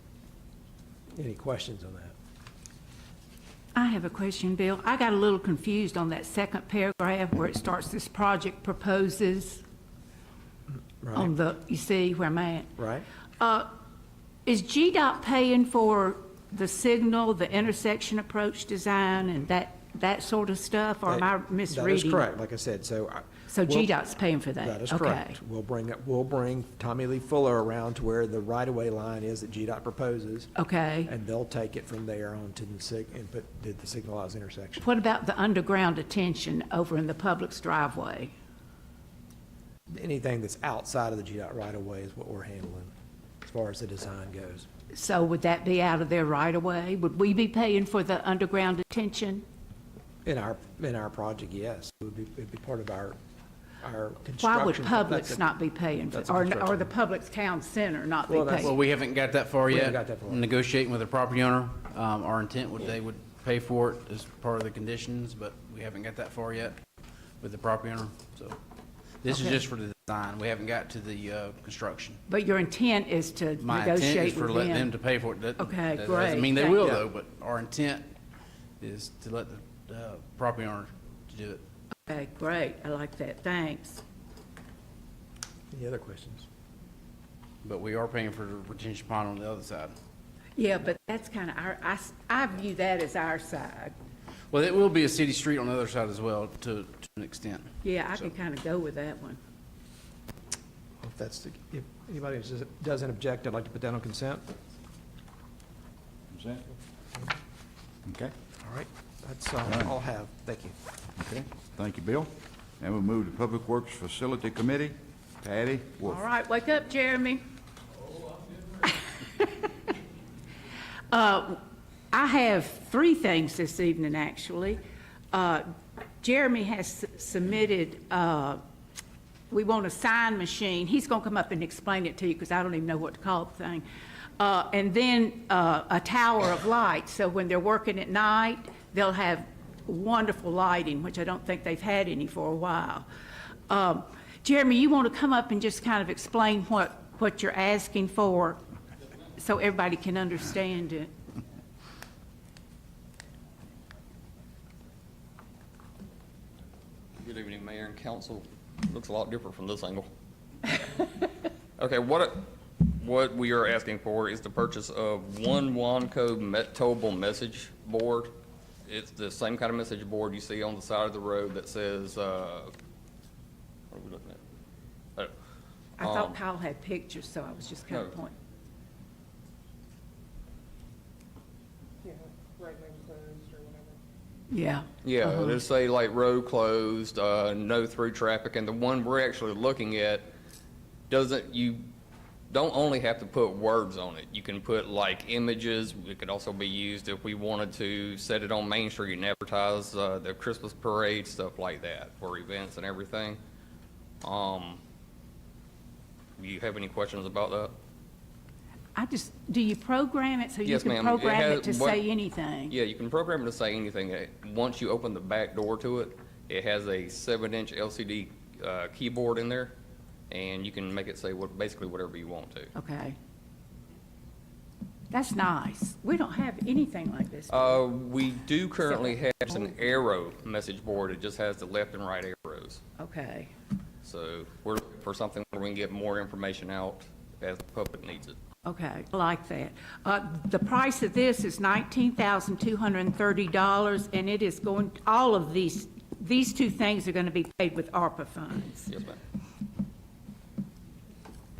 any questions on that? I have a question, Bill. I got a little confused on that second paragraph where it starts, this project proposes on the, you see where I'm at? Right. Is GDOT paying for the signal, the intersection approach design, and that sort of stuff, or am I misreading? That is correct, like I said, so. So GDOT's paying for that? That is Okay. correct. We'll bring Tommy Lee Fuller around to where the right-of-way line is that GDOT proposes. Okay. And they'll take it from there on to and put the signalized intersection. What about the underground detention over in the public's driveway? Anything that's outside of the GDOT right-of-way is what we're handling, as far as the design goes. So would that be out of their right-of-way? Would we be paying for the underground detention? In our project, yes. It'd be part of our construction. Why would Publix not be paying for, that's a or construction. the Publix Town Center not be Well, that's- paying? Well, we haven't got that far We yet. haven't got that far. Negotiating with the property owner. Our intent would, they would pay for it as part of the conditions, but we haven't got that far yet with the property owner. So this is Okay. just for the design. We haven't got to the construction. But your intent is to My intent is negotiate for with letting them them? to pay for it. Okay, That great. doesn't mean they Thank will you. though, but our intent is to let the property owner to do it. Okay, great. I like that. Thanks. Any other questions? But we are paying for the retention pond on the other side. Yeah, but that's kind of I view that as our side. Well, it will be a city street on the other side as well to an extent. Yeah, I can kind of go with that one. If anybody doesn't object, I'd like to put that on consent. Consent? Okay, All right, that's all I have. Thank you. okay. Thank you, Bill. And we'll move to Public Works Facility Committee. Patty Wolf. All right, wake up, Jeremy. I have three things this evening, actually. Jeremy has submitted, we want a sign machine. He's going to come up and explain it to you because I don't even know what to call the thing. And then a tower of light, so when they're working at night, they'll have wonderful lighting, which I don't think they've had any for a while. Jeremy, you want to come up and just kind of explain what you're asking for so everybody can understand it? Good evening, Mayor and Council. Looks a lot different from this angle. Okay, what we are asking for is the purchase of one Wanco towable message board. It's the same kind of message board you see on the side of the road that says, what are we looking at? Oh. I thought Kyle had pictures, so I was just kind of No. pointing. Yeah, right lane closed or whatever. Yeah. Yeah, Uh-huh. it'll say like road closed, no through traffic, and the one we're actually looking at you don't only have to put words on it. You can put like images. It could also be used if we wanted to set it on Main Street and advertise the Christmas parade, stuff like that, for events and everything. Do you have any questions about that? Do you program it so you Yes, can ma'am. program it to what- say anything? Yeah, you can program it to say anything. Once you open the back door to it, it has a 7-inch LCD keyboard in there, and you can make it say basically whatever you want to. Okay. That's nice. We don't have anything like this. We do currently have an arrow message board. It just has the left and right arrows. Okay. So we're looking for something where we can get more information out as the public needs it. Okay, I like that. The price of this is $19,230, and it is going, all of these two things are going to be paid with ARPA funds. Yes, ma'am.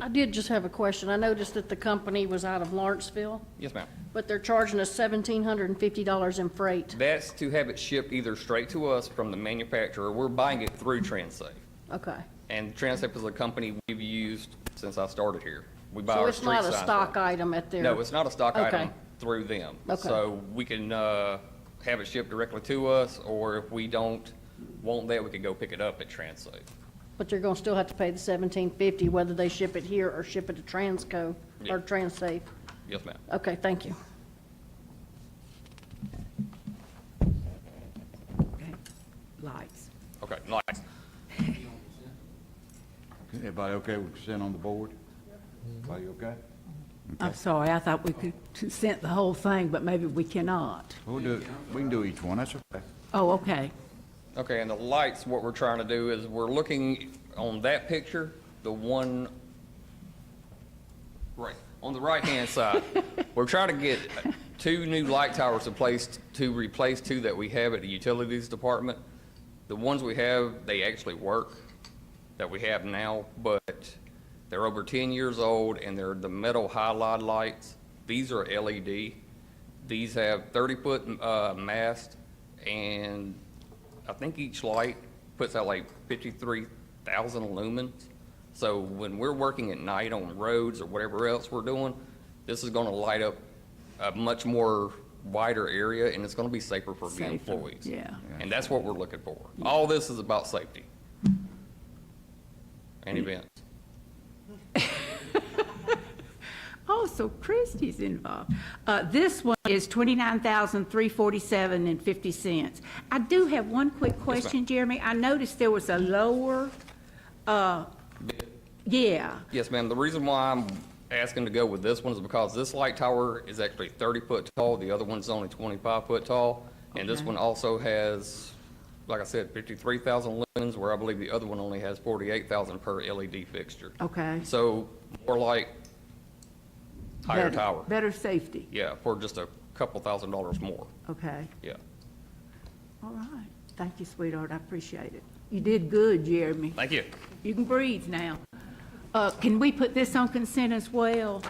I did just have a question. I noticed that the company was out of Lawrenceville, Yes, ma'am. but they're charging us $1,750 in freight. That's to have it shipped either straight to us from the manufacturer. We're buying it through TransSafe. Okay. And TransSafe is a company we've used since I started here. We buy So our it's street not a signs stock from. item at their... No, it's not a stock Okay. item through them. Okay. So we can have it shipped directly to us, or if we don't want that, we could go pick it up at TransSafe. But you're going to still have to pay the $1,750 whether they ship it here or ship it to Transco Yeah. or TransSafe. Yes, ma'am. Okay, thank you. lights. Okay, lights. Everybody okay with consent on the board? Everybody okay? I'm sorry, I thought we could consent the whole thing, but maybe we cannot. We'll do, we can do each one, that's okay. Oh, okay. Okay, and the lights, what we're trying to do is we're looking on that picture, the one, right, on the right-hand side. We're trying to get 2 new light towers to replace 2 that we have at the utilities department. The ones we have, they actually work, that we have now, but they're over 10 years old, and they're the metal halide lights. These are LED. These have 30-foot mast, and I think each light puts out like 53,000 lumens. So when we're working at night on roads or whatever else we're doing, this is gonna light up a much more wider area, and it's gonna be safer for the employees. Yeah. And that's what we're looking for. All this is about safety and events. Oh, so Christie's involved. This one is $29,347.50. I do have one quick question, Jeremy. I noticed there was a lower, yeah. Yes, ma'am. The reason why I'm asking to go with this one is because this light tower is actually 30 foot tall. The other one's only 25 foot tall. And this Okay. one also has, like I said, 53,000 lumens, where I believe the other one only has 48,000 per LED fixture. Okay. So more like higher Better- tower. Better safety. Yeah, for just a couple $1,000s more. Okay. Yeah. All right. Thank you, sweetheart. I appreciate it. You did good, Jeremy. Thank you. You can breathe now. Can we put this on consent as well?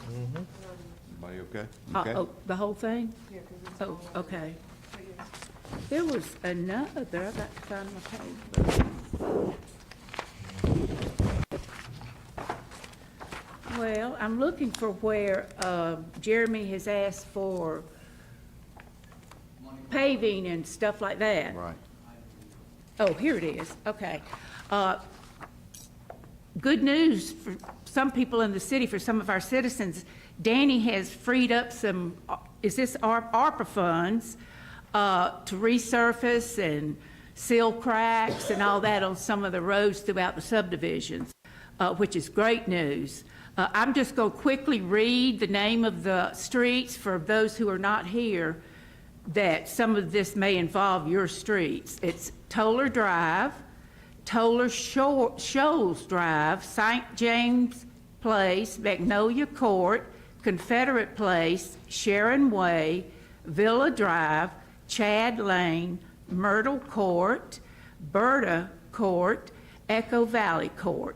Everybody okay? Oh, the whole thing? Oh, okay. There was another, I got to find my page. Well, I'm looking for where Jeremy has asked for paving and stuff like that. Right. Oh, here it is, okay. Good news for some people in the city, for some of our citizens. Danny has freed up some, is this ARPA funds, to resurface and seal cracks and all that on some of the roads throughout the subdivisions, which is great news. I'm just going to quickly read the name of the streets for those who are not here, that some of this may involve your streets. It's Toller Drive, Toller Shoals Drive, St. James Place, Magnolia Court, Confederate Place, Sharon Way, Villa Drive, Chad Lane, Myrtle Court, Berta Court, Echo Valley Court.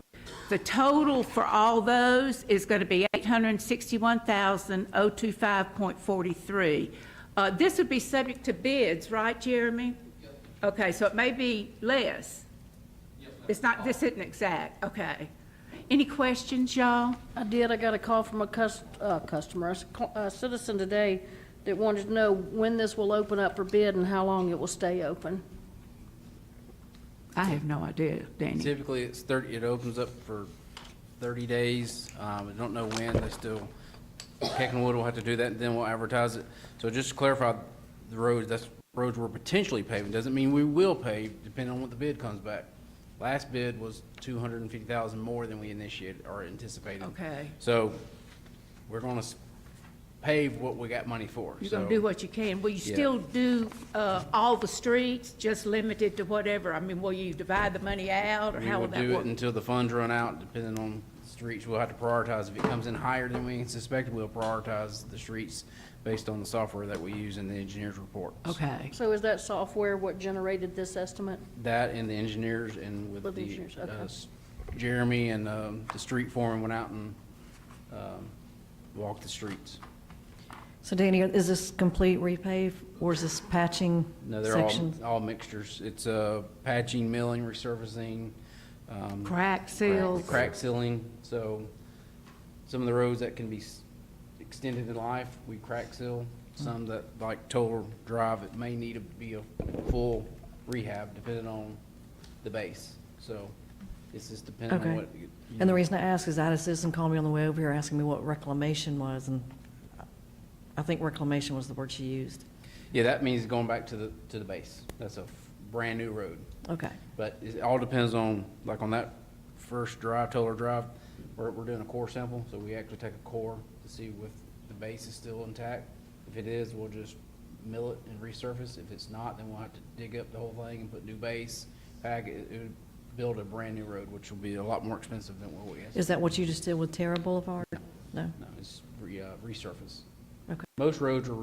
The total for all those is going to be $861,025.43. This would be subject to bids, right, Jeremy? Okay, so it may be less. It's not, this isn't exact, okay. Any questions, y'all? I did. I got a call from a customer, a citizen today that wanted to know when this will open up for bid and how long it will stay open. I have no idea, Danny. Typically, it's 30, it opens up for 30 days. I don't know when, they still, Keckenwood will have to do that, and then we'll advertise it. So just to clarify, the roads, that's roads we're potentially paving, doesn't mean we will pave, depending on what the bid comes back. Last bid was 250,000 more than we initiated or anticipated. Okay. So we're gonna pave what we got money for. You're gonna So- do what you can. Will you Yeah. still do all the streets, just limited to whatever? I mean, will you divide the money out, or We how will will that do it work? until the funds run out, depending on streets. We'll have to prioritize. If it comes in higher than we suspected, we'll prioritize the streets based on the software that we use in the engineer's report. Okay. So is that software what generated this estimate? That and the engineers and with With the the, engineers, okay. Jeremy and the street foreman went out and walked the streets. So Danny, is this complete repave, or is this patching No, they're sections? all mixtures. It's patching, milling, resurfacing. Crack seals. Crack sealing. So some of the roads that can be extended in life, we crack seal. Some that, like Toller Drive, it may need to be a full rehab depending on the base. So it's just depending on Okay. what. And the reason I ask is I had a citizen call me on the way over here asking me what reclamation was, and I think reclamation was the word she used. Yeah, that means going back to the base. That's a brand-new road. Okay. But it all depends on, like on that first drive, Toller Drive, we're doing a core sample, so we actually take a core to see if the base is still intact. If it is, we'll just mill it and resurface. If it's not, then we'll have to dig up the whole thing and put new base, pack it, build a brand-new road, which will be a lot more expensive than what we asked. Is that what you just did with Terra Boulevard? No? No, it's resurface. Okay. Most roads are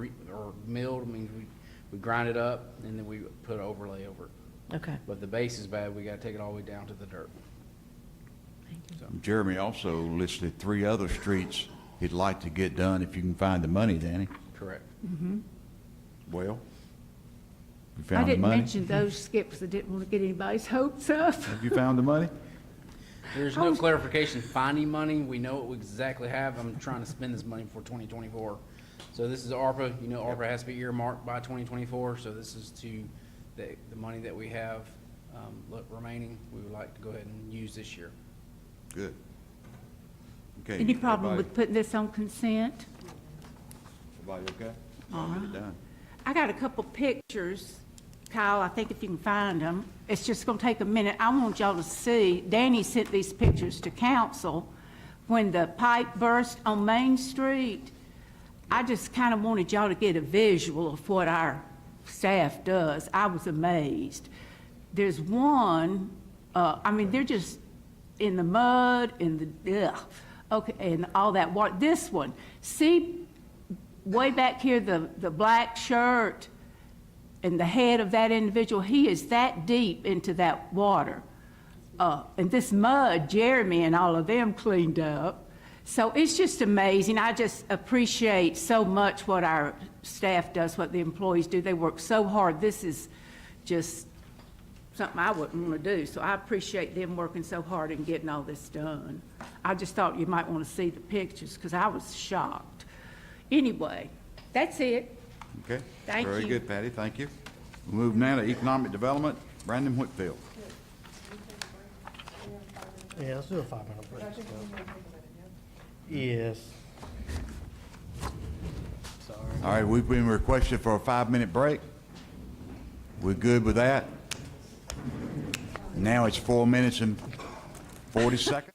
milled, I mean, we grind it up and then we put an overlay over it. Okay. But if the base is bad, we gotta take it all the way down to the dirt. Jeremy also listed 3 other streets he'd like to get done if you can find the money, Danny. Correct. Well, you I found the didn't money? mention those skips. I didn't want to get anybody's hopes up. Have you found the money? There's no clarification finding money. We know what we exactly have. I'm trying to spend this money for 2024. So this is ARPA. You know, ARPA has to be earmarked by 2024. So this is to the money that we have remaining. We would like to go ahead and use this year. Good. Okay. Any problem everybody- with putting this on consent? Everybody okay? All Get it right. done. I got a couple pictures, Kyle, I think if you can find them. It's just gonna take a minute. I want y'all to see, Danny sent these pictures to council when the pipe burst on Main Street. I just kind of wanted y'all to get a visual of what our staff does. I was amazed. There's one, I mean, they're just in the mud, in the, okay, and all that water. This one, see way back here, the black shirt and the head of that individual, he is that deep into that water. And this mud, Jeremy and all of them cleaned up. So it's just amazing. I just appreciate so much what our staff does, what the employees do. They work so hard. This is just something I wouldn't want to do. So I appreciate them working so hard and getting all this done. I just thought you might want to see the pictures because I was shocked. Anyway, that's it. Okay. Thank Very you. good, Patty. Thank you. We move now to economic development. Brandon Whitfield. Yeah, let's do a 5-minute break. Yes. Sorry. All right, we've been requested for a 5-minute break. We're good with that. Now it's 4 minutes and 40 seconds.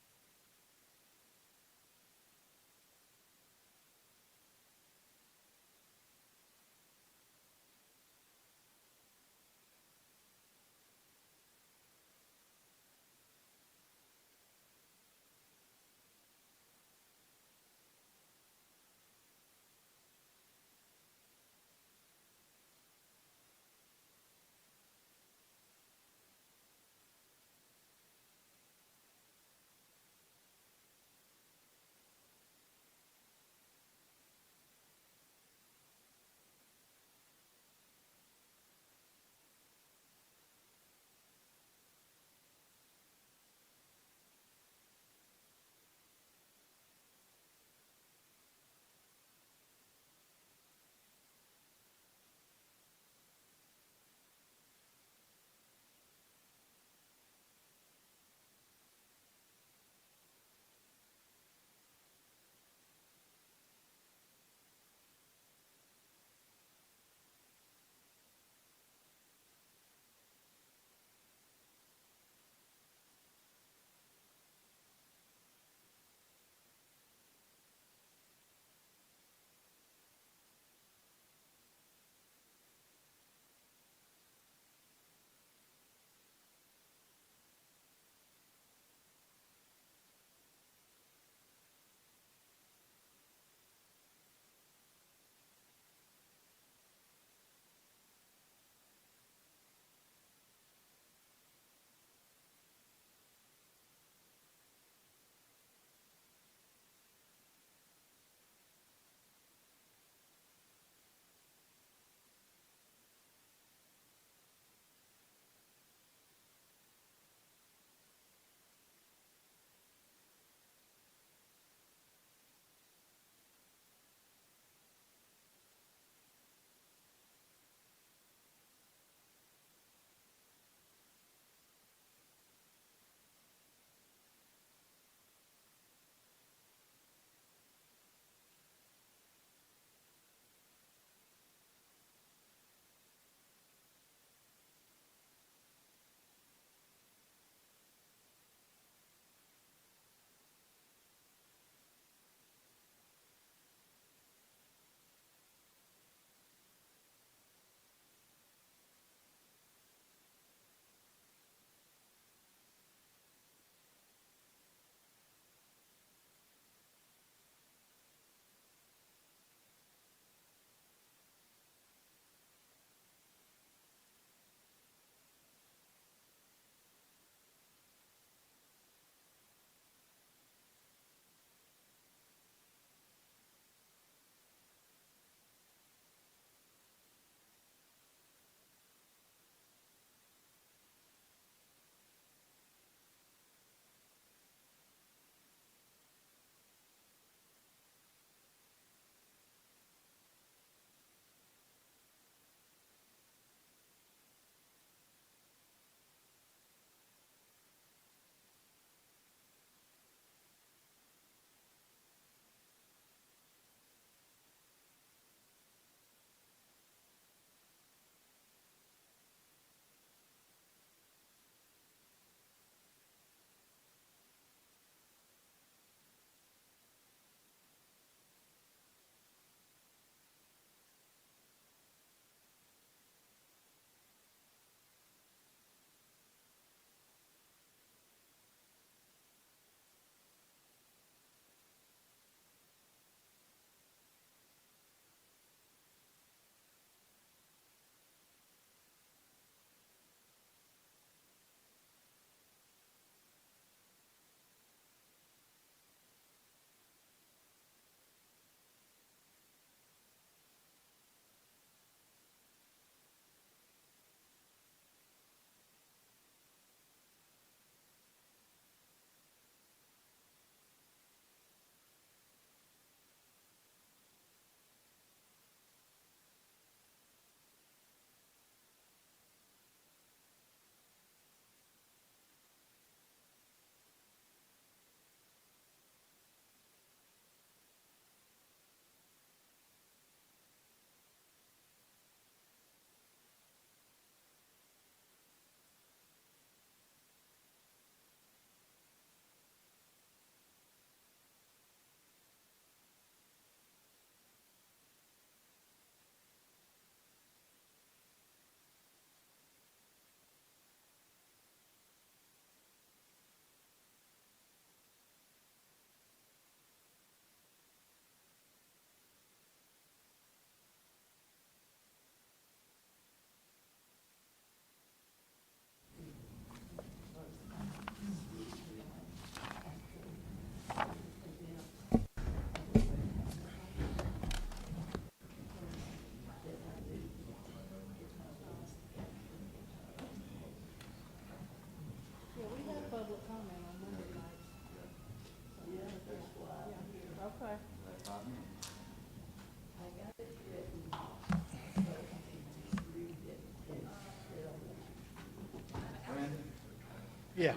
Yeah.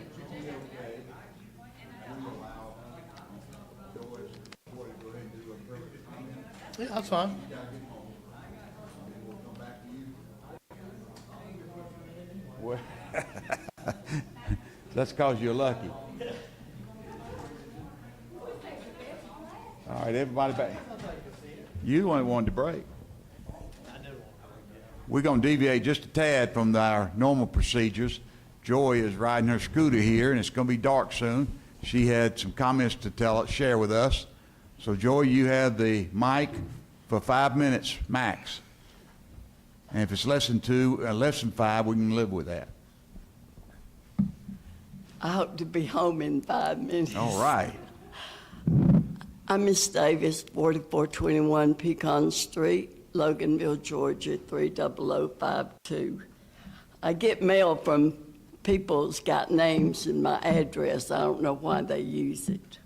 Yeah, that's fine. Well, that's because you're lucky. All right, everybody back. You the one that wanted to break. We're going to deviate just a tad from our normal procedures. Joy is riding her scooter here, and it's going to be dark soon. She had some comments to share with us. So, Joy, you have the mic for 5 minutes max. And if it's less than 5, we can live with that. I hope to be home in 5 minutes. All right. I'm Miss Davis, 4421 Pecan Street, Loganville, Georgia, 30052. I get mail from people that's got names in my address. I don't know why they use it.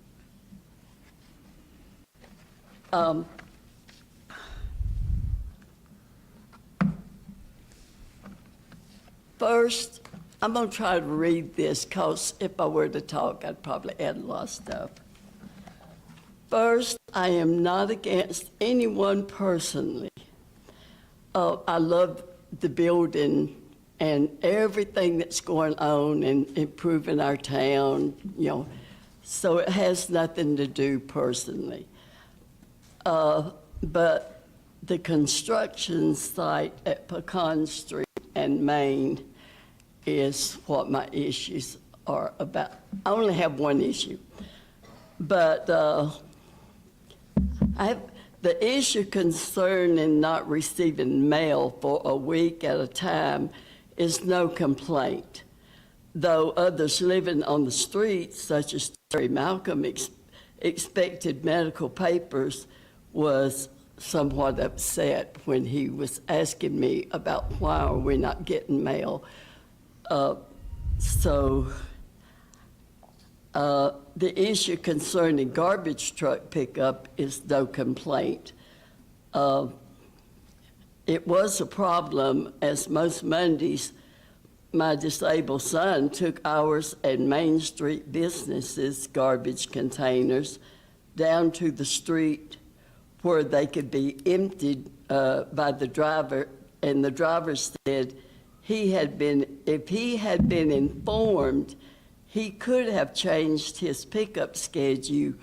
First, I'm going to try to read this because if I were to talk, I'd probably add a lot of stuff. First, I am not against anyone personally. I love the building and everything that's going on and improving our town, you know, so it has nothing to do personally. But the construction site at Pecan Street and Main is what my issues are about. I only have one issue, but the issue concerning not receiving mail for a week at a time is no complaint, though others living on the streets, such as Terry Malcolm, expected medical papers, was somewhat upset when he was asking me about why are we not getting mail. The issue concerning garbage truck pickup is no complaint. It was a problem, as most Mondays, my disabled son took ours and Main Street businesses' garbage containers down to the street where they could be emptied by the driver, and the driver said if he had been informed, he could have changed his pickup schedule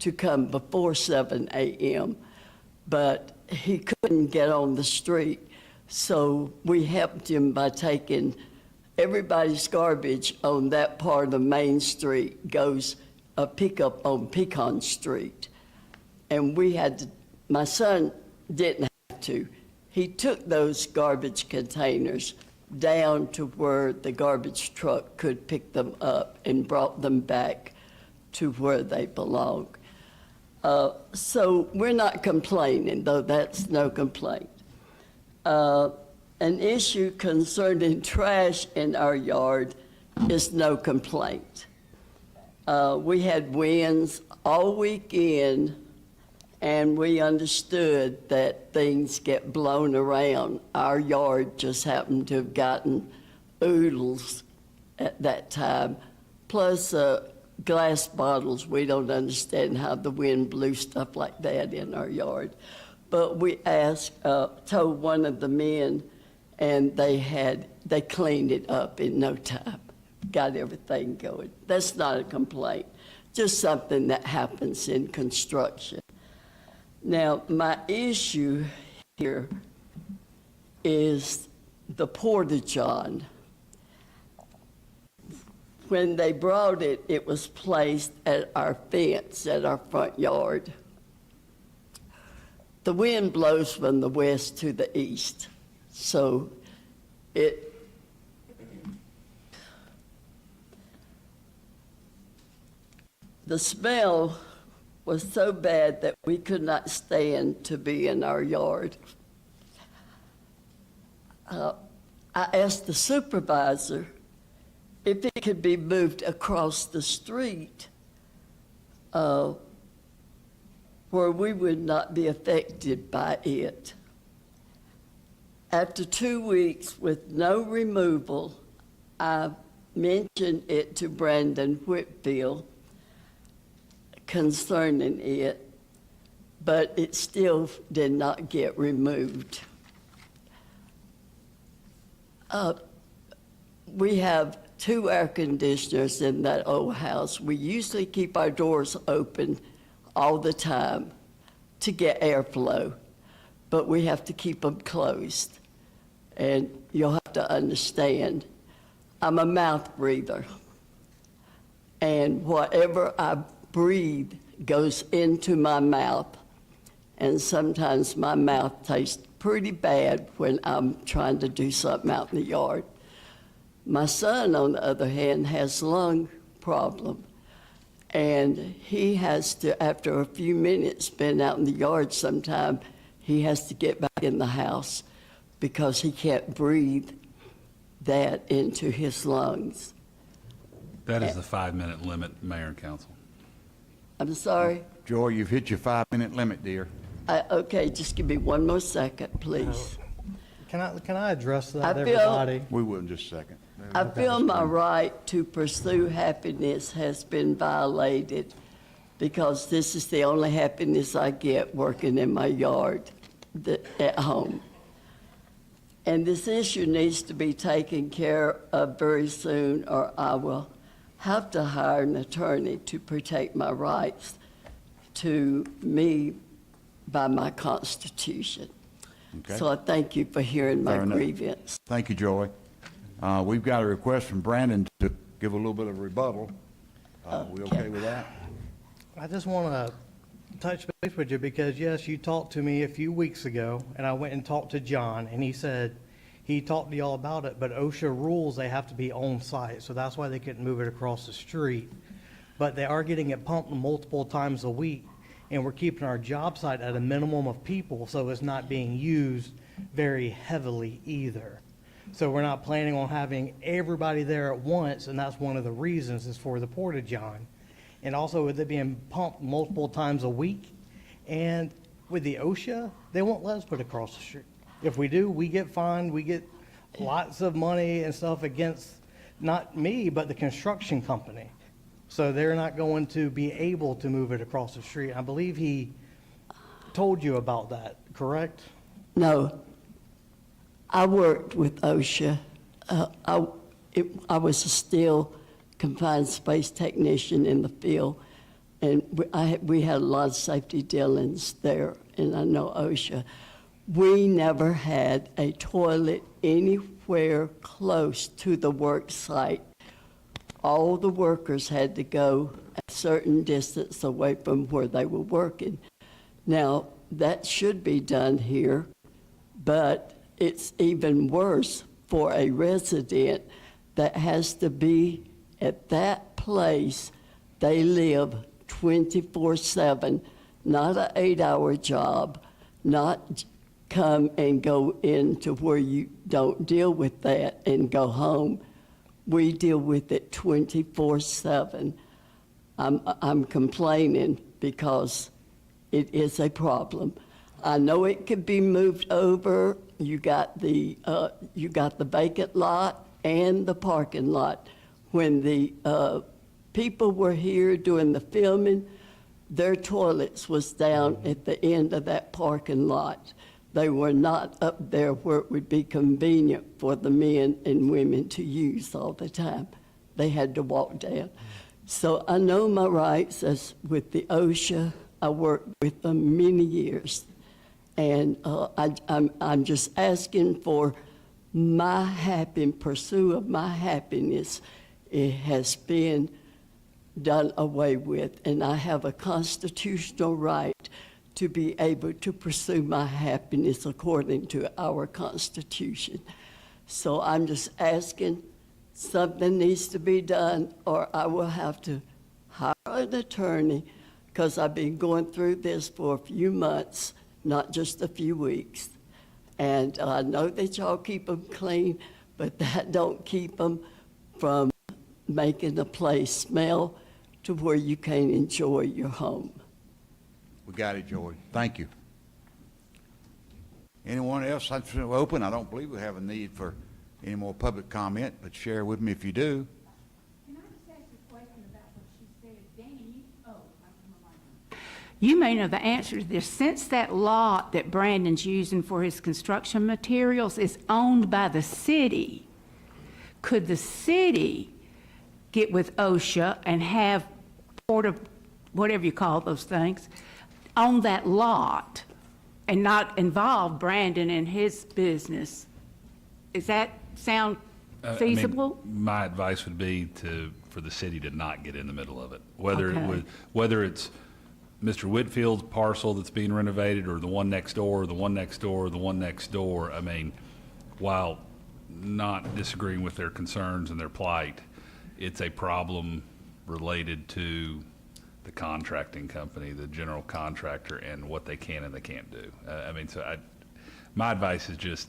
to come before 7 a.m., but he couldn't get on the street. So we helped him by taking everybody's garbage on that part of Main Street goes a pickup on Pecan Street. And my son didn't have to. He took those garbage containers down to where the garbage truck could pick them up and brought them back to where they belong. So we're not complaining, though that's no complaint. An issue concerning trash in our yard is no complaint. We had winds all weekend, and we understood that things get blown around. Our yard just happened to have gotten oodles at that time, plus glass bottles. We don't understand how the wind blew stuff like that in our yard. But we told one of the men, and they cleaned it up in no time, got everything going. That's not a complaint, just something that happens in construction. Now, my issue here is the porta-john. When they brought it, it was placed at our fence at our front yard. The wind blows from the west to the east, so the smell was so bad that we could not stand to be in our yard. I asked the supervisor if it could be moved across the street where we would not be affected by it. After 2 weeks with no removal, I mentioned it to Brandon Whitfield concerning it, but it still did not get removed. We have 2 air conditioners in that old house. We usually keep our doors open all the time to get airflow, but we have to keep them closed. And you'll have to understand, I'm a mouth breather, and whatever I breathe goes into my mouth, and sometimes my mouth tastes pretty bad when I'm trying to do something out in the yard. My son, on the other hand, has lung problem, and he has to, after a few minutes spent out in the yard sometime, he has to get back in the house because he can't breathe that into his lungs. That is the 5-minute limit, Mayor and Council. I'm sorry? Joy, you've hit your 5-minute limit, dear. Okay, just give me one more second, please. Can I address that, I feel- everybody? We will in just a second. I feel my right to pursue happiness has been violated because this is the only happiness I get working in my yard at home. And this issue needs to be taken care of very soon, or I will have to hire an attorney to protect my rights to me by my Constitution. Okay. So I thank you for hearing my Fair enough. grievance. Thank you, Joy. We've got a request from Brandon to give a little bit of rebuttal. We okay with that? I just want to touch base with you because, yes, you talked to me a few weeks ago, and I went and talked to John, and he said he talked to y'all about it, but OSHA rules they have to be on site, so that's why they couldn't move it across the street. But they are getting it pumped multiple times a week, and we're keeping our job site at a minimum of people, so it's not being used very heavily either. So we're not planning on having everybody there at once, and that's one of the reasons is for the porta-john. And also with it being pumped multiple times a week, and with the OSHA, they won't let us put it across the street. If we do, we get fined, we get lots of money and stuff against, not me, but the construction company. So they're not going to be able to move it across the street. I believe he told you about that, correct? No. I worked with OSHA. I was a steel confined space technician in the field, and we had a lot of safety dealings there, and I know OSHA. We never had a toilet anywhere close to the work site. All the workers had to go a certain distance away from where they were working. Now, that should be done here, but it's even worse for a resident that has to be at that place. They live 24/7, not an 8-hour job, not come and go into where you don't deal with that and go home. We deal with it 24/7. I'm complaining because it is a problem. I know it could be moved over. You got the vacant lot and the parking lot. When the people were here doing the filming, their toilets was down at the end of that parking lot. They were not up there where it would be convenient for the men and women to use all the time. They had to walk down. So I know my rights as with the OSHA. I worked with them many years. And I'm just asking for my pursuit of my happiness. It has been done away with, and I have a constitutional right to be able to pursue my happiness according to our Constitution. So I'm just asking, something needs to be done, or I will have to hire an attorney, because I've been going through this for a few months, not just a few weeks. And I know that y'all keep them clean, but that don't keep them from making the place smell to where you can't enjoy your home. We got it, Joy. Thank you. Anyone else? I'm open. I don't believe we have a need for any more public comment, but share with me if you do. You may know the answer to this. Since that lot that Brandon's using for his construction materials is owned by the city, could the city get with OSHA and have whatever you call those things, on that lot and not involve Brandon in his business? Does that sound feasible? My advice would be for the city to not get in the middle of it. Whether Okay. whether it's Mr. Whitfield's parcel that's being renovated, or the one next door, the one next door, the one next door. I mean, while not disagreeing with their concerns and their plight, it's a problem related to the contracting company, the general contractor, and what they can and they can't do. My advice is just,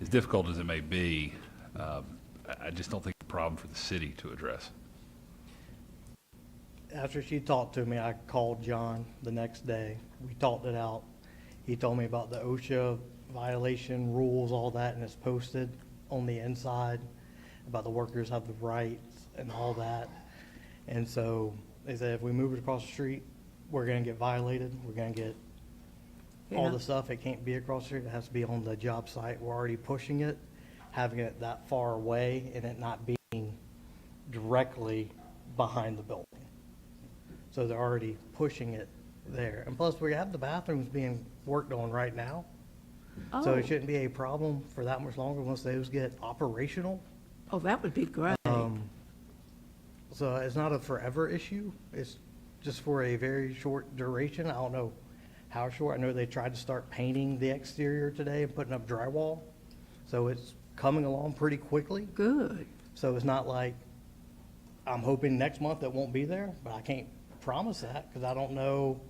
as difficult as it may be, I just don't think it's a problem for the city to address. After she talked to me, I called John the next day. We talked it out. He told me about the OSHA violation rules, all that, and it's posted on the inside about the workers have the rights and all that. And so they said if we move it across the street, we're going to get violated. We're going to get all the stuff. It can't be across the street. It has to be on the job site. We're already pushing it, having it that far away and it not being directly behind the building. So they're already pushing it there. And plus, we have the bathrooms being worked on right now. So it shouldn't be a problem for that much longer once those get operational. Oh, that would be great. So it's not a forever issue. It's just for a very short duration. I don't know how short. I know they tried to start painting the exterior today and putting up drywall. So it's coming along pretty quickly. Good. So it's not like, I'm hoping next month it won't be there, but I can't promise that because I don't know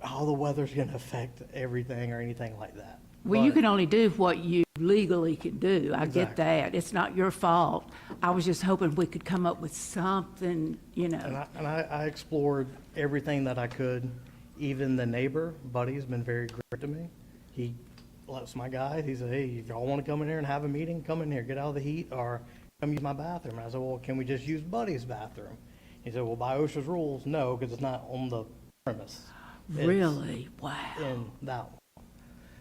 how the weather's going to affect everything or anything like that. Well, you But- can only do what you legally can do. I get Exactly. that. It's not your fault. I was just hoping we could come up with something, you And know. I explored everything that I could. Even the neighbor, Buddy's been very great to me. He lets my guy, he said, hey, if y'all want to come in here and have a meeting, come in here, get out of the heat, or come use my bathroom. And I said, well, can we just use Buddy's bathroom? He said, well, by OSHA's rules, no, because it's not on the premise. It's Really? Wow. in that one.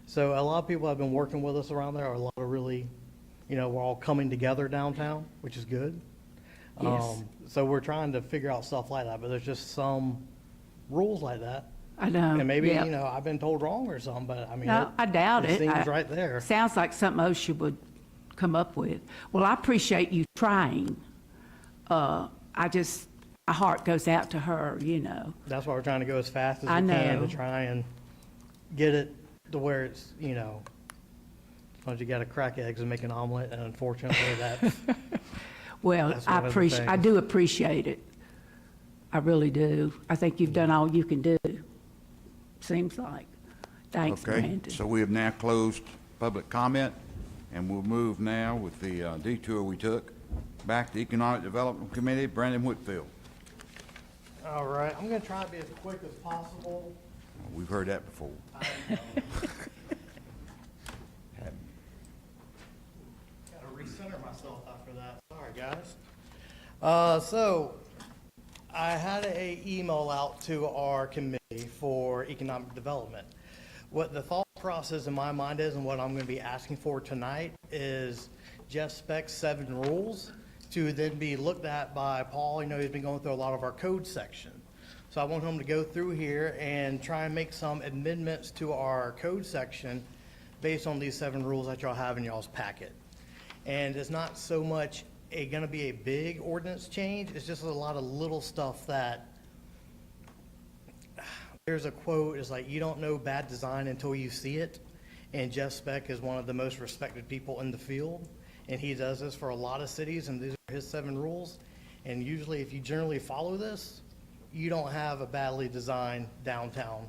So a lot of people have been working with us around there, a lot of really, we're all coming together downtown, which is good. Yes. So we're trying to figure out stuff like that, but there's just some rules like that. I know. And maybe, yeah. I've been told wrong or something, but I mean. No, I doubt it. It seems I- right there. Sounds like something OSHA would come up with. Well, I appreciate you trying. My heart goes out to her, That's why we're trying to go as fast as I we can know. to try and get it to where it's, sometimes you gotta crack eggs and make an omelet, and unfortunately that's, Well, That's one of the I things. do appreciate it. I really do. I think you've done all you can do, seems like. Thanks, Okay, Brandon. so we have now closed public comment, and we'll move now with the detour we took back to Economic Development Committee, Brandon Whitfield. all right, I'm gonna try to be as quick as possible. We've heard that before. Gotta recenter myself after that. Sorry, guys. So I had a email out to our committee for economic development. What the thought process in my mind is, and what I'm gonna be asking for tonight, is Jeff Speck's 7 rules to then be looked at by Paul. He's been going through a lot of our code section. So I want him to go through here and try and make some amendments to our code section based on these 7 rules that y'all have in y'all's packet. And it's not so much gonna be a big ordinance change, it's just a lot of little stuff that, there's a quote, it's like, you don't know bad design until you see it. And Jeff Speck is one of the most respected people in the field, and he does this for a lot of cities, and these are his 7 rules. And usually, if you generally follow this, you don't have a badly designed downtown.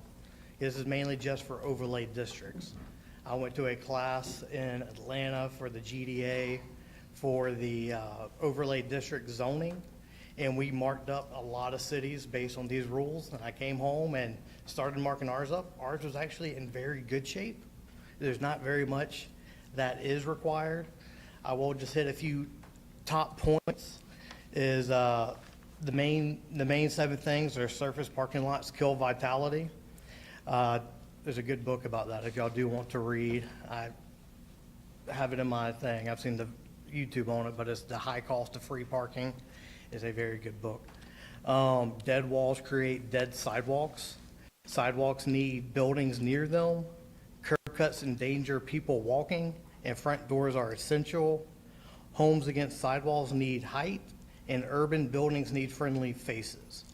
This is mainly just for overlay districts. I went to a class in Atlanta for the GDA for the overlay district zoning, and we marked up a lot of cities based on these rules. And I came home and started marking ours up. Ours was actually in very good shape. There's not very much that is required. I will just hit a few top points. Is The main 7 things are surface parking lots kill vitality. There's a good book about that if y'all do want to read. I have it in my thing. I've seen the YouTube on it, but it's The High Cost of Free Parking is a very good book. Dead walls create dead sidewalks. Sidewalks need buildings near them. Curb cuts endanger people walking, and front doors are essential. Homes against sidewalls need height, and urban buildings need friendly faces.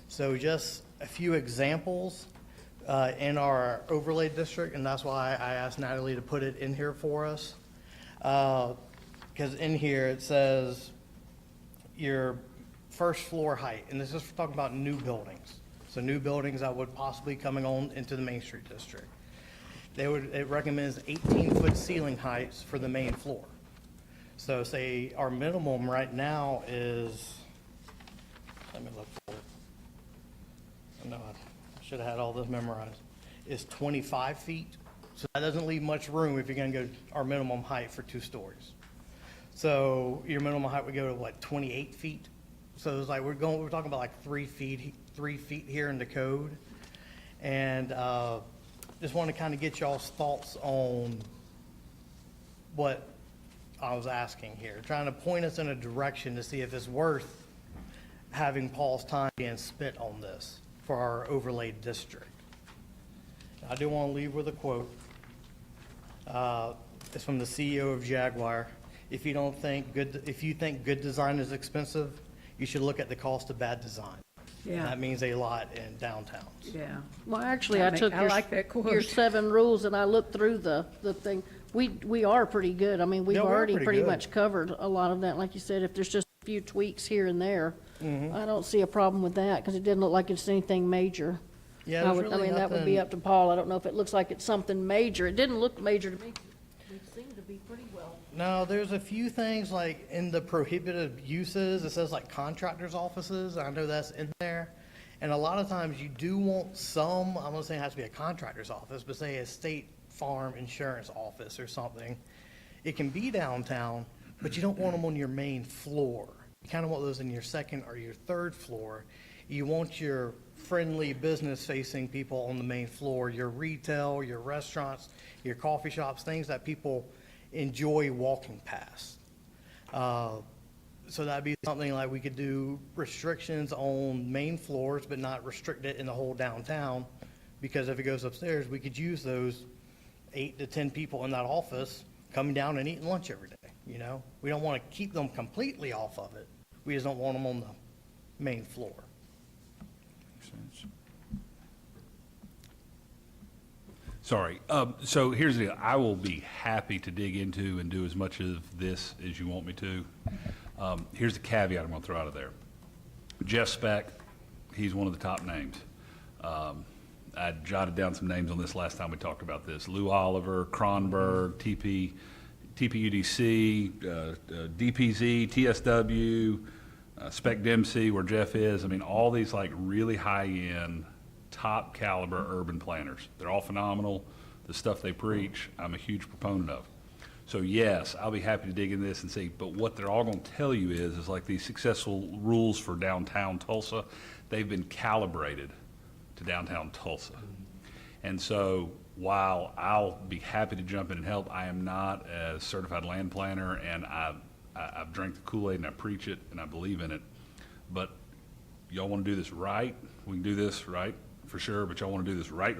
So just a few examples in our overlay district, and that's why I asked Natalie to put it in here for us. Because in here it says your first floor height, and this is talking about new buildings. So new buildings that would possibly coming on into the Main Street district. It recommends 18-foot ceiling heights for the main floor. So say our minimum right now is, let me look for it. I know I should have had all this memorized. Is 25 feet. So that doesn't leave much room if you're going to go our minimum height for 2 stories. So your minimum height would go to what, 28 feet? So it's like we're talking about like 3 feet here in the code. And just want to kind of get y'all's thoughts on what I was asking here, trying to point us in a direction to see if it's worth having Paul's time being spent on this for our overlay district. I do want to leave with a quote. It's from the CEO of Jaguar. If you think good design is expensive, you should look at the cost of bad design. Yeah. That means a lot in downtowns. Yeah. Well, actually, I took like that your quote. 7 rules and I looked through the thing. We are pretty good. I mean, we've Yeah, we're already pretty pretty good. much covered a lot of that. Like you said, if there's just a few tweaks here and there, Mm-hmm. I don't see a problem with that because it didn't look like it's anything major. Yeah, I there's would, I really mean, that would be nothing- up to Paul. I don't know if it looks like it's something major. It didn't look major to me. We seem to be pretty well. No, there's a few things like in the prohibited uses, it says like contractors' offices. I know that's in there. And a lot of times you do want some, I'm not saying it has to be a contractor's office, but say a state farm insurance office or something. It can be downtown, but you don't want them on your main floor. You kind of want those in your second or your third floor. You want your friendly business-facing people on the main floor, your retail, your restaurants, your coffee shops, things that people enjoy walking past. So that'd be something like we could do restrictions on main floors, but not restrict it in the whole downtown. Because if it goes upstairs, we could use those 8 to 10 people in that office coming down and eating lunch every day, you know? We don't want to keep them completely off of it. We just don't want them on the main floor. Makes sense. Sorry. So here's the deal. I will be happy to dig into and do as much of this as you want me to. Here's the caveat I'm going to throw out of there. Jeff Speck, he's one of the top names. I jotted down some names on this last time we talked about this. Lou Oliver, Kronberg, TPUDC, DPZ, TSW, Spec Dempsey, where Jeff is. I mean, all these like really high-end, top caliber urban planners. They're all phenomenal. The stuff they preach, I'm a huge proponent of. So yes, I'll be happy to dig into this and see, but what they're all going to tell you is like these successful rules for downtown Tulsa, they've been calibrated to downtown Tulsa. And so while I'll be happy to jump in and help, I am not a certified land planner, and I've drank the Kool-Aid and I preach it and I believe in it. But y'all want to do this right, we can do this right for sure, but y'all want to do this right,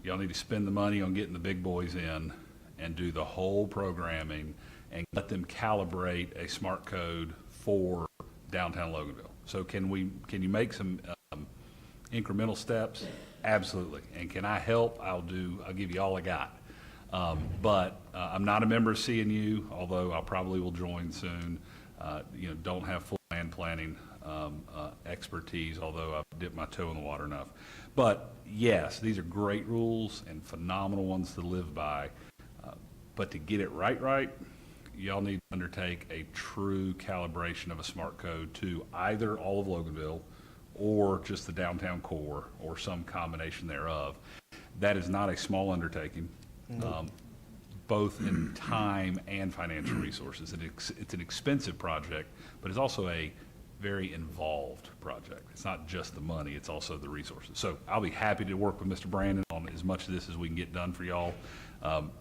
y'all need to spend the money on getting the big boys in and do the whole programming and let them calibrate a smart code for downtown Loganville. So can you make some incremental steps? Absolutely. And can I help? I'll give you all I got. But I'm not a member of CNU, although I probably will join soon. Don't have full land planning expertise, although I've dipped my toe in the water enough. But yes, these are great rules and phenomenal ones to live by. But to get it right, y'all need to undertake a true calibration of a smart code to either all of Loganville or just the downtown core or some combination thereof. That is not a small undertaking, both in time and financial resources. It's an expensive project, but it's also a very involved project. It's not just the money, it's also the resources. So I'll be happy to work with Mr. Brandon on as much of this as we can get done for y'all.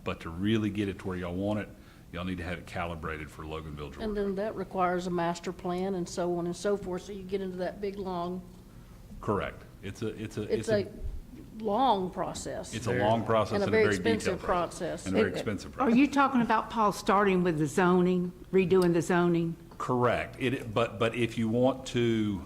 But to really get it to where y'all want it, y'all need to have it calibrated for Loganville, Georgia. And then that requires a master plan and so on and so forth, so you get into that big, long, Correct. It's a long process. It's a long process And and a a very very expensive detailed process. process. And a very expensive process. Are you talking about, Paul, starting with the zoning, redoing the zoning? Correct. But if you want to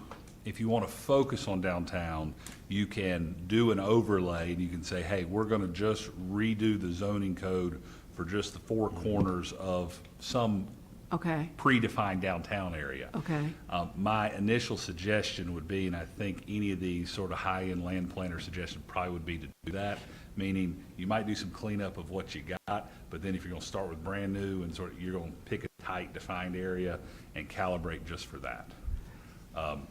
focus on downtown, you can do an overlay and you can say, hey, we're going to just redo the zoning code for just the four corners of some Okay, predefined downtown area. okay. My initial suggestion would be, and I think any of these sort of high-end land planner suggestions probably would be to do that, meaning you might do some cleanup of what you got, but then if you're going to start with brand new and sort of, you're going to pick a tight defined area and calibrate just for that.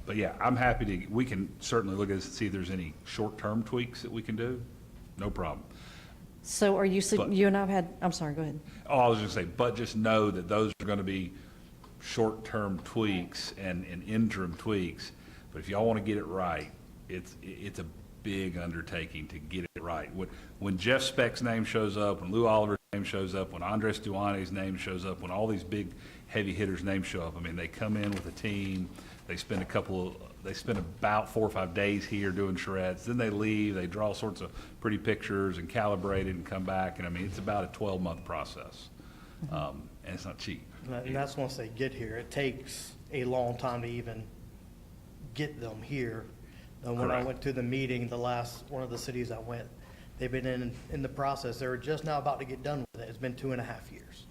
But yeah, I'm happy to, we can certainly look at this and see if there's any short-term tweaks that we can do. No problem. So are you, But- you and I've had, I'm sorry, go ahead. Oh, I was just saying, but just know that those are going to be short-term tweaks and interim tweaks. But if y'all want to get it right, it's a big undertaking to get it right. When Jeff Speck's name shows up, when Lou Oliver's name shows up, when Andres Duane's name shows up, when all these big heavy hitters' names show up, I mean, they come in with a team, they spend about 4 or 5 days here doing charrettes, then they leave, they draw all sorts of pretty pictures and calibrate it and come back, and I mean, it's about a 12-month process. And it's not cheap. And that's once they get here. It takes a long time to even get them here. And when I Correct. went to the meeting, one of the cities I went, they've been in the process. They were just now about to get done with it. It's been 2.5 years.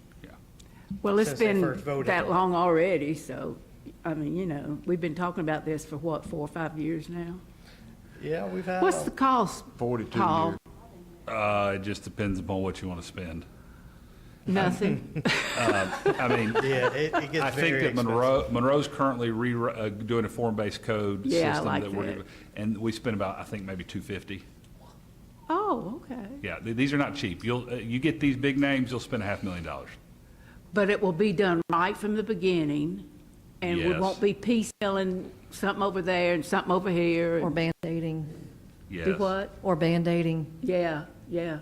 Well, it's Since they been first voted that on it. long already, so, I mean, you know, we've been talking about this for what, 4 or 5 years now? Yeah, we've had. What's the cost, 42 Paul? years. It just depends upon what you want to spend. Nothing. I mean, Yeah, it gets I think very that Monroe's currently doing a form-based code Yeah, I system like that we're, that. and we spend about, I think, maybe $250. Oh, okay. Yeah, these are not cheap. You get these big names, you'll spend $500,000. But it will be done right from the beginning, and we Yes. won't be piecemealing something over there and something over here. Or Band-Aiding, Yes. Do what? or Band-Aiding. Yeah, yeah.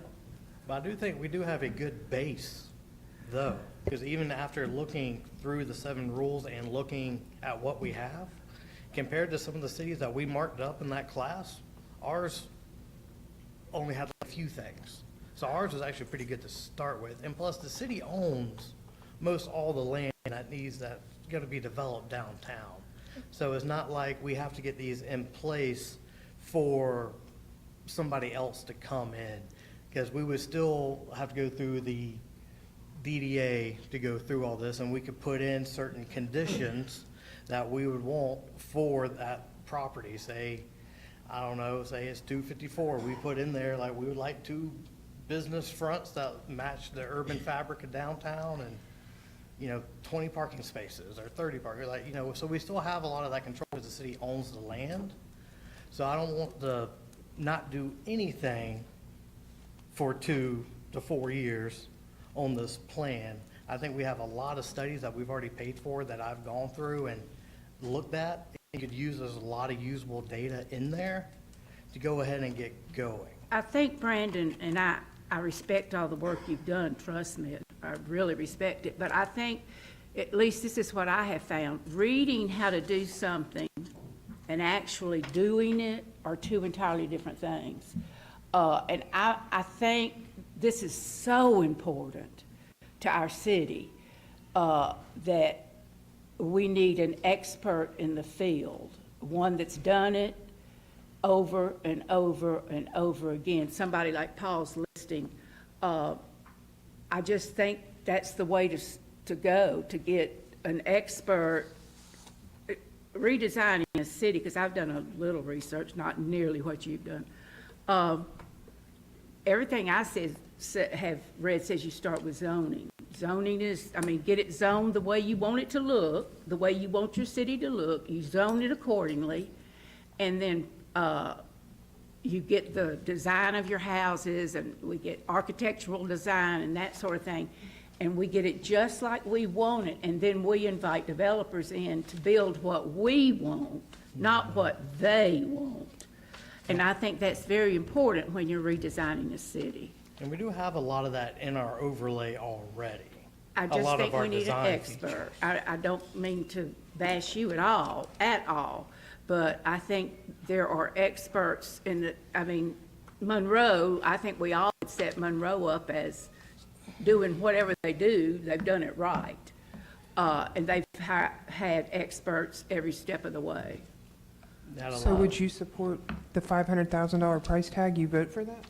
But I do think we do have a good base, though, because even after looking through the 7 rules and looking at what we have, compared to some of the cities that we marked up in that class, ours only had a few things. So ours was actually pretty good to start with. And plus, the city owns most all the land that's going to be developed downtown. So it's not like we have to get these in place for somebody else to come in, because we would still have to go through the DDA to go through all this, and we could put in certain conditions that we would want for that property. Say, I don't know, say it's 254, we put in there, like, we would like 2 business fronts that match the urban fabric of downtown, and, 20 parking spaces or 30 parking, so we still have a lot of that control because the city owns the land. So I don't want to not do anything for 2 to 4 years on this plan. I think we have a lot of studies that we've already paid for that I've gone through and looked at. You could use, there's a lot of usable data in there to go ahead and get going. I think, Brandon, and I respect all the work you've done, trust me, I really respect it, but I think, at least this is what I have found, reading how to do something and actually doing it are 2 entirely different things. And I think this is so important to our city, that we need an expert in the field, one that's done it over and over and over again. Somebody like Paul's listing. I just think that's the way to go, to get an expert redesigning a city, because I've done a little research, not nearly what you've done. Everything I have read says you start with zoning. Zoning is, get it zoned the way you want it to look, the way you want your city to look. You zone it accordingly, and then you get the design of your houses, and we get architectural design and that sort of thing. and we get it just like we want it, and then we invite developers in to build what we want, not what they want. And I think that's very important when you're redesigning a city. And we do have a lot of that in our overlay already. I A just lot think of our we need an design expert. I don't mean to bash you at all, but I think there are experts in the, I mean, Monroe, I think we all would set Monroe up as doing whatever they do, they've done it right. And they've had experts every step of the way. So would you support the $500,000 price tag? You vote for that?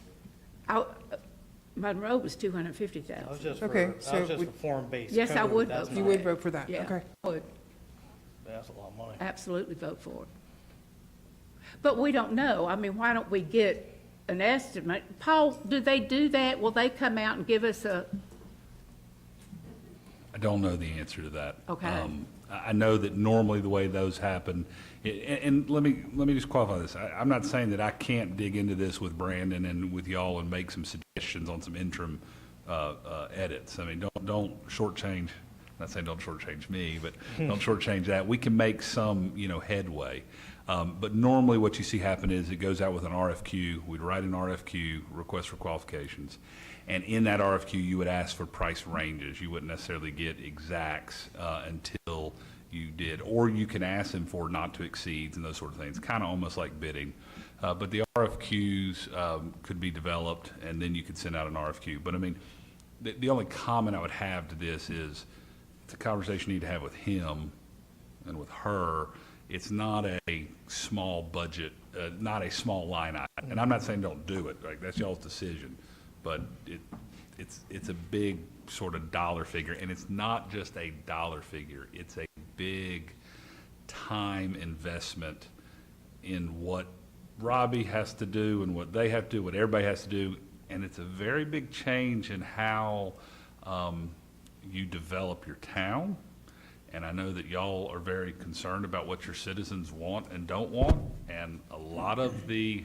Monroe was $250,000. That was just Okay, for, so that was just would- for form-based. Yes, I code. would That's vote You for not- would vote for that? Yeah, Okay. I would That's a lot of money. absolutely vote for it. But we don't know. I mean, why don't we get an estimate? Paul, do they do that? Will they come out and give us a, I don't know the answer to that. Okay. I know that normally the way those happen, and let me just qualify this. I'm not saying that I can't dig into this with Brandon and with y'all and make some suggestions on some interim edits. I mean, don't shortchange. Not saying don't shortchange me, but don't shortchange that. We can make some, headway. But normally what you see happen is it goes out with an RFQ. We'd write an RFQ, request for qualifications. And in that RFQ, you would ask for price ranges. You wouldn't necessarily get exacts until you did. Or you can ask them for not to exceeds and those sort of things, kind of almost like bidding. But the RFQs could be developed, and then you could send out an RFQ. But I mean, the only comment I would have to this is it's a conversation you need to have with him and with her. It's not a small budget, not a small line item. And I'm not saying don't do it, like that's y'all's decision, but it's a big sort of dollar figure, and it's not just a dollar figure. It's a big time investment in what Robbie has to do and what they have to do, what everybody has to do, and it's a very big change in how you develop your town. And I know that y'all are very concerned about what your citizens want and don't want. And a lot of the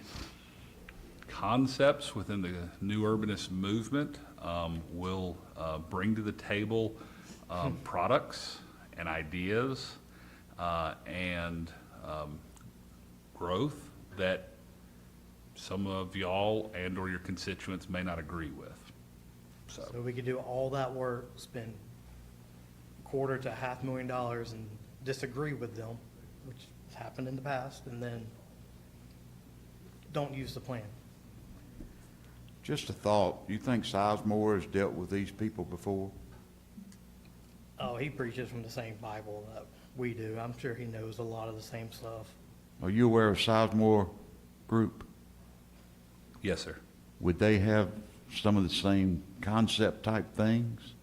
concepts within the new urbanist movement will bring to the table products and ideas and growth that some of y'all and or your constituents may not agree with. So we could do all that work, spend $250,000 to $500,000 and disagree with them, which has happened in the past, and then don't use the plan. Just a thought, you think Sizemore has dealt with these people before? Oh, he preaches from the same Bible that we do. I'm sure he knows a lot of the same stuff. Are you aware of Sizemore Group? Yes, sir. Would they have some of the same concept type things?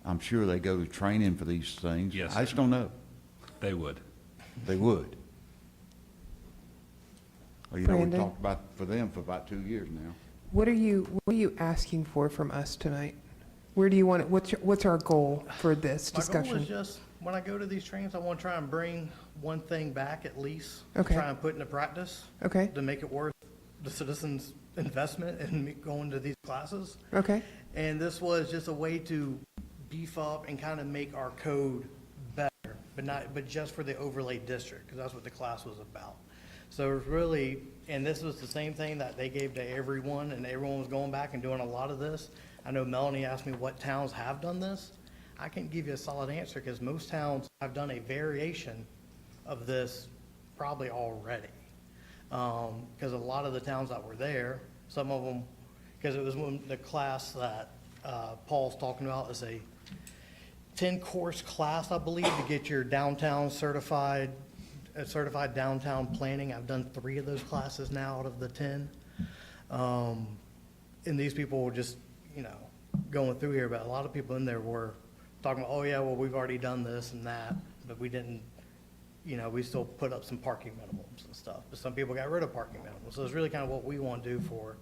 I'm sure they go to training for these things. Yes, I just sir. don't know. They would. They would. Well, you know, we Brandon? talked about for them for about 2 years now. What are you asking for from us tonight? Where do you want it? What's our goal for this My goal discussion? is just, when I go to these trainings, I want to try and bring one thing back at least. Okay. Try and put into practice. Okay. To make it worth the citizens' investment in me going to these classes. Okay. And this was just a way to beef up and kind of make our code better, but just for the overlay district, because that's what the class was about. So it was really, and this was the same thing that they gave to everyone, and everyone was going back and doing a lot of this. I know Melanie asked me what towns have done this. I can't give you a solid answer, because most towns have done a variation of this probably already. Because a lot of the towns that were there, some of them, because it was when the class that Paul's talking about is a 10-course class, I believe, to get your downtown certified downtown planning. I've done 3 of those classes now out of the 10. And these people were just, going through here, but a lot of people in there were talking about, oh yeah, well, we've already done this and that, but we didn't, we still put up some parking minimums and stuff. But some people got rid of parking minimums. So it's really kind of what we want to do for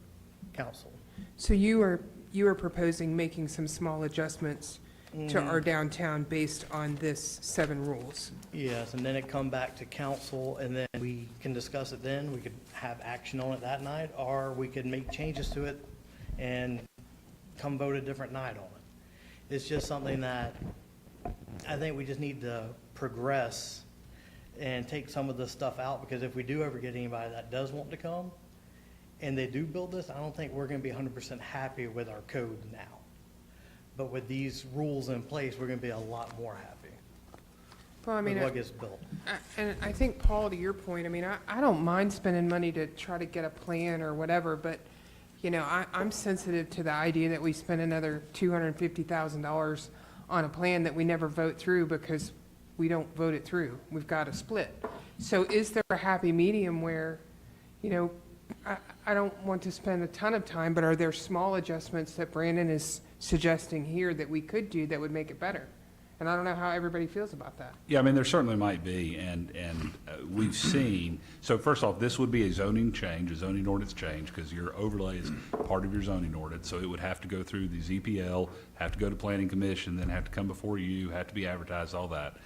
council. So you are proposing making some small adjustments to our downtown based on this 7 rules? Yes, and then it come back to council, and then we can discuss it then. We could have action on it that night, or we could make changes to it and come vote a different night on it. It's just something that I think we just need to progress and take some of this stuff out, because if we do ever get anybody that does want to come and they do build this, I don't think we're gonna be 100% happy with our code now. But with these rules in place, we're gonna be a lot more happy Well, I mean, with what gets built. and I think, Paul, to your point, I mean, I don't mind spending money to try to get a plan or whatever, but, you know, I'm sensitive to the idea that we spend another $250,000 on a plan that we never vote through because we don't vote it through. We've got a split. So is there a happy medium where, you know, I don't want to spend a ton of time, but are there small adjustments that Brandon is suggesting here that we could do that would make it better? And I don't know how everybody feels about that. Yeah, I mean, there certainly might be, and we've seen, so first off, this would be a zoning change, a zoning ordinance change, because your overlay is part of your zoning ordinance, so it would have to go through the ZPL, have to go to planning commission, then have to come before you, have to be advertised, all that.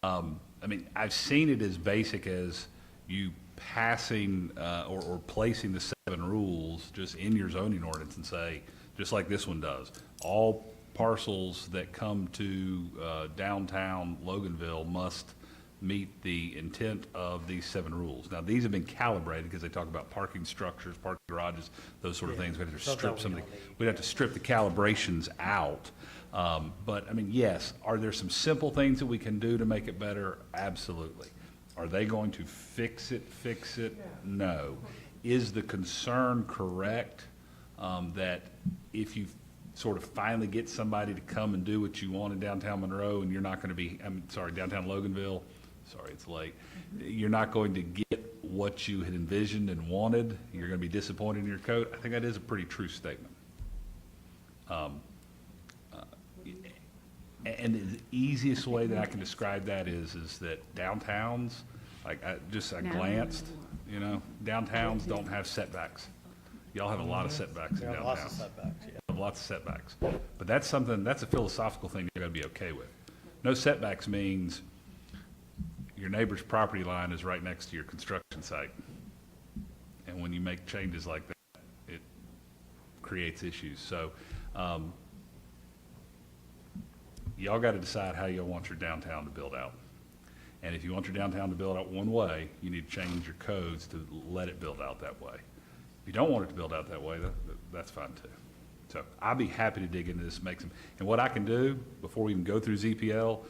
I mean, I've seen it as basic as you passing or placing the 7 rules just in your zoning ordinance and say, just like this one does, all parcels that come to downtown Loganville must meet the intent of these 7 rules. Now, these have been calibrated because they talk about parking structures, parking garages, those sort of things. We'd have to strip we'd have to strip the calibrations out. But I mean, yes, are there some simple things that we can do to make it better? Absolutely. Are they going to fix it? No. Is the concern correct that if you sort of finally get somebody to come and do what you want in downtown Monroe, and you're not going to be, downtown Loganville, sorry, it's late, you're not going to get what you had envisioned and wanted, you're going to be disappointed in your code? I think that is a pretty true statement. And the easiest way that I can describe that is that downtowns, like I glanced, you know, downtowns don't have setbacks. Y'all have a lot of setbacks in downtown. Lots of setbacks, yeah. Lots of setbacks. But that's a philosophical thing you gotta be okay with. No setbacks means your neighbor's property line is right next to your construction site. And when you make changes like that, it creates issues. So, y'all gotta decide how y'all want your downtown to build out. And if you want your downtown to build out one way, you need to change your codes to let it build out that way. If you don't want it to build out that way, that's fine too. So I'll be happy to dig into this, and what I can do before we even go through ZPL,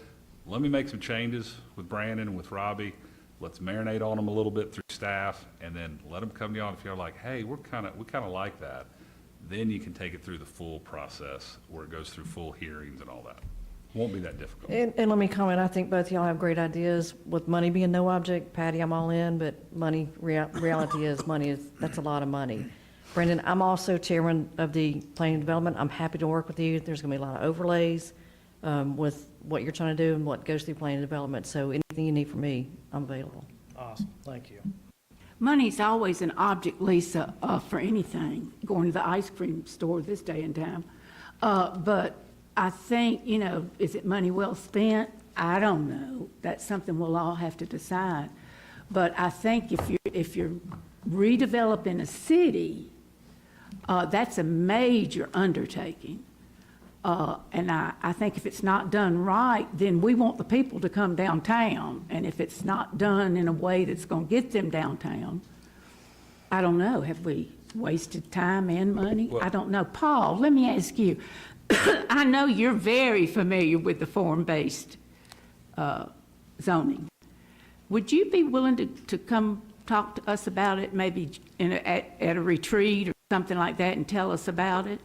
let me make some changes with Brandon and with Robbie. Let's marinate on them a little bit through staff, and then let them come to y'all if you're like, hey, we kind of like that. Then you can take it through the full process where it goes through full hearings and all that. It won't be that difficult. And let me comment, I think both y'all have great ideas. With money being no object, Patty, I'm all in, but money, reality is that's a lot of money. Brendan, I'm also chairman of the planning and development. I'm happy to work with you. There's gonna be a lot of overlays with what you're trying to do and what goes through planning and development. So anything you need from me, I'm available. Awesome, thank you. Money's always an object, Lisa, for anything, going to the ice cream store this day and time. But I think, you know, is it money well spent? I don't know. That's something we'll all have to decide. But I think if you're redeveloping a city, that's a major undertaking. And I think if it's not done right, then we want the people to come downtown. And if it's not done in a way that's going to get them downtown, I don't know. Have we wasted time and money? I don't know. Paul, let me ask you. I know you're very familiar with the form-based zoning. Would you be willing to come talk to us about it, maybe at a retreat or something like that, and tell us about it?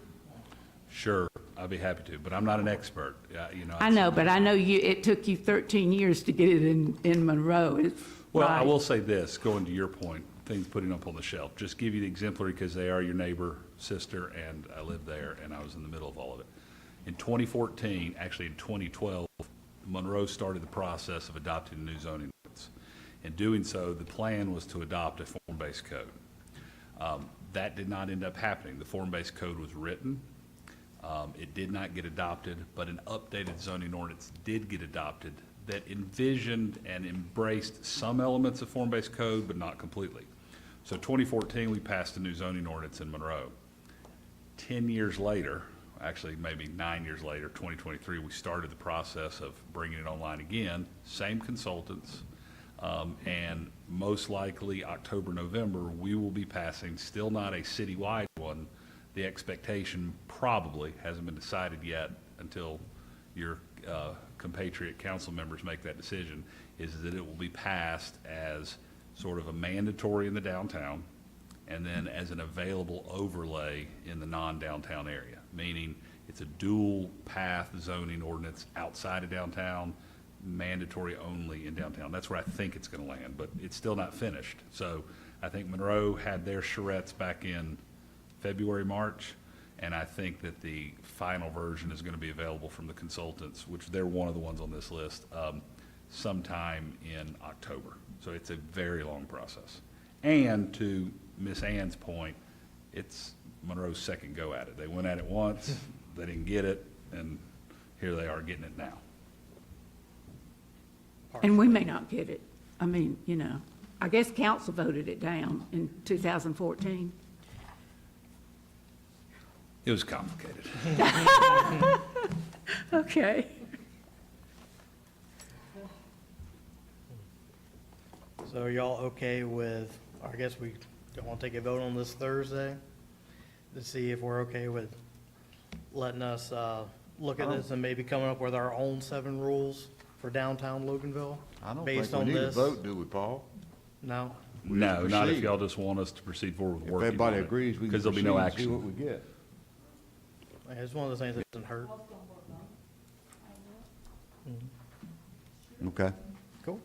Sure, I'd be happy to, but I'm not an expert. You know, I know, but I know it took you 13 years to get it in Monroe. Well, right. I will say this, going to your point, things putting up on the shelf, just give you the exemplary because they are your neighbor, sister, and I lived there, and I was in the middle of all of it. In 2014, actually in 2012, Monroe started the process of adopting a new zoning ordinance. In doing so, the plan was to adopt a form-based code. That did not end up happening. The form-based code was written. It did not get adopted, but an updated zoning ordinance did get adopted that envisioned and embraced some elements of form-based code, but not completely. So 2014, we passed a new zoning ordinance in Monroe. 10 years later, actually maybe 9 years later, 2023, we started the process of bringing it online again, same consultants, and most likely October, November, we will be passing, still not a citywide one. The expectation probably hasn't been decided yet until your compatriot council members make that decision, is that it will be passed as sort of a mandatory in the downtown and then as an available overlay in the non-downtown area, meaning it's a dual path zoning ordinance outside of downtown, mandatory only in downtown. That's where I think it's going to land, but it's still not finished. So I think Monroe had their charrettes back in February, March, and I think that the final version is going to be available from the consultants, which they're one of the ones on this list, sometime in October. So it's a very long process. And to Miss Ann's point, it's Monroe's second go at it. They went at it once, they didn't get it, and here they are getting it now. And we may not get it. I mean, you know, I guess council voted it down in 2014. It was complicated. Okay. So are y'all okay with, I guess we don't want to take a vote on this Thursday to see if we're okay with letting us look at this and maybe coming up with our own 7 rules for downtown Loganville? I don't based think on we need to this? vote, do we, Paul? No? No, not if proceed. y'all just want us to proceed forward with If working everybody on it, agrees, we can because there'll be proceed no and see what action. we get. It's one of those things that doesn't hurt. Okay. Cool.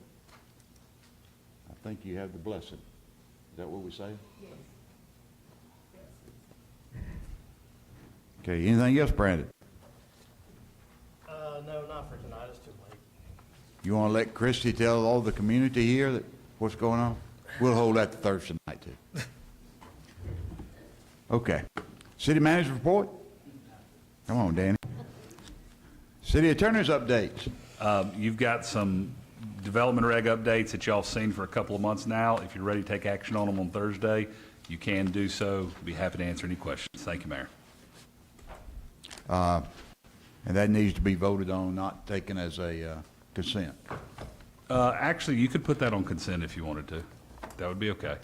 I think you have the blessing. Is that what we say? Yes. Okay, anything else, Brandon? No, not for tonight, it's too late. You want to let Christie tell all the community here that what's going on? We'll hold that to Thursday night, too. Okay. City manager report? Come on, Danny. City attorney's updates. You've got some development reg updates that y'all have seen for a couple of months now. If you're ready to take action on them on Thursday, you can do so. Be happy to answer any questions. Thank you, Mayor. And that needs to be voted on, not taken as a consent. Actually, you could put that on consent if you wanted to. That would be okay.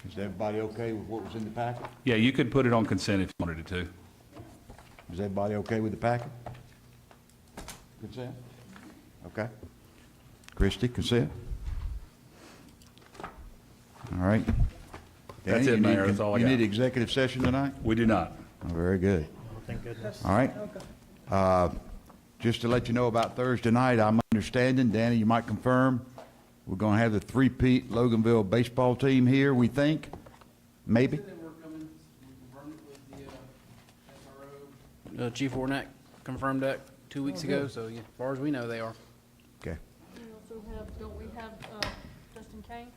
Is everybody okay with what was in the packet? Yeah, you could put it on consent if you wanted it to. Is everybody okay with the packet? Consent? Okay. Christie, consent? All right. That's Danny, it, you need Mayor. That's all I You got. need executive session tonight? We do not. Oh, very good. Thank goodness. All right. Just to let you know about Thursday night, I'm understanding, Danny, you might confirm, we're going to have the three-peat Loganville baseball team here, we think, maybe? Chief Warnack confirmed that 2 weeks ago, so yeah, as far as we know, they are. Okay. We also have, don't we have Justin Kane?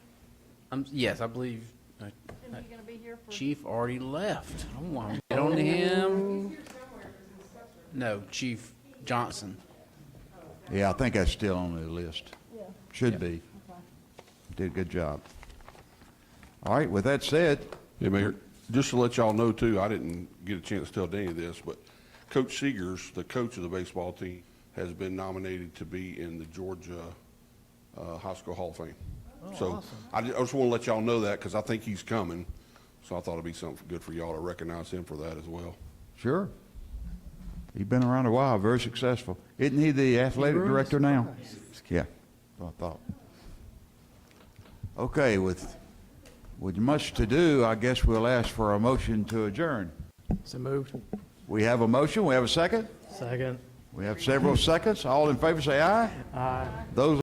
Yes, I believe Isn't he going to be here for? Chief already left. I don't want to get on to him. No, Chief Johnson. Yeah, I think that's still on the list. Yeah. Should be. Did a good job. All right, with that said, Yeah, Mayor, just to let y'all know too, I didn't get a chance to tell Danny this, but Coach Seegers, the coach of the baseball team, has been nominated to be in the Georgia High School Hall of Fame. So awesome. I just want to let y'all know that because I think he's coming. So I thought it'd be something good for y'all to recognize him for that as well. sure. He's been around a while, very successful. Isn't he the athletic director now? Yeah, I thought. Okay, with much to do, I guess we'll ask for a motion to adjourn. So moved. We have a motion, we have a second? Second. We have several seconds. All in favor say aye. Aye. Those